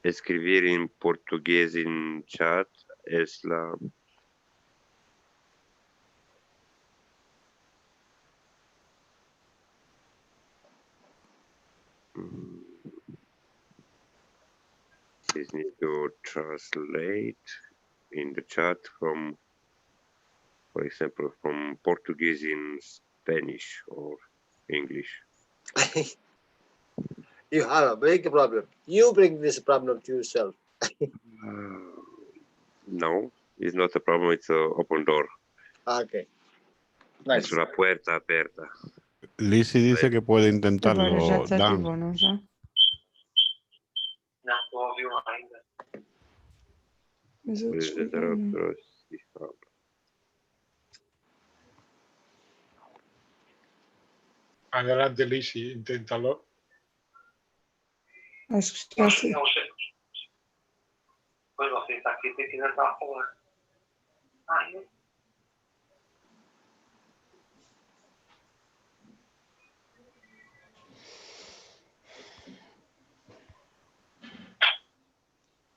Escribir en portugués en chat es la... Just need to translate in the chat from, for example, from Portuguese in Spanish or English.
You have a big problem. You bring this problem to yourself.
No, it's not a problem. It's an open door.
Okay. Nice.
Es una puerta aperta.
Lizzie dice que puede intentarlo,
Agora já
Dan.
desativou, não já?
Não estou a ouvir ainda.
Mas eu desliguei.
Adelante, Lizzie, inténtalo.
Acho que está assim.
Pois você está aqui e ainda está a falar.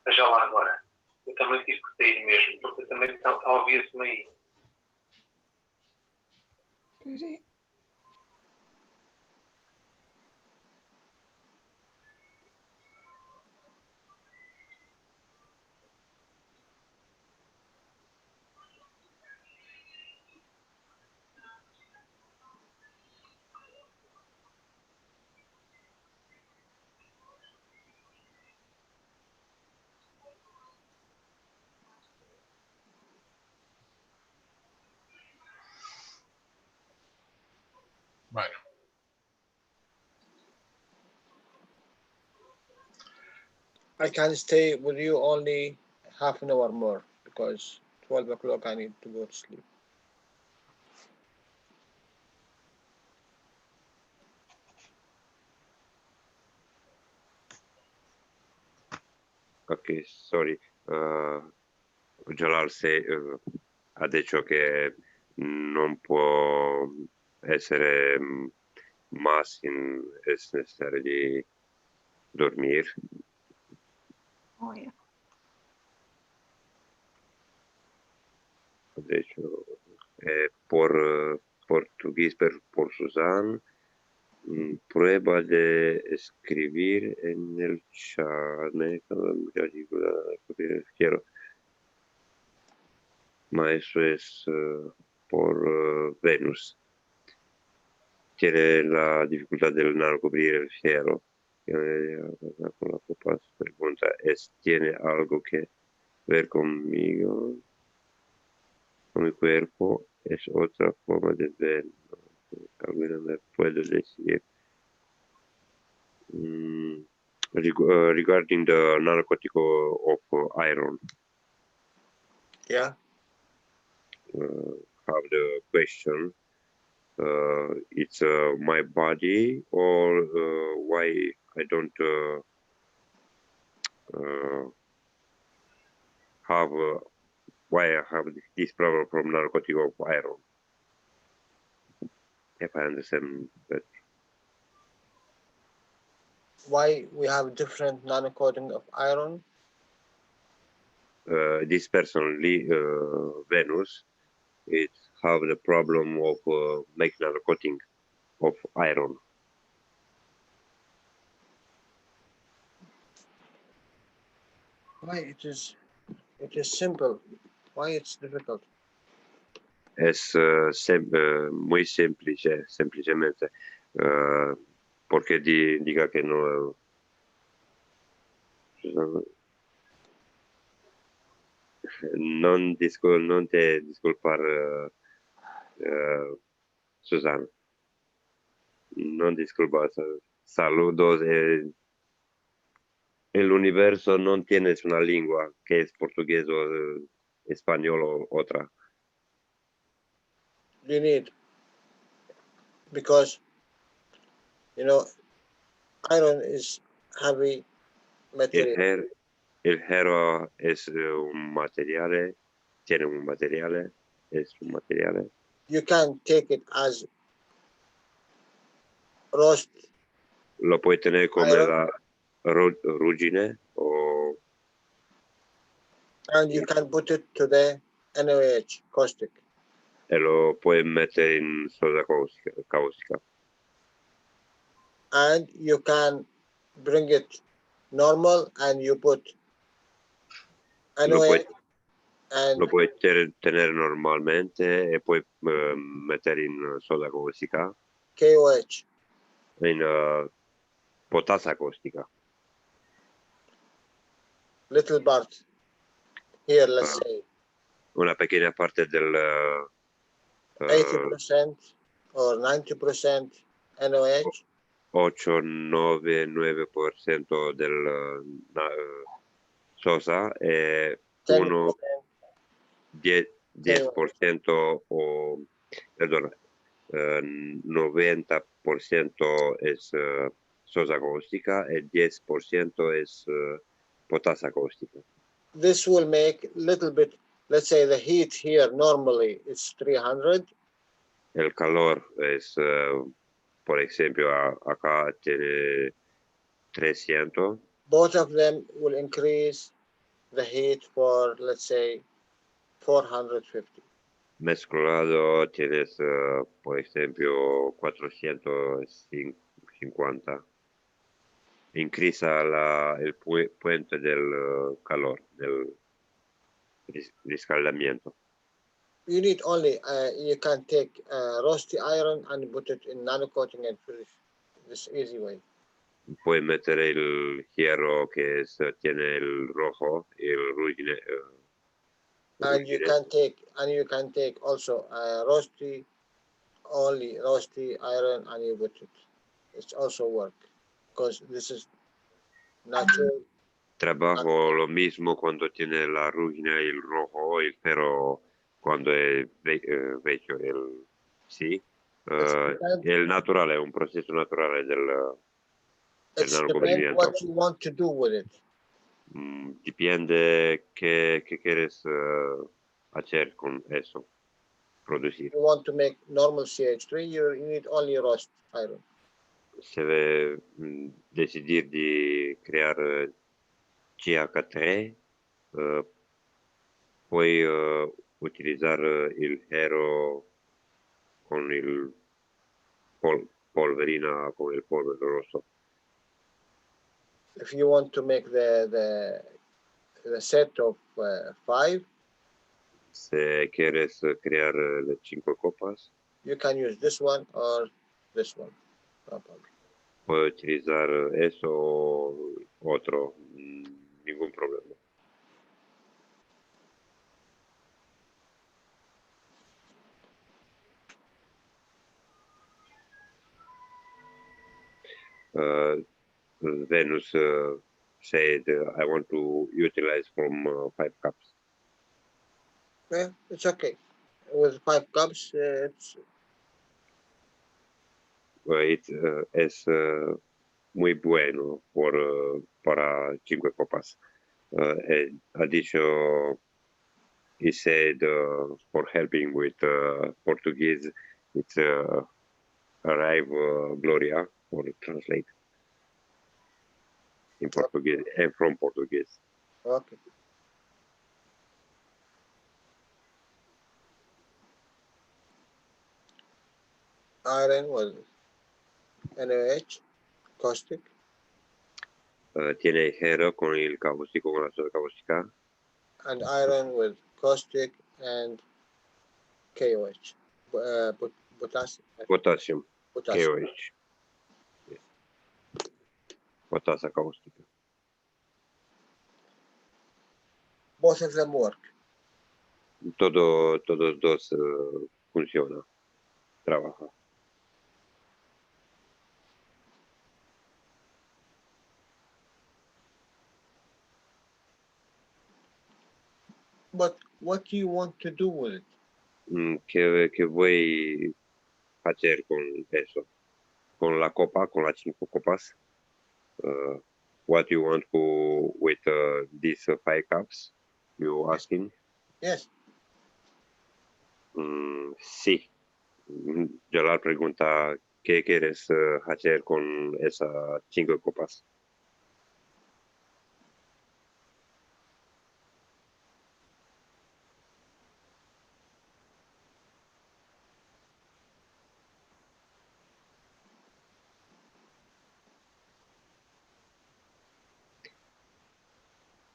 Veja lá agora. Eu também tive que sair mesmo, porque eu também está a ouvir-se-me aí.
Espera aí.
Bueno.
I can stay with you only half an hour more because 12 o'clock I need to go to sleep.
Ok, sorry. Jalal ha detto che non può essere más es necesario de dormir.
Oh, yeah.
Ha detto por portugués, por Susan, prueba de escribir en el chat. Ma eso es por Venus. Tiene la dificultad del nano cubrir el cielo. Con la copa pregunta es, ¿tiene algo que ver conmigo? Con mi cuerpo es otra forma de ver. ¿Alguna me puede decir? Regarding the narcotic of iron.
Yeah.
Have the question. It's my body, or why I don't have why I have this problem from narcotic of iron. If I understand that.
why we have different nano-coating of iron?
This person, Venus, it have the problem of make nano-coating of iron.
Why it is simple? Why it's difficult?
Es muy simple, semplicemente, porque diga que no. Non te disculpar, Susana. Non disculpas. Saludos. El universo no tienes una lengua que es portugués o español o otra.
You need, because you know iron is heavy material.
El hierro es un material, tiene un material, es un material.
You can take it as roast.
Lo puede tener como la ruggine o.
And you can put it to the NaOH, caustic.
E lo puoi mettere in soda caustica.
And you can bring it normal and you put NaOH.
Lo puoi tenere normalmente e poi mettere in soda caustica.
KOH.
In potassa caustica.
Little part. Here, let's say.
Una pequeña parte del
80% or 90% NaOH.
8-9% del sosa e 10% o perdona, 90% es sosa caustica e 10% es potassa caustica.
This will make little bit, let's say the heat here normally is 300.
El calor es, por ejemplo, acá tiene 300.
Both of them will increase the heat for, let's say, 450.
Mezclado tienes, por ejemplo, 450. Increase el puente del calor, del riscaldamiento.
You need only, you can take rusty iron and put it in nano-coating and finish this easy way.
Puedes meter el hierro que tiene el rojo y el ruggine.
And you can take also rusty iron and you put it. It's also work because this is natural.
Trabajo lo mismo cuando tiene la ruggine y el rojo, pero cuando es vecchio el natural, è un processo naturale del
nanocubrimiento. What you want to do with it.
Dipende qué quieres hacer con eso, producir.
You want to make normal CH3, you need only rust iron.
Se debe decidir de crear CH3, puoi utilizzare il hierro con il polverina, con il polvere rosso.
If you want to make the set of 5,
se quieres crear le 5 copas,
you can use this one or this one. No problem.
Puedes utilizar eso o otro, ningún problema. Venus said, I want to utilize from 5 cups.
Yeah, it's okay. With 5 cups, it's...
Es muy bueno para 5 copas. Ha dicho, he said, for helping with Portuguese, it's arrive Gloria, for translate. in Portuguese and from Portuguese.
Okay. Iron was NaOH, caustic.
Tiene hierro con el cáustico, con la soda cáustica.
And iron with caustic and KOH.
Potassium.
Potassium.
KOH. Yes. Potasa cáustica.
Both of them work.
Todos dos funciona, trabaja.
But what do you want to do with it?
¿Qué voy a hacer con eso? Con la copa, con las 5 copas. What you want to with these 5 cups? You asking?
Yes.
Sí. Yo la pregunta, ¿qué quieres hacer con esas 5 copas?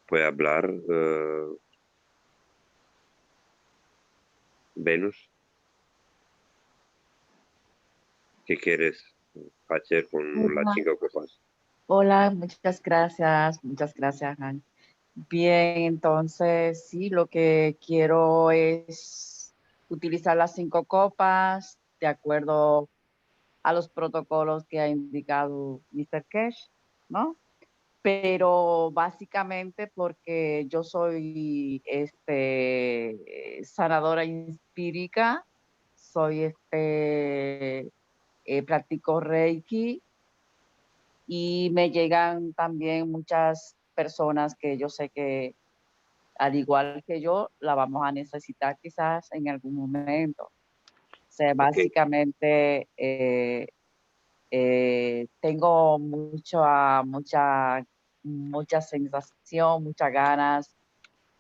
¿Puede hablar Venus? ¿Qué quieres hacer con las 5 copas?
Hola, muchas gracias, Han. Bien, entonces sí, lo que quiero es utilizar las 5 copas de acuerdo a los protocolos que ha indicado Mr. Keshe, ¿no? Pero básicamente porque yo soy sanadora empírica, soy practico Reiki y me llegan también muchas personas que yo sé que al igual que yo la vamos a necesitar quizás en algún momento. O sea, básicamente tengo mucha sensación, muchas ganas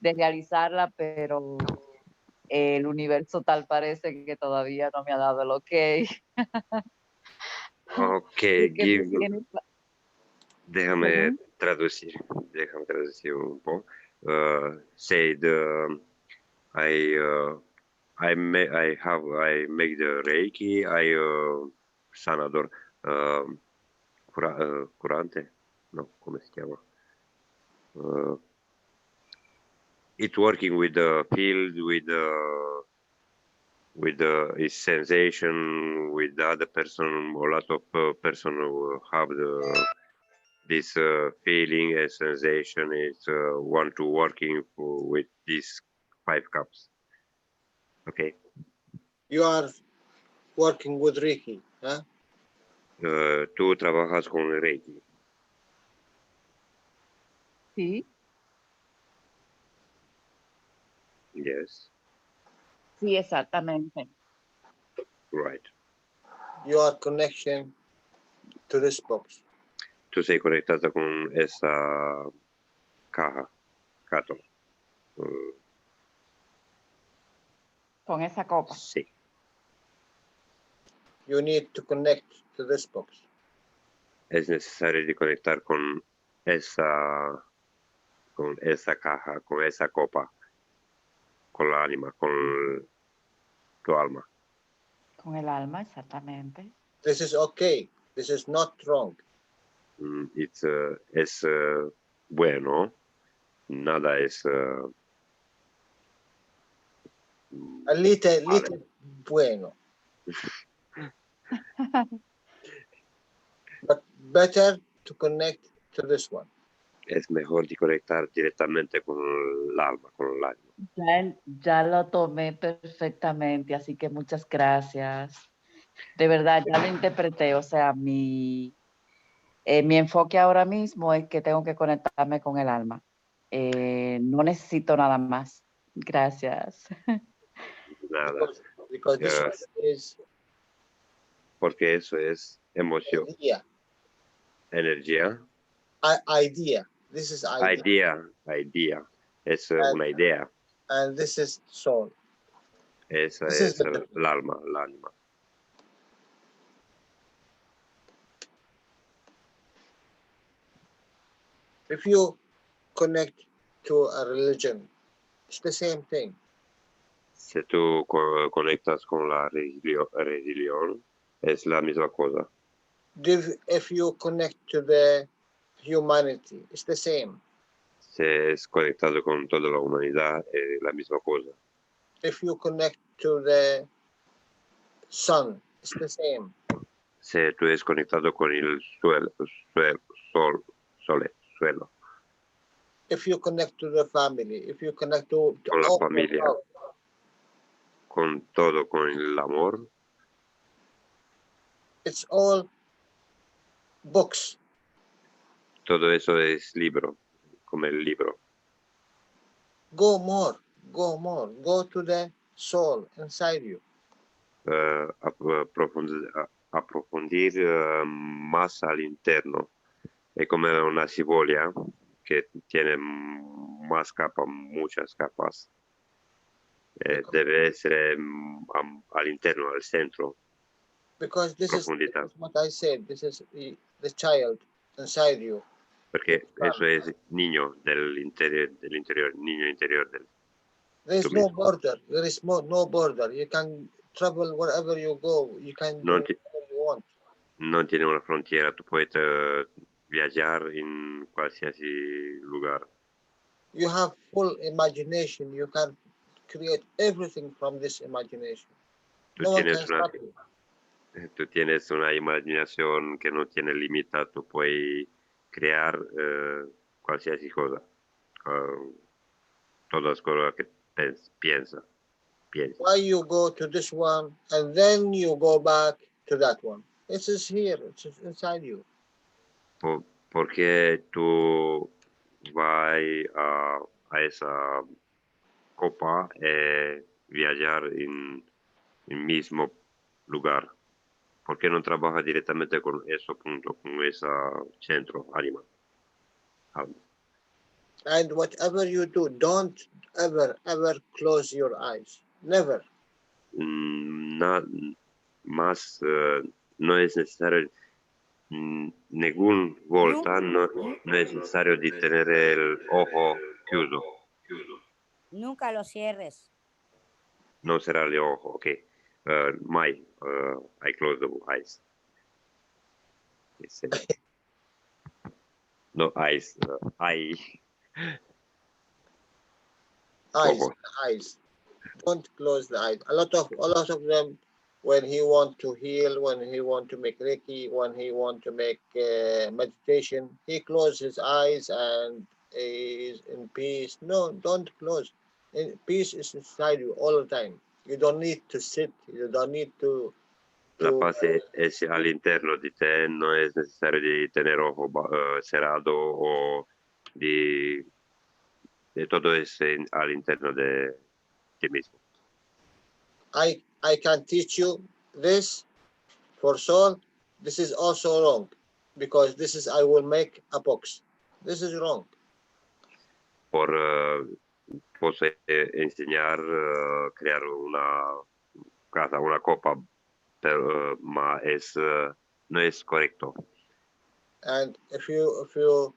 de realizarla, pero el universo tal parece que todavía no me ha dado el ok.
Ok, déjame traducir un poco. Said I make the Reiki, sanador curante, no, ¿cómo se llama? It's working with the field, with the sensation, with the other person. A lot of person who have this feeling and sensation is want to working with these 5 cups. Okay.
You are working with Reiki, huh?
Tú trabajas con Reiki.
Sí.
Yes.
Sí, exactamente.
Right.
Your connection to this box.
Tú sei conectada con esa caja, cátola.
Con esa copa.
Sí.
You need to connect to this box.
Es necesario de conectar con esa caja, con esa copa, con la anima, con tu alma.
Con el alma, exactamente.
This is okay. This is not wrong.
Es bueno, nada es
a little bueno. But better to connect to this one.
Es mejor de conectar directamente con el alma, con el alma.
Ya lo tomé perfectamente, así que muchas gracias. De verdad, ya lo interpreté, o sea, mi enfoque ahora mismo es que tengo que conectarme con el alma. No necesito nada más. Gracias.
Nada.
Because this is
porque eso es emoción.
energía.
Energía.
idea. This is idea.
Idea. Es una idea.
And this is soul.
Esa
This
es
is
el alma, el ánima.
If you connect to a religion, it's the same thing.
Si tú conectas con la religión, es la misma cosa.
If you connect to the humanity, it's the same.
Si es conectado con toda la humanidad, es la misma cosa.
If you connect to the sun, it's the same.
Si tú es conectado con el suelo.
If you connect to the family, if you connect to
Con la
all
familia. Con todo, con el amor.
It's all books.
Todo eso es libro, como el libro.
Go more, go more. Go to the soul inside you.
Aprofundir más al interno. Es como una cebolla que tiene más capas, muchas capas. Debe ser al interno, al centro.
Because this is what I said. This is the child inside you.
Porque eso es niño del interior, niño interior del.
There is no border. There is no border. You can travel wherever you go. You can do whatever you want.
No tiene una frontera. Tú puedes viajar en cualquier lugar.
You have full imagination. You can create everything from this imagination.
Tú tienes una imaginación que no tiene límite. Tú puedes crear cualquier cosa. Todas las cosas que piensa.
Why you go to this one and then you go back to that one? It is here. It's inside you.
Porque tú vas a esa copa viajar en el mismo lugar. ¿Por qué no trabajas directamente con ese punto, con ese centro, ánima?
And whatever you do, don't ever close your eyes. Never.
Más no es necesario ningún volta, no es necesario de tener el ojo chiuso.
Nunca lo cierres.
No será el ojo, ok. I close the eyes. No, eyes.
Eyes. Don't close the eyes. A lot of them, when he want to heal, when he want to make Reiki, when he want to make meditation, he closes his eyes and is in peace. No, don't close. Peace is inside you all the time. You don't need to sit. You don't need to.
La paz es al interno de ti, no es necesario de tener ojo cerrado o de todo es al interno de ti mismo.
I can teach you this for soul. This is also wrong because this is I will make a box. This is wrong.
Puedo enseñar crear una casa, una copa, pero no es correcto.
And if you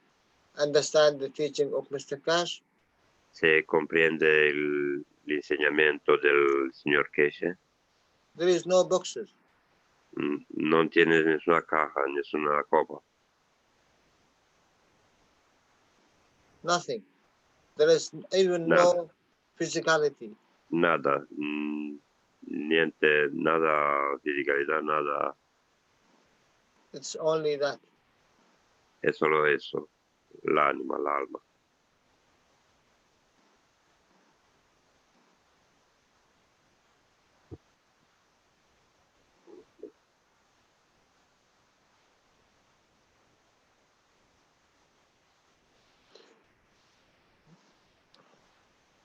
understand the teaching of Mr. Keshe,
se comprende el enseñamiento del señor Keshe.
There is no boxes.
No tiene ninguna caja, ninguna copa.
Nothing. There is even no physicality.
Nada. Niente, nada fisicalidad, nada.
It's only that.
Es solo eso. El alma.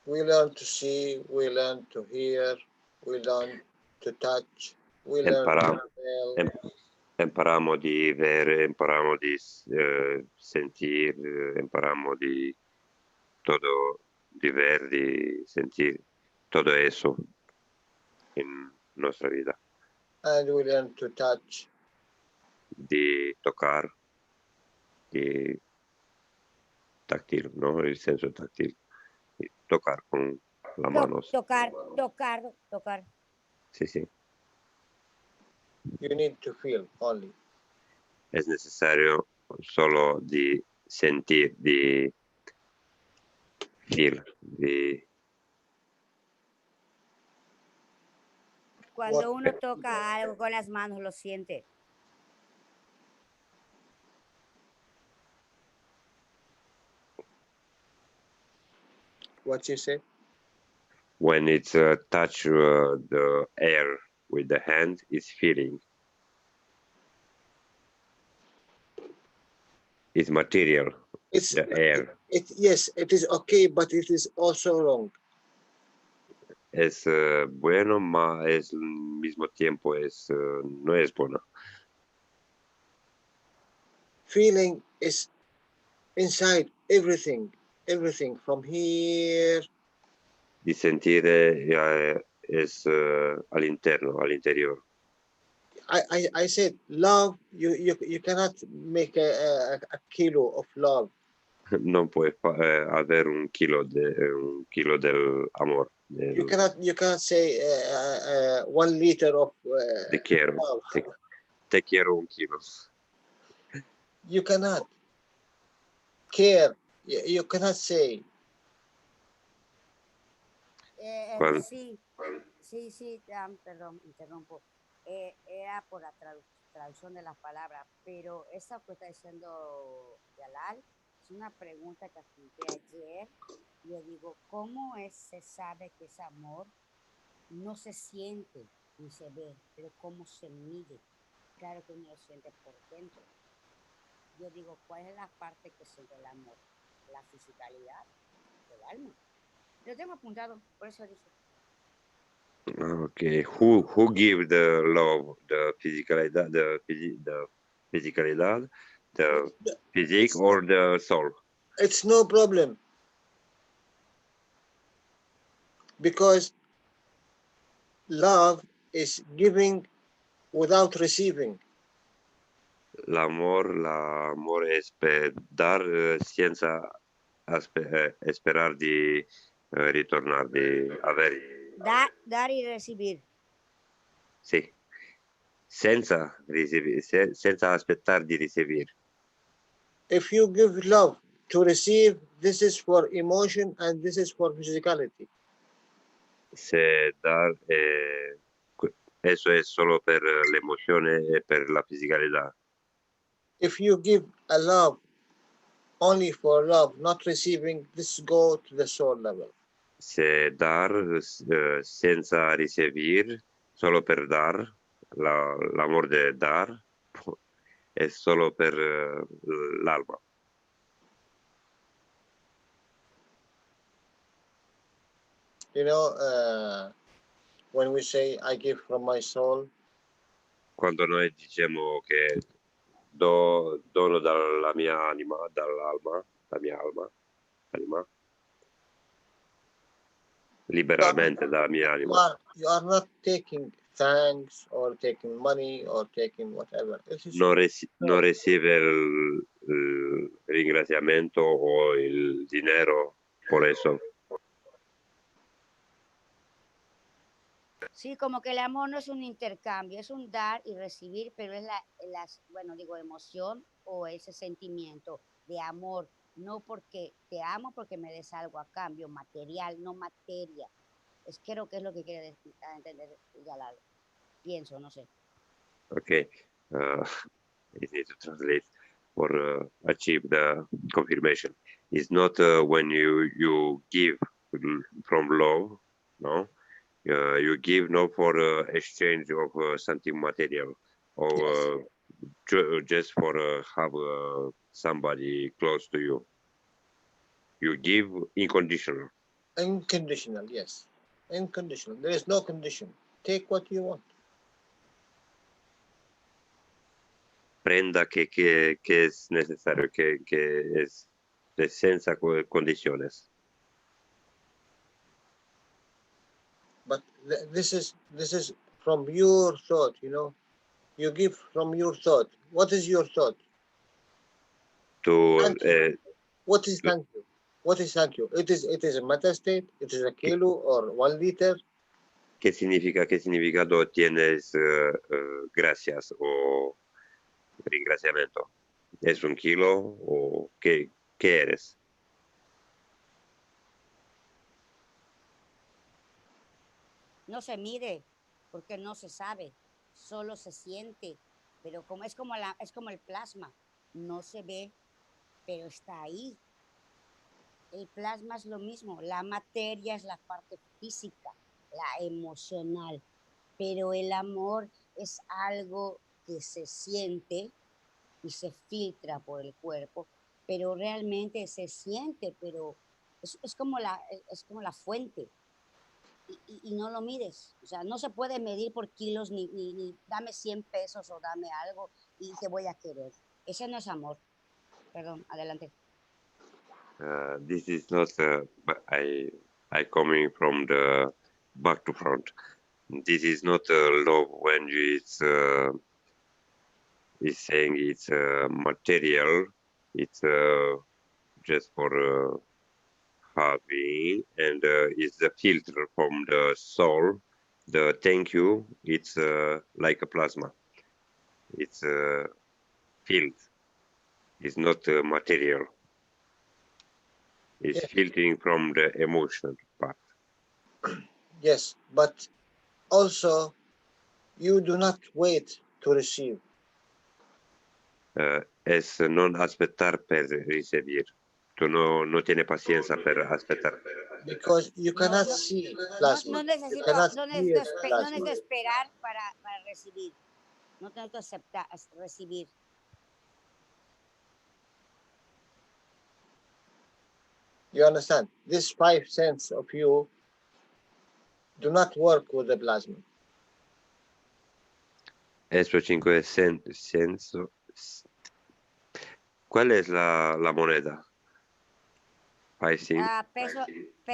We learn to see, we learn to hear, we learn to touch, we learn to smell.
Imparamos de ver, imparamos de sentir, imparamos de todo, de ver, de sentir, todo eso en nuestra vida.
And we learn to touch.
De tocar, de táctil, ¿no? El senso táctil. Y tocar con las manos.
Tocar.
Sí, sí.
You need to feel only.
Es necesario solo de sentir, de feel, de...
Cuando uno toca algo con las manos, lo siente.
What you say?
When it's touch the air with the hand, it's feeling. It's material,
It's
the air.
Yes, it is okay, but it is also wrong.
Es bueno, mas al mismo tiempo no es bueno.
Feeling is inside everything from here.
De sentir es al interno, al interior.
I said love. You cannot make a kilo of love.
No puede haber un kilo del amor.
You cannot say 1 liter of
Te quiero.
love.
Te quiero 1 kilo.
You cannot care. You cannot say.
Sí, perdón, interrumpo. Era por la traducción de las palabras, pero esa que está diciendo Yalal es una pregunta que apunté ayer. Yo digo, ¿cómo se sabe que ese amor no se siente ni se ve, pero cómo se mide? Claro que uno lo siente por dentro. Yo digo, ¿cuál es la parte que siente el amor? La fisicalidad del alma. Lo tengo apuntado, por eso dice.
Okay, who give the love, the physicalidad, the physicalidad, the physique or the soul?
It's no problem, because love is giving without receiving.
L'amor es dar senza esperar de ritornar, de haber.
Dar y recibir.
Sí. Senza aspettar di ricevere.
If you give love to receive, this is for emotion and this is for physicality.
Se dar, eso es solo per l'emozione e per la fisicalità.
If you give a love only for love, not receiving, this go to the soul level.
Se dar senza ricevere, solo per dar, l'amor de dar, è solo per l'alma.
You know, when we say I give from my soul,
quando noi diciamo che dono dalla mia anima, dall'alma, la mia anima, liberamente dalla mia anima.
You are not taking thanks or taking money or taking whatever.
Non riceve il ringraziamento o il dinero por eso.
Sí, como que el amor no es un intercambio, es un dar y recibir, pero es emoción o ese sentimiento de amor, no porque te amo porque me des algo a cambio, material, no materia. Creo que es lo que quiere entender Yalal. Pienso, no sé.
Okay. I need to translate for achieve the confirmation. It's not when you give from love, no? You give not for exchange of something material or just for have somebody close to you. You give unconditional.
Unconditional, yes. Unconditional. There is no condition. Take what you want.
aprenda que es necesario, que es senza condiciones.
But this is from your thought, you know. You give from your thought. What is your thought?
Tú,
What is thank you? What is thank you? It is a meta state. It is a kilo or 1 liter.
¿Qué significado tienes gracias o ringraziamento? ¿Es un kilo o qué eres?
No se mide porque no se sabe, solo se siente, pero como es como el plasma, no se ve, pero está ahí. El plasma es lo mismo, la materia es la parte física, la emocional, pero el amor es algo que se siente y se filtra por el cuerpo, pero realmente se siente, pero es como la fuente. Y no lo mides, o sea, no se puede medir por kilos ni dame 100 pesos o dame algo y te voy a querer. Ese no es amor. Perdón, adelante.
This is not I coming from the back to front. This is not love when it's saying it's material. It's just for having, and it's the filter from the soul. The thank you, it's like a plasma. It's field. It's not material. It's filtering from the emotion part.
Yes, but also you do not wait to receive.
Es non aspettar per ricevere. Tu no tienes paciencia per aspettare.
Because you cannot see plasma.
No necesito esperar para recibir. No tengo que aceptar, recibir.
You understand? This 5 cents of you do not work with the plasma.
Eso 5 cents. ¿Cuál es la moneda?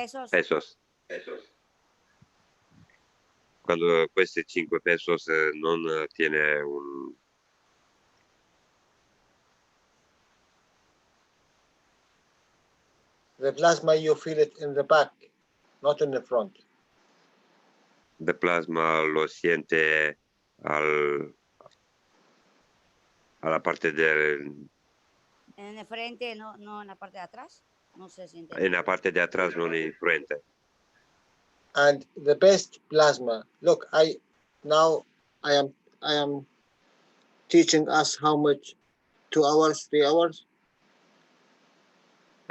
Pesos.
Cuando cueste 5 pesos non tiene un...
The plasma, you feel it in the back, not in the front.
The plasma lo siente a la parte del...
En el frente, no en la parte de atrás. No se siente.
En la parte de atrás, non in frente.
And the best plasma. Look, I am teaching us how much, 2 hours, 3 hours.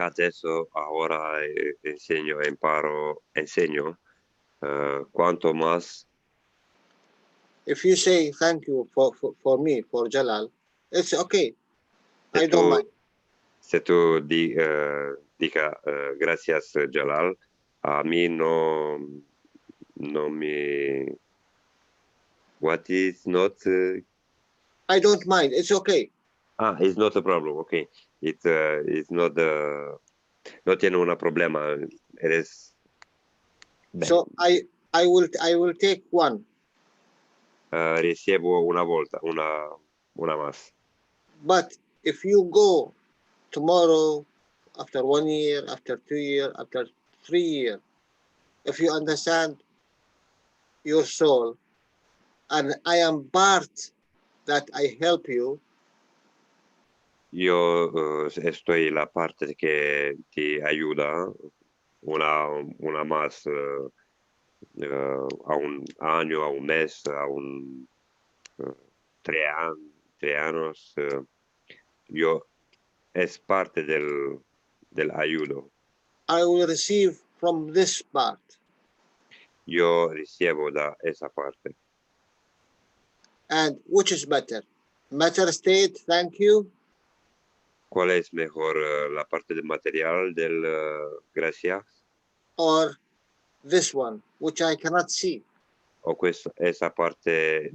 Adesso, ora enseño quanto más.
If you say thank you for me, for Jalal, it's okay. I don't mind.
Se tu dica gracias Jalal, a mí no me... What is not...
I don't mind, it's okay.
It's not a problem, okay. It's not no tiene un problema. Eres...
So I will take one.
Ricevo una volta, una más.
But if you go tomorrow, after 1 year, after 2 years, after 3 years, if you understand your soul, and I am part that I help you.
Yo estoy la parte que te ayuda, una más a un año, a un mes, a un 3 años. Yo es parte del ayudo.
I will receive from this part.
Yo recibo da esa parte.
And which is better? Matter state, thank you.
¿Cuál es mejor, la parte del material del gracias?
Or this one, which I cannot see?
O esa parte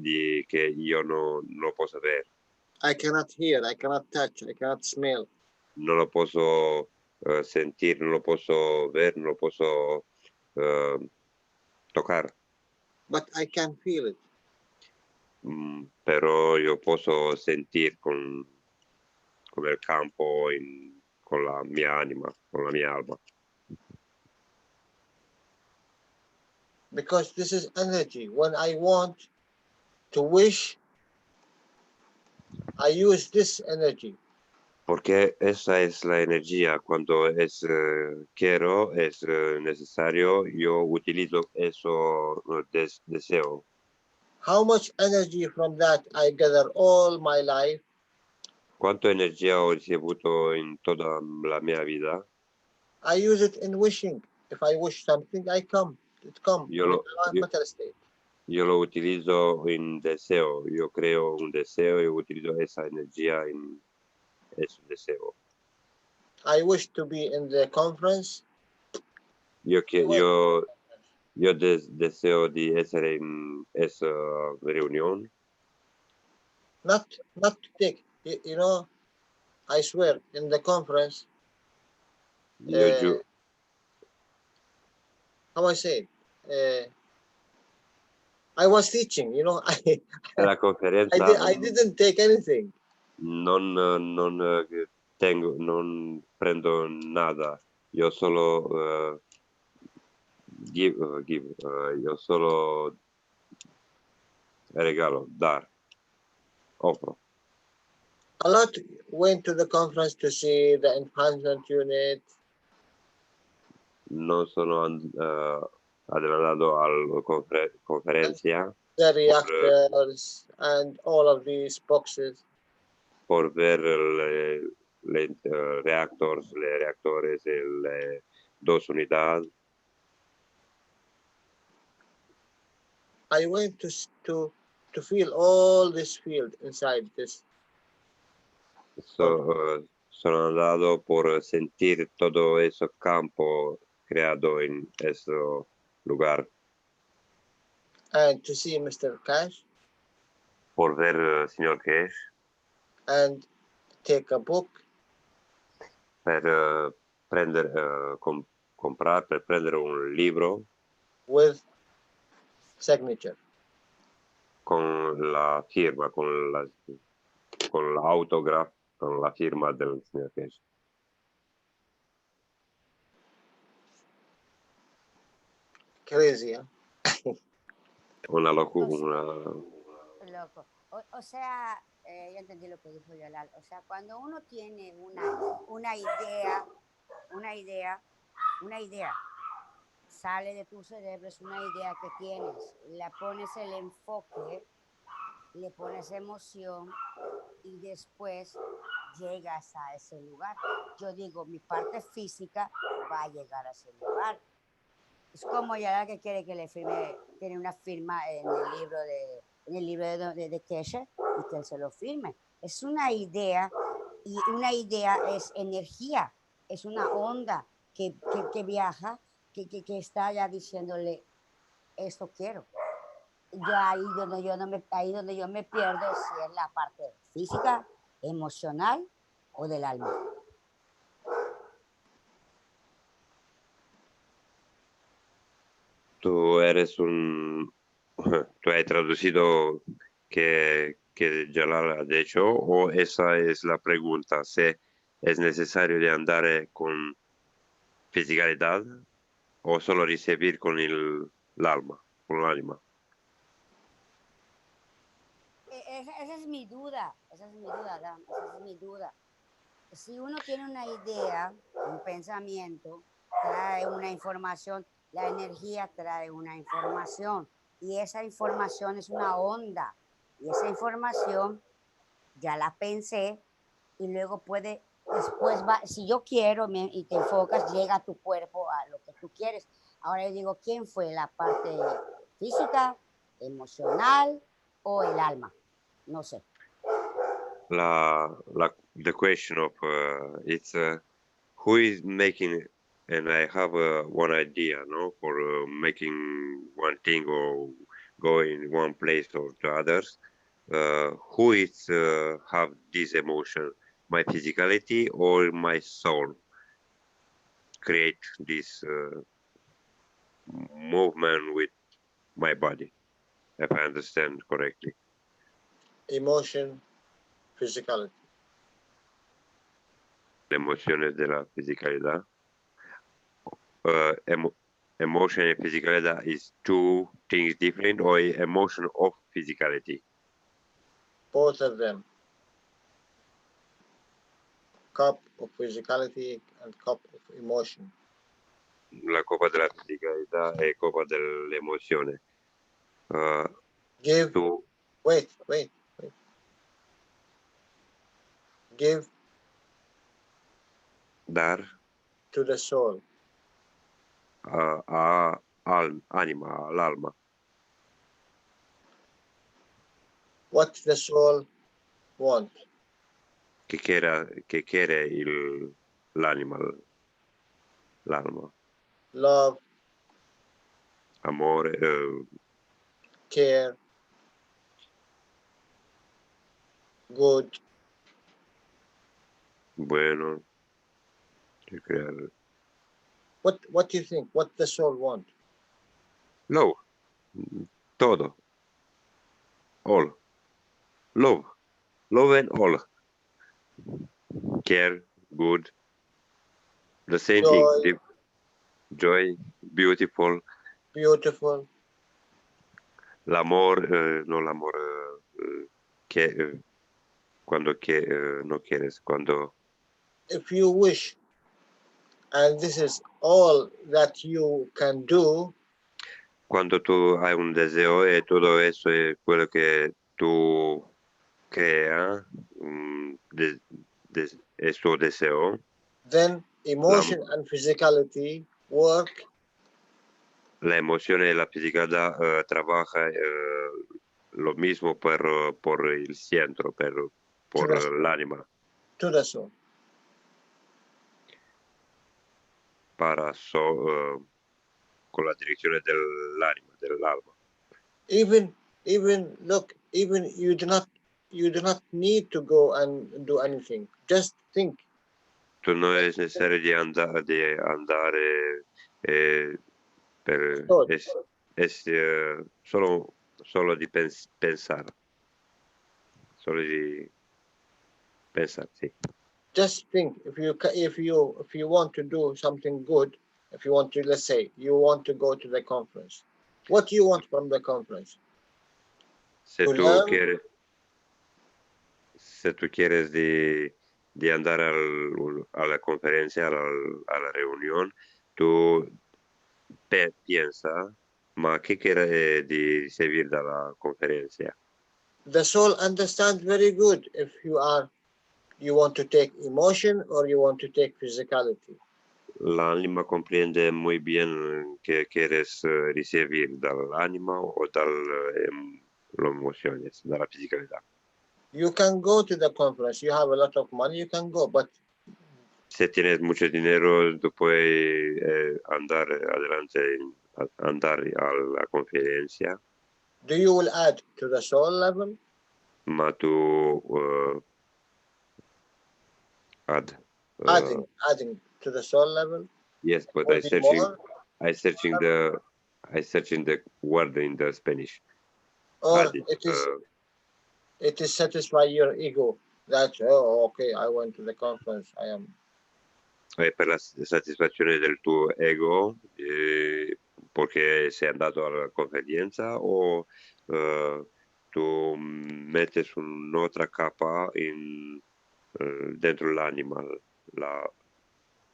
que yo no posso ver.
I cannot hear, I cannot touch, I cannot smell.
No lo posso sentir, no lo posso ver, no lo posso tocar.
But I can feel it.
Però io posso sentir con il campo, con la mia anima, con la mia alma.
Because this is energy. When I want to wish, I use this energy.
Porque esa es la energía. Cuando es quiero, es necesario, yo utilizo eso deseo.
How much energy from that I gather all my life?
¿Cuánto energía ho ricevuto in toda la mia vida?
I use it in wishing. If I wish something, it comes.
Io lo utilizzo in deseo. Io creo un deseo e utilizzo esa energía in ese deseo.
I wish to be in the conference.
Io deseo di essere in esa reunión.
Not to take, you know, I swear, in the conference, how I say it? I was teaching, you know,
La conferenza
I didn't take anything.
Non prendo nada. Io solo io solo regalo, dar, offro.
A lot went to the conference to see the enhancement unit.
Non sono andato alla conferenza.
The reactors and all of these boxes.
Por ver le reactores, le dos unidades.
I went to feel all this field inside this.
Sono andato por sentir todo ese campo creado en ese lugar.
And to see Mr. Cash.
Por ver señor Cash.
And take a book.
Per prendere, comprare, per prendere un libro.
With signature.
Con la firma, con l'autograph, con la firma del signor Cash.
Crazy, ¿eh?
Una locura.
Loco. O sea, yo entendí lo que dijo Yolal. O sea, cuando uno tiene una idea, sale de tu cerebro, es una idea que tienes, la pones el enfoque, le pones emoción y después llegas a ese lugar. Yo digo, mi parte física va a llegar a ese lugar. Es como ya que quiere que le firme, tiene una firma en el libro de Keshe y que él se lo firme. Es una idea y una idea es energía, es una onda que viaja, que está ya diciéndole, esto quiero. Ahí donde yo me pierdo si es la parte física, emocional o del alma.
Tú has traducido que Jalal ha dicho, o esa es la pregunta, si es necesario de andar con fisicalidad o solo recibir con el alma, con el alma.
Esa es mi duda, Dan, esa es mi duda. Si uno tiene una idea, un pensamiento, trae una información, la energía trae una información y esa información es una onda y esa información ya la pensé y luego después si yo quiero y te enfocas, llega a tu cuerpo a lo que tú quieres. Ahora yo digo, ¿quién fue? ¿La parte física, emocional o el alma? No sé.
The question of it's who is making, and I have one idea, no, for making one thing or going one place or to others. who is have this emotion? My physicality or my soul create this movement with my body, if I understand correctly.
Emotion, physicality.
Emociones de la physicalidad. Emotion and physicality is two things different, or emotion of physicality?
Both of them. Cup of physicality and cup of emotion.
La copa della physicalità e copa delle emozioni.
Give. Wait. Give.
Dar.
To the soul.
Anima, all'alma.
What the soul want?
Che quiere l'anima, l'alma?
Love.
Amore.
Care. Good.
Bueno.
What do you think? What the soul want?
Love. Todo. All. Love. Love and all. Care. Good. The same thing. Joy. Beautiful.
Beautiful.
L'amor, no l'amor que cuando no quieres, cuando.
If you wish, and this is all that you can do.
Cuando tú hay un deseo y todo eso es lo que tú creas, es tu deseo.
Then emotion and physicality work.
La emoción y la physicalidad trabajan lo mismo por el centro, pero por el ánima.
To the soul.
Para con la dirección del ánima, del alma.
Even you do not need to go and do anything. Just think.
Tú no es necesario de andar pero es solo de pensar. Solo de pensar, sí.
Just think. If you want to do something good, if you want to, let's say, you want to go to the conference. What do you want from the conference?
Si tú quieres de andar a la conferencia, a la reunión, tú piensas, ¿ma qué quieres de servir de la conferencia?
The soul understands very good if you want to take emotion or you want to take physicality.
La anima comprende muy bien que quieres recibir del ánima o de las emociones, de la physicalidad.
You can go to the conference. You have a lot of money, you can go, but
si tienes mucho dinero, tú puedes andar adelante, andar a la conferencia.
Do you will add to the soul level?
Ma tú
adding to the soul level?
Yes, but I searching the word in the Spanish.
Or it is satisfy your ego that okay, I went to the conference, I am.
Per la satisfazione del tuo ego, porque sei andato alla conferenza, o tu mettes un'altra capa dentro l'anima,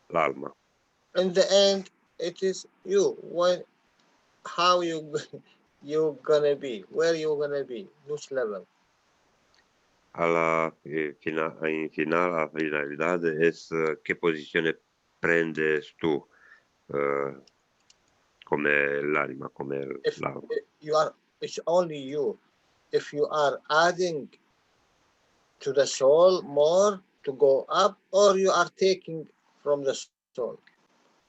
l'alma.
In the end, it is you. How you gonna be? Where you gonna be? Which level?
La finalidad es qué posición prendes tú come l'anima, come l'alma.
It's only you. If you are adding to the soul more to go up, or you are taking from the soul.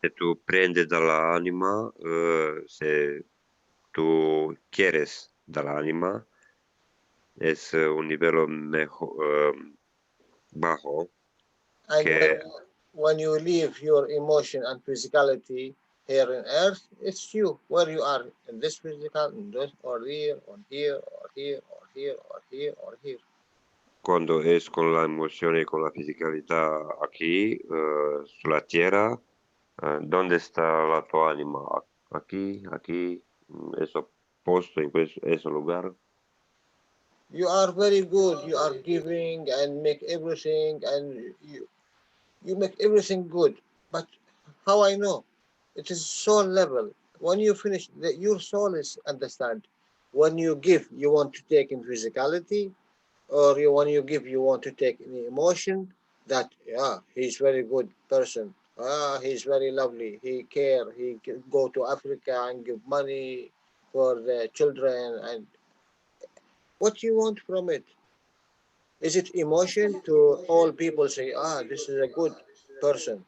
Se tú prendes dall'anima, se tú quieres dall'anima, es un nivel mejor, bajo
And
que
when you leave your emotion and physicality here on earth, it's you, where you are, in this physical, in this, or here, or here, or here, or here, or here, or here.
cuando es con la emoción y con la fisicalidad aquí, sulla tierra, ¿dónde está la tu anima? Aquí, aquí, eso posto, en ese lugar.
You are very good, you are giving and make everything, and you make everything good. But how I know? It is soul level. When you finish, your soul is understand. When you give, you want to take in physicality, or when you give, you want to take in emotion. That he's very good person. He's very lovely. He care. He go to Africa and give money for the children. And what you want from it? Is it emotion to all people say, this is a good person?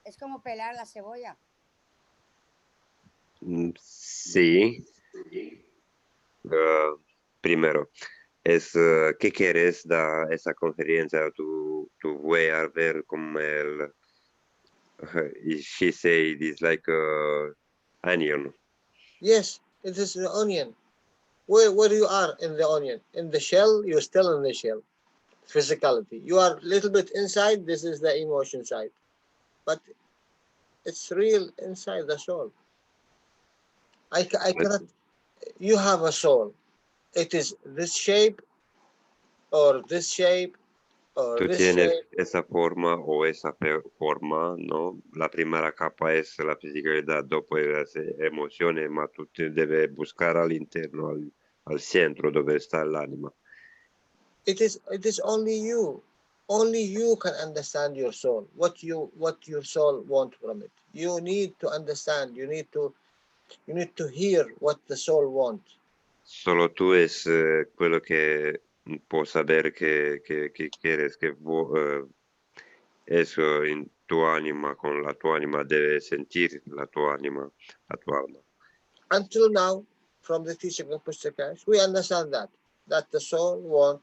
Es como pelar la cebolla.
Sí. Primero, ¿qué quieres de esa conferencia? Tú voy a ver como el... she said it's like onion.
Yes, it is the onion. Where you are in the onion? In the shell, you're still in the shell. Physicality. You are a little bit inside, this is the emotion side. But it's real inside the soul. I cannot, you have a soul. It is this shape, or this shape, or
Tú
this
tienes
shape.
esa forma o esa forma, ¿no? La primera capa es la fisicalidad, después las emociones, ma tú te debes buscar al interno, al centro, donde está el ánima.
It is only you. Only you can understand your soul. What your soul want from it. You need to understand. You need to hear what the soul wants.
Solo tú es quello che può saber che quieres, che eso en tu anima, con la tu anima, debe sentir la tu anima, la tu alma.
Until now, from the teaching of Mr. Cash, we understand that the soul wants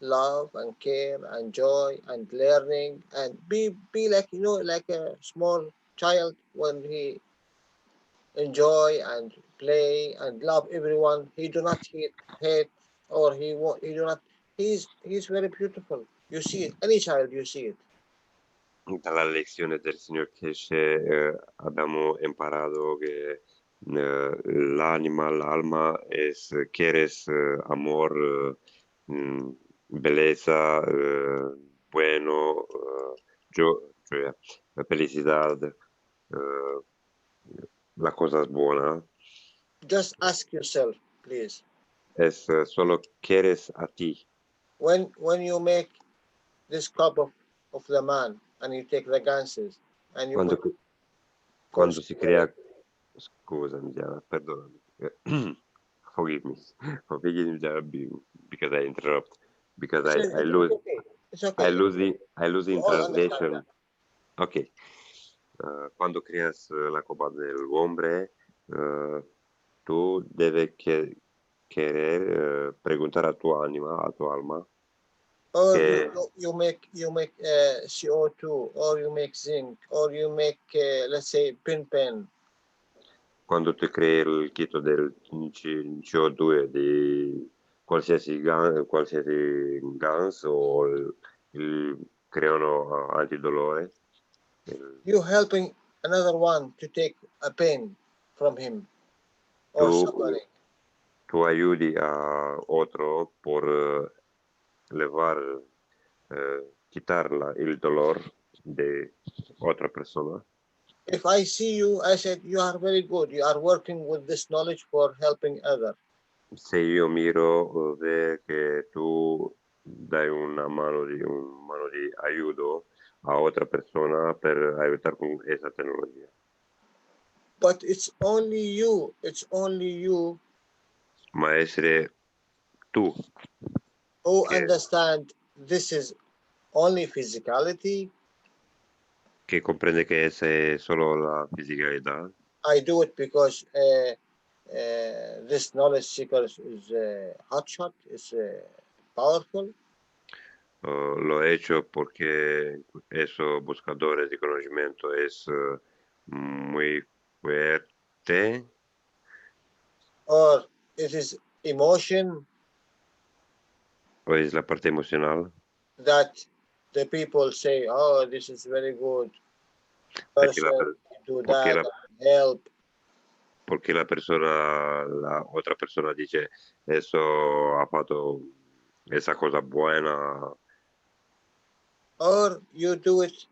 love and care and joy and learning and be like, like a small child when he enjoy and play and love everyone. He do not hate, or he do not. He's very beautiful. You see it. Any child, you see it.
Dalla lezione del signor Keshe abbiamo imparato che l'anima, l'alma quieres amor, belleza, bueno, cioè, felicidad, la cosa buena.
Just ask yourself, please.
Es solo quieres a ti.
When you make this cup of the man and you take the ganses and you
quando si crea, scusami, perdonami, forgive me because I interrupt, because I lose,
it's okay.
I lose in translation. Ok, quando creas la copa del hombre, tú debes querer preguntar a tu anima, a tu alma.
Or you make CO2, or you make zinc, or you make let's say pen.
Quando tu crei il kit del CO2 di qualsiasi gas o creano antidolore.
You helping another one to take a pain from him or suffering.
Tu aiuti a otro por quitar il dolor de otra persona.
If I see you, I said, you are very good. You are working with this knowledge for helping others.
Se io miro, ve che tu dai una mano di aiuto a otra persona per aiutar con esa tecnología.
But it's only you. It's only you.
Ma essere tu.
Who understand this is only physicality.
Che comprende che essa è solo la fisicalità.
I do it because this knowledge seeker is hotshot, is powerful.
Lo he hecho porque esos buscadores de conocimiento es muy fuerte.
Or it is emotion
O es la parte emocional.
that the people say, oh, this is very good
Porque
person, do that, help.
Porque la otra persona dice, eso ha fatto esa cosa buena.
Or you do it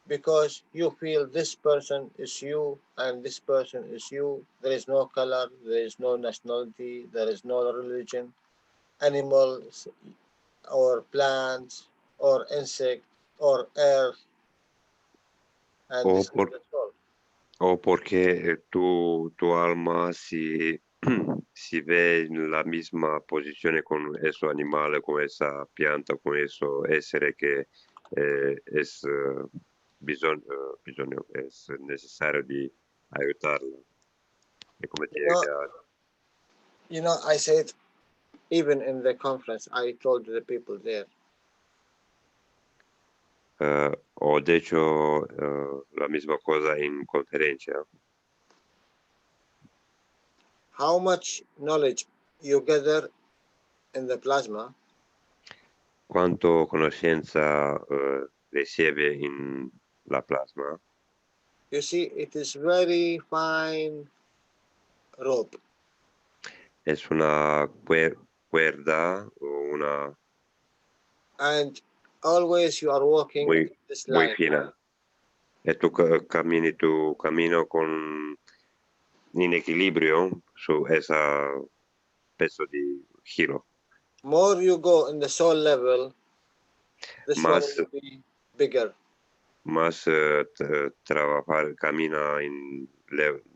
because you feel this person is you and this person is you. There is no color, there is no nationality, there is no religion, animals or plants or insect or earth. And this is the soul.
O porque tu alma si ve en la misma posizione con eso animale, con esa pianta, con eso essere che es bisogno, es necesario di aiutarlo. E come
You know, I said, even in the conference, I told the people there.
Ho detto la misma cosa in conferenza.
How much knowledge you gather in the plasma?
Quanto conoscenza riceve in la plasma?
You see, it is very fine rope.
Es una cuerda o una
And always you are walking
muy,
this
muy
line.
fina. E tu cammino in equilibrio su esa peso di giro.
More you go in the soul level, this one will be bigger.
Más camina in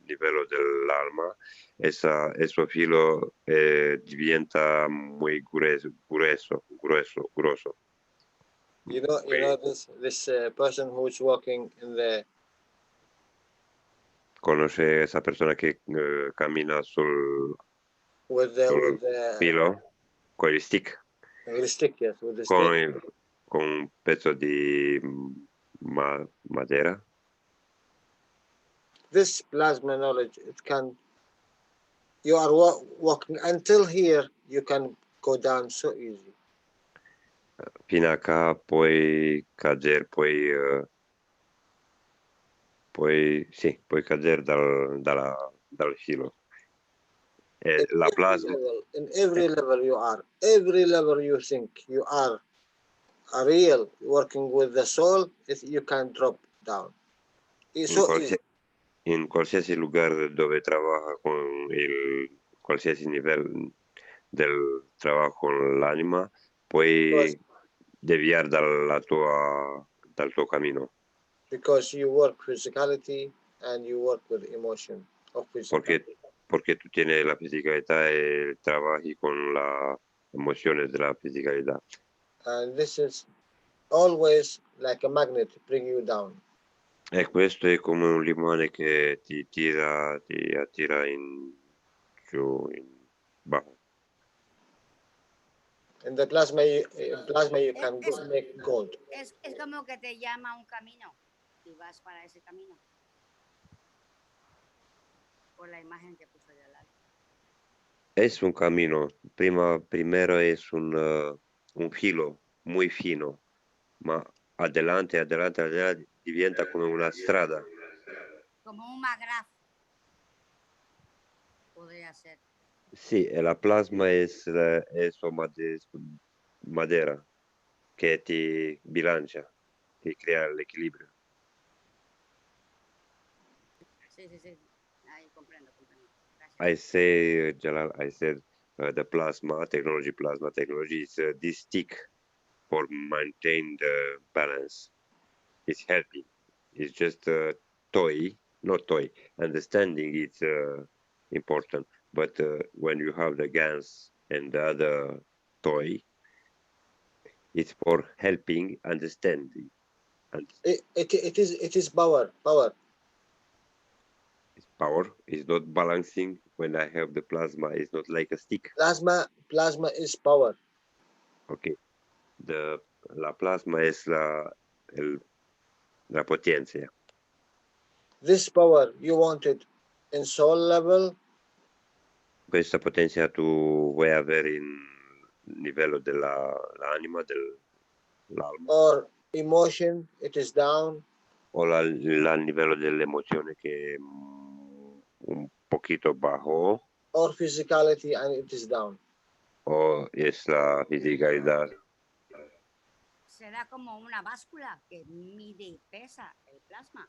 livello dell'alma, eso filo diventa muy grueso.
You know this person who is walking in the.
Conoce esa persona che cammina sul filo con il stick.
With the stick, yes, with the
stick. Con un pezzo di madera.
This plasma knowledge, it can. You are walking until here, you can go down so easy.
Fino a qua puoi cadere, puoi cadere dal filo. La plasma.
In every level you are, every level you think you are a real working with the soul, you can drop down. It's so easy.
In qualsiasi lugar dove trabaja con qualsiasi livello del trabajo con l'anima, puoi deviare dal tuo cammino.
Because you work physicality and you work with emotion of physicality.
Porque tú tienes la fisicalidad y trabajas con las emociones de la fisicalidad.
And this is always like a magnet to bring you down.
E questo è come un limone che ti attira giù, in bajo.
In the plasma you can make gold.
Es como que te llama un camino y vas para ese camino. Por la imagen que puso de al lado.
Es un camino. Primero es un filo muy fino, ma adelante diventa come una strada.
Como un magraf. Podría ser.
Sì, e la plasma è madera che ti bilancia, ti crea l'equilibrio.
Sì. Ahí comprendo.
I say, Jalal, the plasma technology is this stick for maintain the balance. It's helping. It's just a toy, not toy. Understanding is important, but when you have the guns and the other toy, it's for helping understanding.
It is power.
power. It's not balancing. When I have the plasma, it's not like a stick.
Plasma is power.
Okay. La plasma es la potencia.
This power, you want it in soul level?
Questa potenza tu vuoi avere in livello dell'anima, dell'alma?
Or emotion, it is down?
O al livello dell'emozione che è un poquito bajo?
Or physicality and it is down?
O es la fisicalidad?
Será como una báscula que mide y pesa el plasma.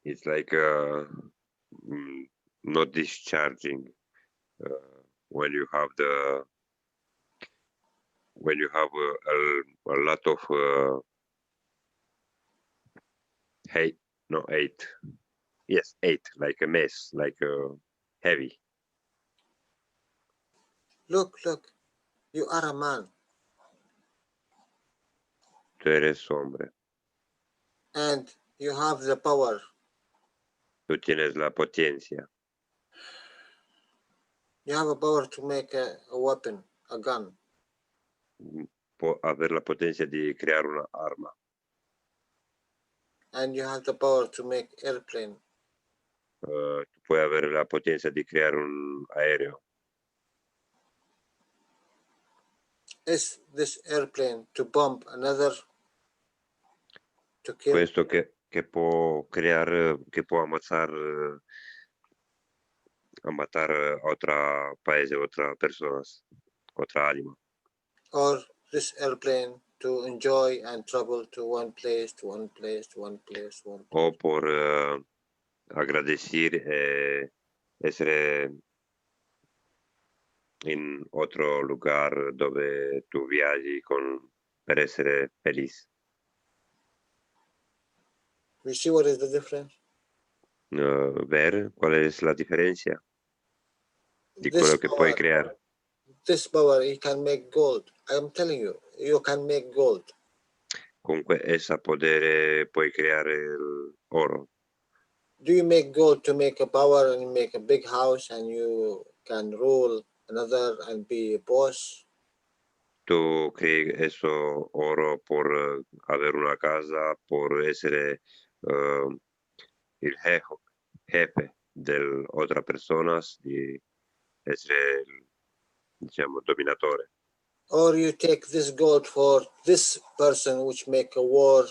It's like not discharging when you have a lot of eight, like a mess, like heavy.
Look, you are a man.
Tú eres hombre.
And you have the power.
Tú tienes la potencia.
You have a power to make a weapon, a gun.
Può avere la potenza di creare una arma.
And you have the power to make airplane.
Puoi avere la potenza di creare un aereo.
Is this airplane to bomb another, to kill?
Questo che può creare, che può ammazzare otra paese, otra personas, otra anima.
Or this airplane to enjoy and travel to one place, to one place, to one place, one place.
O por agradecer essere in otro lugar dove tu viaggi per essere felice.
You see what is the difference?
Ver qual è la differenza di quello che puoi creare.
This power, he can make gold. I am telling you, you can make gold.
Con essa potere puoi creare oro.
Do you make gold to make a power and make a big house and you can rule another and be a boss?
Tu crei eso oro por avere una casa, por essere il jefe delle altre persone, di essere, diciamo, dominatore.
Or you take this gold for this person which make a war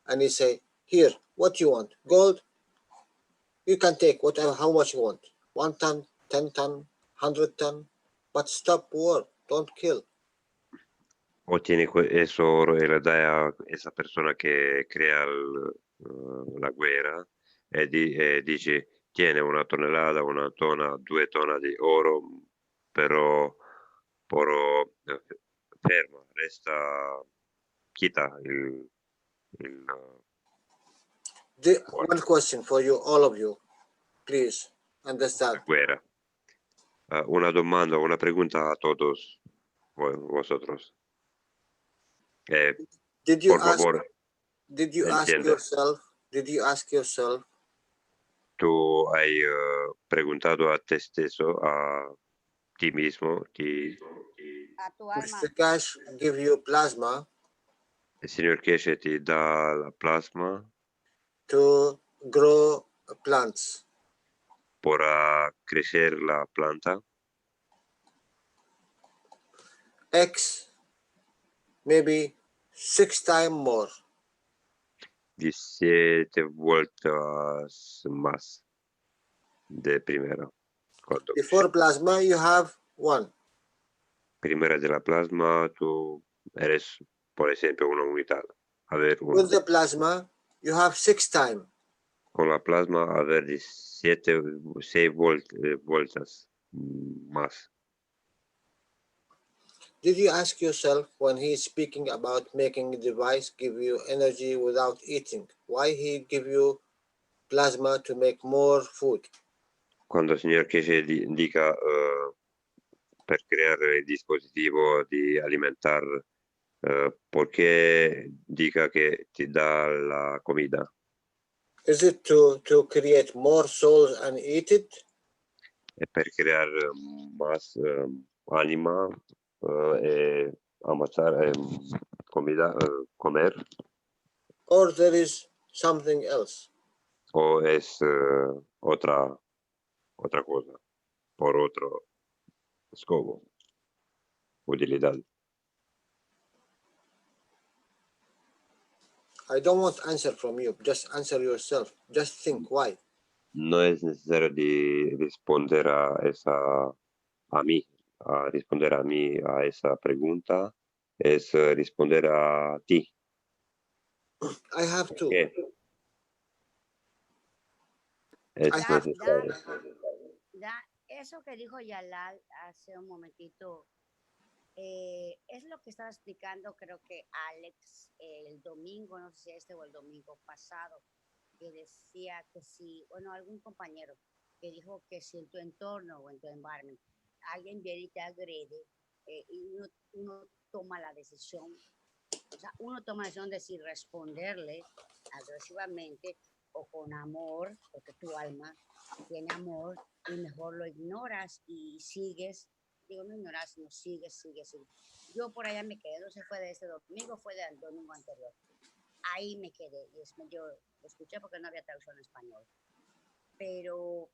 and you say, here, what you want? Gold? You can take whatever, how much you want. 1 ton, 10 ton, 100 ton, but stop war, don't kill.
Ottieni questo oro e lo dai a questa persona che crea la guerra e dici tiene 1 tonnellata, 1 tonna, 2 tonnellate di oro, però ferma, resta quieta
One question for you, all of you, please understand.
la guerra. Una domanda, una pregunta a todos vosotros.
Did you ask yourself?
Tu hai preguntato a te stesso, a ti mismo,
Mr. Cash give you plasma.
Il signor Keshe ti dà la plasma
to grow plants.
Para crecer la planta.
X, maybe 6 times more.
17 vueltas más de primera.
Before plasma, you have 1.
Primera de la plasma, tú eres, por ejemplo, una unidad. A ver,
With the plasma, you have 6 times.
Con la plasma, a ver, 6 vueltas más.
Did you ask yourself when he is speaking about making a device give you energy without eating, why he give you plasma to make more food?
Quando il signor Keshe indica per creare il dispositivo di alimentare ¿Por qué diga que te da la comida?
Is it to create more souls and eat it?
Per crear más ánima e amasar comida, comer,
Or there is something else?
o es otra cosa, por otro scopo, utilidad.
I don't want answer from you. Just answer yourself. Just think why.
No es necesario de responder a mí, a esa pregunta, es responder a ti.
I have to.
¿Qué? Es necesario.
Eso que dijo Yalal hace un momentito, es lo que estaba explicando, creo que Alex, el domingo, no sé si este o el domingo pasado, que decía que si, bueno, algún compañero que dijo que si en tu entorno o en tu environment alguien viene y te agrede, y uno toma la decisión, o sea, uno toma la decisión de si responderle agresivamente o con amor, porque tu alma tiene amor, y mejor lo ignoras y sigues. Digo, no ignoras, sino sigues. Yo por allá me quedé, no se fue de este domingo, fue del domingo anterior. Ahí me quedé, y yo lo escuché porque no había traducción en español. Pero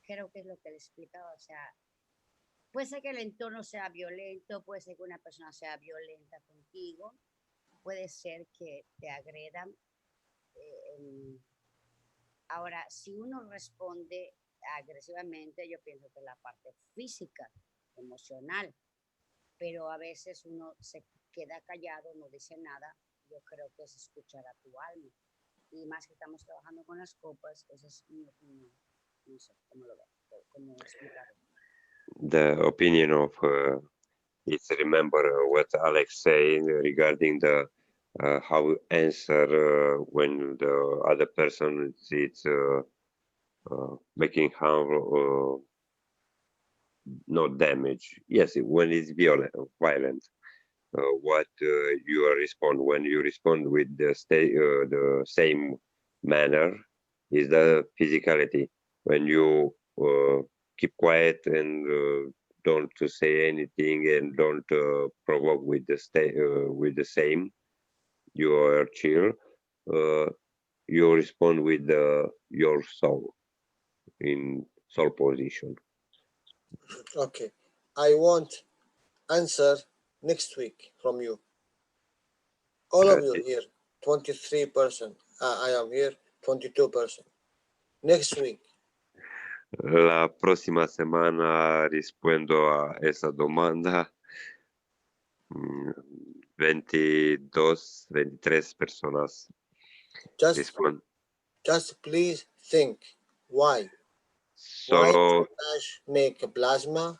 creo que es lo que le explicaba, o sea, puede ser que el entorno sea violento, puede ser que una persona sea violenta contigo, puede ser que te agredan. Ahora, si uno responde agresivamente, yo pienso que la parte física, emocional, pero a veces uno se queda callado, no dice nada. Yo creo que es escuchar a tu alma. Y más que estamos trabajando con las copas, esa es mi opinión. No sé cómo lo veo, cómo explicarlo.
The opinion of it's remember what Alex saying regarding the how answer when the other person is making harm not damage. Yes, when it's violent. What you respond when you respond with the same manner is the physicality. When you keep quiet and don't say anything and don't provoke with the same, you are chill. You respond with your soul in soul position.
Okay. I want answer next week from you. All of you here, 23%. I am here, 22%. Next week.
La próxima semana rispondo a esa demanda. 22, 23 personas.
Just please think why.
Solo
Why make plasma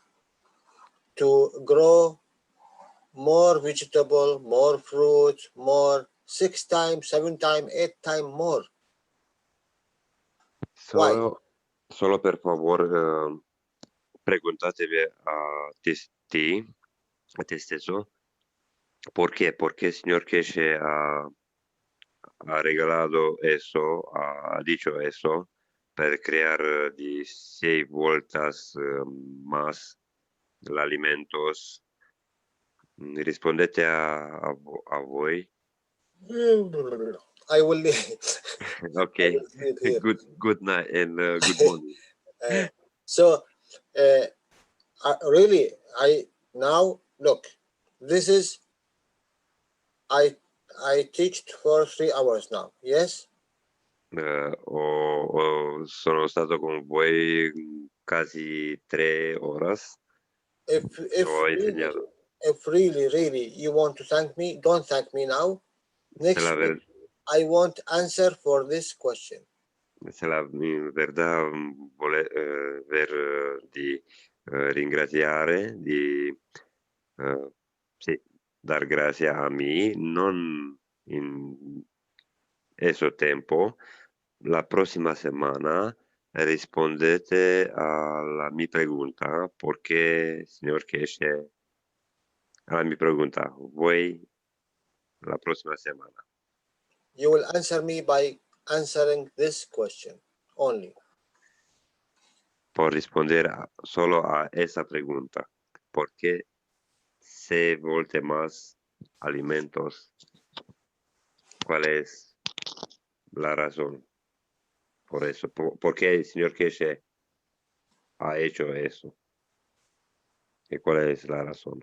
to grow more vegetable, more fruit, more 6 times, 7 times, 8 times more.
Solo per favor preguntatevi a te stesso perché il signor Keshe ha regalado eso, ha dicho eso per crear 6 vueltas más los alimentos. Rispondete a voi.
I will
Okay. Good night and good morning.
Really, now look, this is I teach for 3 hours now. Yes.
Sono stato con voi quasi 3 horas.
If really you want to thank me, don't thank me now. Next week, I want answer for this question.
Se la verdad di ringraziare, di dar gracias a mí, non in ese tempo. La próxima semana rispondete a la mi pregunta, porque, signor Keshe, a la mi pregunta, voi la próxima semana.
You will answer me by answering this question only.
Por responder solo a esa pregunta. ¿Por qué se vuelve más alimentos? ¿Cuál es la razón por eso? ¿Por qué el señor Keshe ha hecho eso? ¿Y cuál es la razón?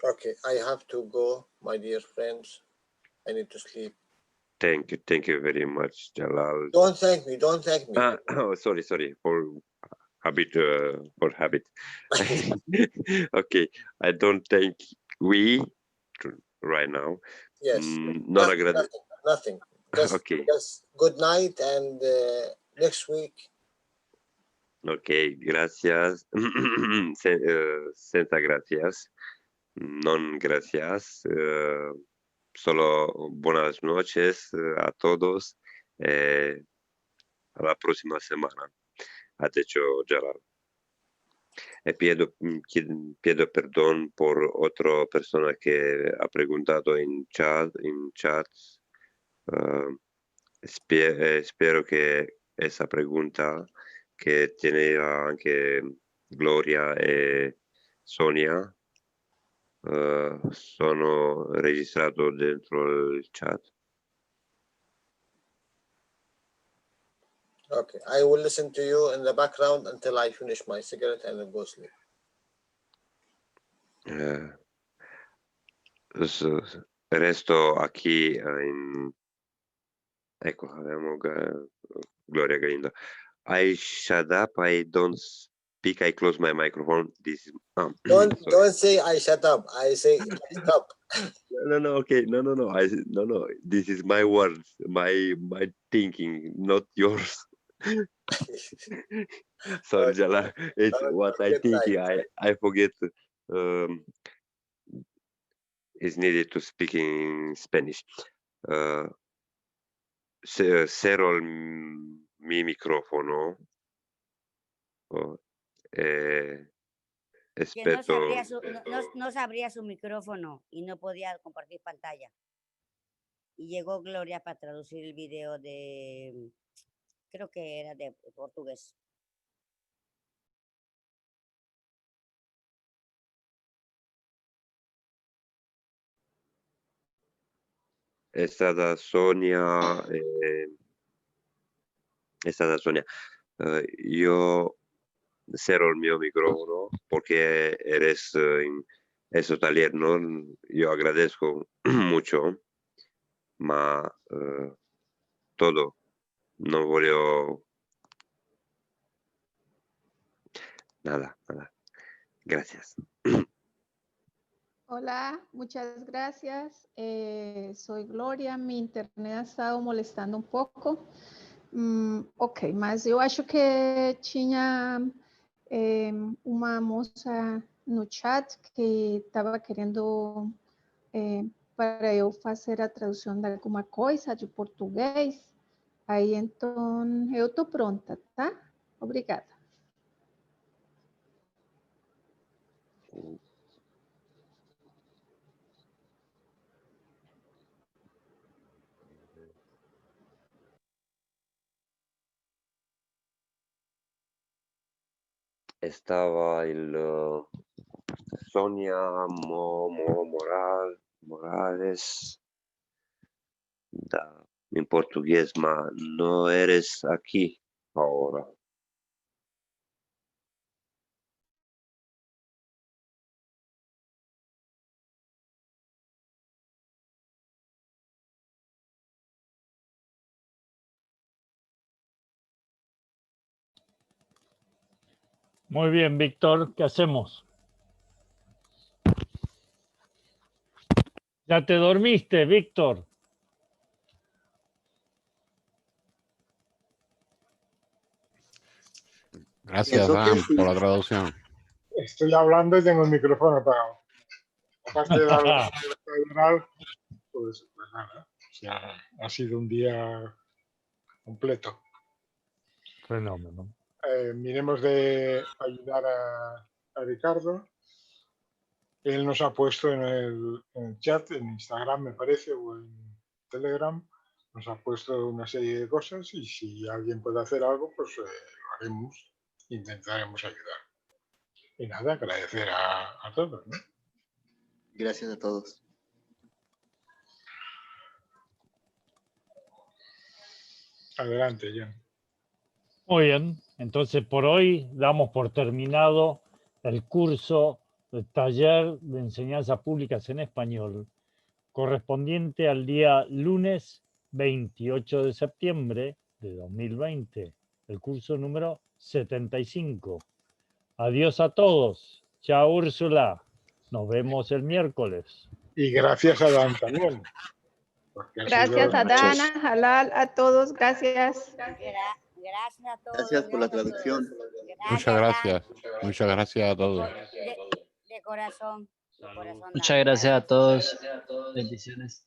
Okay, I have to go, my dear friends. I need to sleep.
Thank you very much, Jalal.
Don't thank me, don't thank me.
Oh, sorry, for habit. Okay, I don't think we right now.
Yes, nothing.
Okay.
Just good night and next week.
Okay, gracias. Senza gracias. Non gracias. Solo buenas noches a todos. A la próxima semana. Ha dicho Jalal. Pido perdón por otra persona que ha preguntado en chat. Espero que esa pregunta que tiene anche Gloria e Sonia sono registrato dentro il chat.
Okay, I will listen to you in the background until I finish my cigarette and then go sleep.
Resto aquí ecco, abbiamo Gloria Galindo. I shut up, I don't speak, I close my microphone. This is
Don't say I shut up. I say stop.
No, okay. No. This is my words, my thinking, not yours. Sorry, Jala. It's what I think. I forget. Is needed to speak in Spanish. Cerro mi micrófono.
Que
Espero.
no se abría su micrófono y no podía compartir pantalla. Y llegó Gloria para traducir el video de, creo que era de portugués.
È stata Sonia. Io cerro il mio microfono porque eres en ese taller, ¿no? Yo agradezco mucho, ma todo, no voglio nada. Gracias.
Hola, muchas gracias. Soy Gloria, mi internet ha estado molestando um pouco. Ok, mas eu acho que tinha uma moça no chat que estava querendo para eu fazer a tradução de alguma coisa de português. Aí, então, eu estou pronta, tá? Obrigada.
Estaba Sonia Morales en portugués, ma no eres aquí ahora.
Muy bien, Víctor, ¿qué hacemos? ¿Ya te dormiste, Víctor?
Gracias, Dan, por la traducción.
Estoy hablando y tengo el micrófono apagado. Aparte de la general, pues nada, o sea, ha sido un día completo.
Fenómeno.
Miremos de ayudar a Ricardo. Él nos ha puesto en el chat, en Instagram me parece, o en Telegram, nos ha puesto una serie de cosas y si alguien puede hacer algo, pues lo haremos, intentaremos ayudar. Y nada, agradecer a todos, ¿no?
Gracias a todos.
Adelante, Jan.
Muy bien, entonces por hoy damos por terminado el curso del taller de enseñanzas públicas en español, correspondiente al día lunes 28 de septiembre de 2020, el curso número 75. Adiós a todos. Chao, Úrsula. Nos vemos el miércoles.
Y gracias a Dan también.
Gracias a Dana, Halal, a todos, gracias.
Gracias a todos.
Gracias por la traducción.
Muchas gracias. Muchas gracias a todos.
De corazón.
Muchas gracias a todos. Bendiciones.